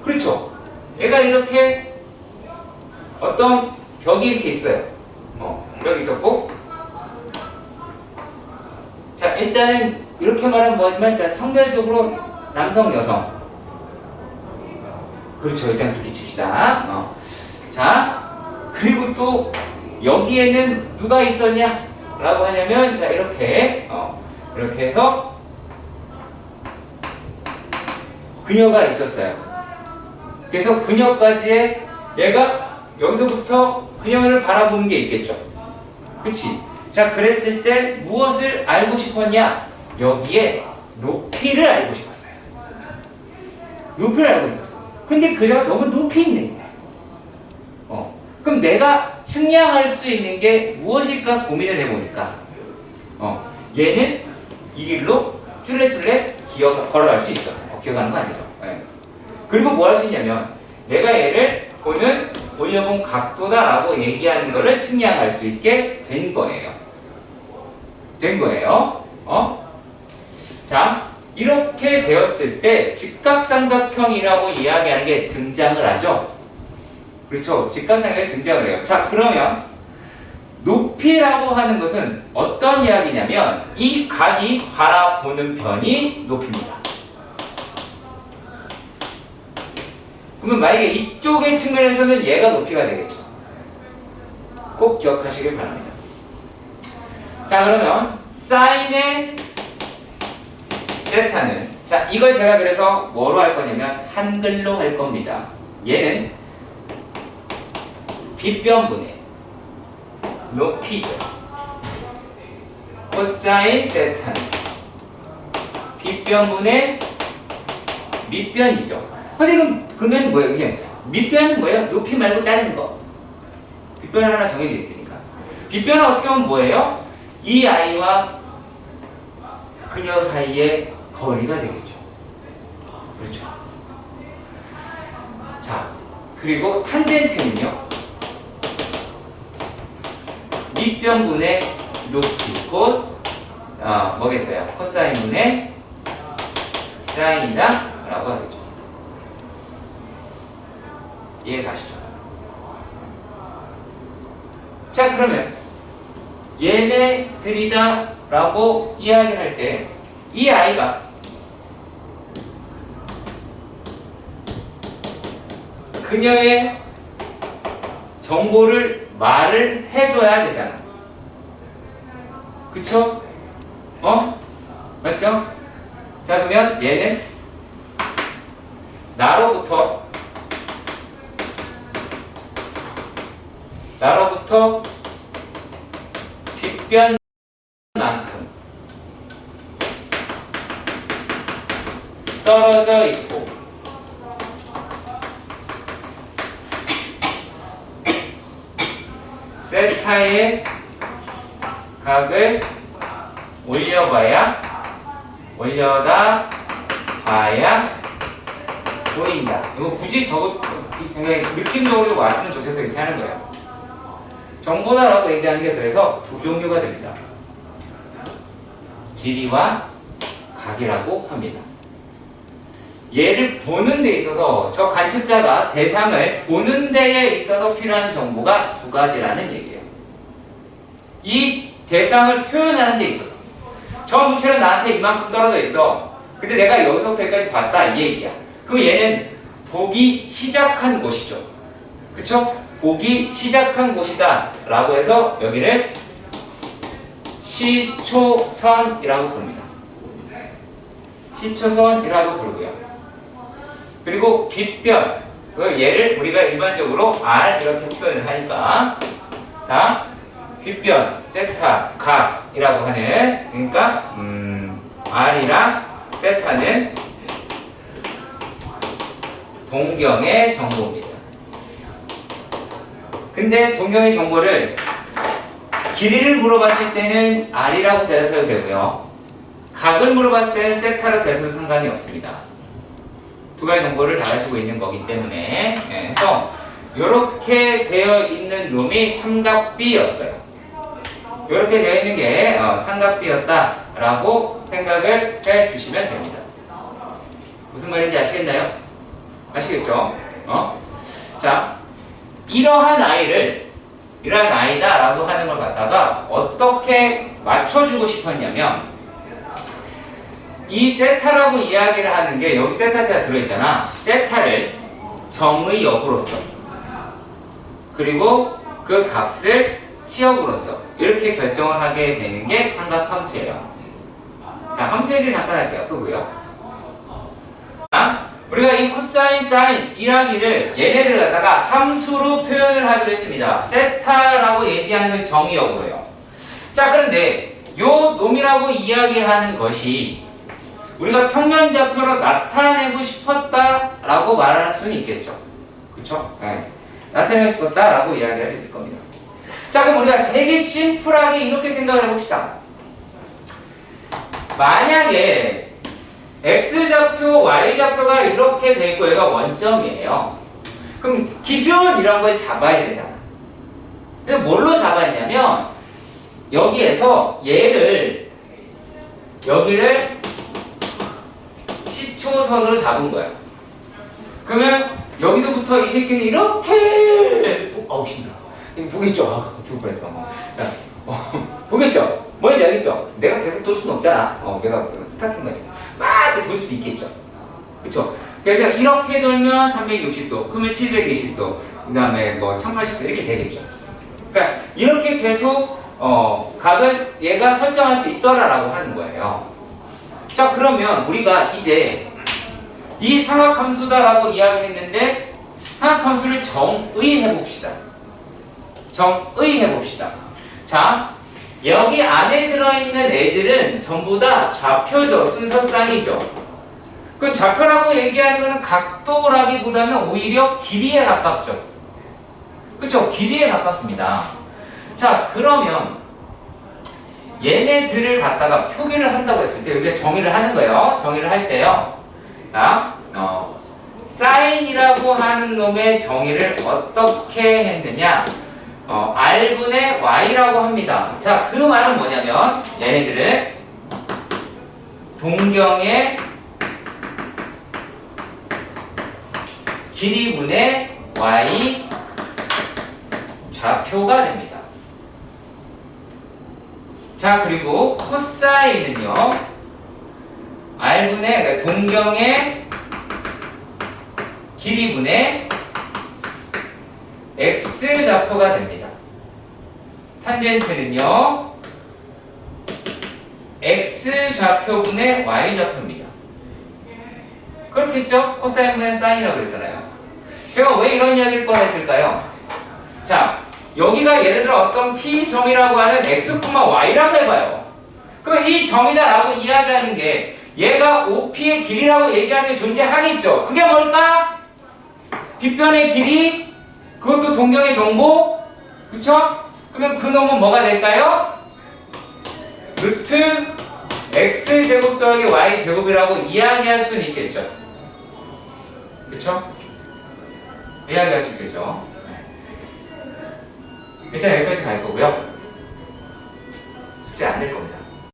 그렇죠. 얘가 이렇게 어떤 벽이 이렇게 있어요. 벽이 있었고, 자, 일단은 이렇게 말하면 뭐지만, 자, 성별적으로 남성, 여성. 그렇죠. 일단 그렇게 칩시다. 자, 그리고 또 여기에는 누가 있었냐? 라고 하냐면, 자, 이렇게 이렇게 해서 그녀가 있었어요. 그래서 그녀까지의 얘가 여기서부터 그녀를 바라보는 게 있겠죠. 그치? 자, 그랬을 때 무엇을 알고 싶었냐? 여기에 높이를 알고 싶었어요. 높이를 알고 싶었어. 근데 그녀가 너무 높이 있는 거야. 그럼 내가 측량할 수 있는 게 무엇일까 고민을 해보니까 얘는 이 길로 쭈렛쭈렛 걸어갈 수 있어. 기억하는 거 아니죠? 네. 그리고 뭐 할 수 있냐면 내가 얘를 올려본 각도다라고 얘기하는 거를 측량할 수 있게 된 거예요. 자, 이렇게 되었을 때 직각삼각형이라고 이야기하는 게 등장을 하죠. 그렇죠. 직각삼각형이 등장을 해요. 자, 그러면 높이라고 하는 것은 어떤 이야기냐면 이 각이 바라보는 편이 높이입니다. 그러면 만약에 이쪽의 측면에서는 얘가 높이가 되겠죠. 꼭 기억하시길 바랍니다. 자, 그러면 사인의 세타는, 자, 이걸 제가 그래서 뭐로 할 거냐면 한글로 할 겁니다. 얘는 빗변분의 높이죠. 코사인 세타는 빗변분의 밑변이죠. 선생님, 그러면 뭐예요? 그냥 밑변은 뭐예요? 높이 말고 다른 거. 빗변은 하나 정해져 있으니까. 빗변은 어떻게 보면 뭐예요? 이 아이와 그녀 사이의 거리가 되겠죠. 그렇죠. 자, 그리고 탄젠트는요, 밑변분의 높이, 곧 뭐겠어요? 코사인분의 사인이다 라고 하겠죠. 이해 가시죠? 자, 그러면 얘네들이다 라고 이야기할 때 이 아이가 그녀의 정보를 말을 해줘야 되잖아. 그쵸? 맞죠? 자, 그러면 얘는 나로부터 빗변만큼 떨어져 있고 세타의 각을 올려다 봐야 보인다. 이거 굳이 그냥 느낌적으로 왔으면 좋겠어. 이렇게 하는 거예요. 정보다라고 얘기하는 게 그래서 두 종류가 됩니다. 길이와 각이라고 합니다. 얘를 보는 데 있어서 저 관측자가 대상을 보는 데에 있어서 필요한 정보가 두 가지라는 얘기예요. 이 대상을 표현하는 데 있어서 저 물체는 나한테 이만큼 떨어져 있어. 근데 내가 여기서부터 여기까지 봤다 이 얘기야. 그럼 얘는 보기 시작한 곳이죠. 그쵸? 보기 시작한 곳이다 라고 해서 여기를 시초선이라고 부릅니다. 시초선이라고 부르고요. 그리고 빗변, 얘를 우리가 일반적으로 R 이렇게 표현을 하니까 자, 빗변, 세타, 각이라고 하는 그러니까 R이랑 세타는 동경의 정보입니다. 근데 동경의 정보를 길이를 물어봤을 때는 R이라고 대답해도 되고요. 각을 물어봤을 때는 세타로 대답해도 상관이 없습니다. 두 가지 정보를 다 가지고 있는 거기 때문에 그래서 이렇게 되어 있는 놈이 삼각비였어요. 이렇게 되어 있는 게 삼각비였다라고 생각을 해주시면 됩니다. 무슨 말인지 아시겠나요? 아시겠죠? 자, 이러한 아이다라고 하는 걸 갖다가 어떻게 맞춰주고 싶었냐면 이 세타라고 이야기를 하는 게 여기 세타가 들어있잖아. 세타를 정의 역으로서 그리고 그 값을 치역으로서 이렇게 결정을 하게 되는 게 삼각함수예요. 자, 함수 얘기를 잠깐 할게요. 끄고요. 우리가 이 코사인, 사인, 1하기를 얘네들을 갖다가 함수로 표현을 하기로 했습니다. 세타라고 얘기하는 건 정의역으로요. 자, 그런데 요 놈이라고 이야기하는 것이 우리가 평면좌표로 나타내고 싶었다라고 말할 수는 있겠죠. 그쵸? 네. 나타내고 싶었다라고 이야기할 수 있을 겁니다. 자, 그럼 우리가 되게 심플하게 이렇게 생각을 해봅시다. 만약에 X좌표, Y좌표가 이렇게 돼 있고 얘가 원점이에요. 그럼 기준 이런 걸 잡아야 되잖아. 근데 뭘로 잡았냐면 여기에서 여기를 시초선으로 잡은 거야. 그러면 여기서부터 이 새끼는 이렇게 힘들어. 보겠죠? 죽을 뻔했어. 보겠죠? 뭔지 알겠죠? 내가 계속 돌 수는 없잖아. 내가 스타팅 거니까. 막 이렇게 돌 수도 있겠죠. 그쵸? 그래서 이렇게 돌면 360도, 그러면 720도, 그 다음에 뭐 1080도 이렇게 되겠죠. 그러니까 이렇게 계속 각을 얘가 설정할 수 있더라라고 하는 거예요. 자, 그러면 우리가 이제 이 삼각함수다라고 이야기했는데 삼각함수를 정의해봅시다. 정의해봅시다. 자, 여기 안에 들어있는 애들은 전부 다 좌표죠. 순서쌍이죠. 그럼 좌표라고 얘기하는 것은 각도라기보다는 오히려 길이에 가깝죠. 그쵸? 길이에 가깝습니다. 자, 그러면 얘네들을 갖다가 표기를 한다고 했을 때 여기가 정의를 하는 거예요. 정의를 할 때요. 자, 사인이라고 하는 놈의 정의를 어떻게 했느냐? R분의 Y라고 합니다. 자, 그 말은 뭐냐면 얘네들은 동경의 길이분의 Y 좌표가 됩니다. 자, 그리고 코사인은요, R분의 그러니까 동경의 길이분의 X좌표가 됩니다. 탄젠트는요 X좌표분의 Y좌표입니다. 그렇겠죠? 코사인분의 사인이라고 그랬잖아요. 제가 왜 이런 이야기를 꺼냈을까요? 자, 여기가 예를 들어 어떤 P점이라고 하는 X, Y라고 해봐요. 그럼 이 점이다라고 이야기하는 게 얘가 OP의 길이라고 얘기하는 게 존재하겠죠. 그게 뭘까? 빗변의 길이, 그것도 동경의 정보, 그쵸? 그러면 그 놈은 뭐가 될까요? 루트 X제곱 더하기 Y제곱이라고 이야기할 수는 있겠죠. 그쵸? 이야기할 수 있겠죠. 일단 여기까지 갈 거고요. 숙제 안 낼 겁니다.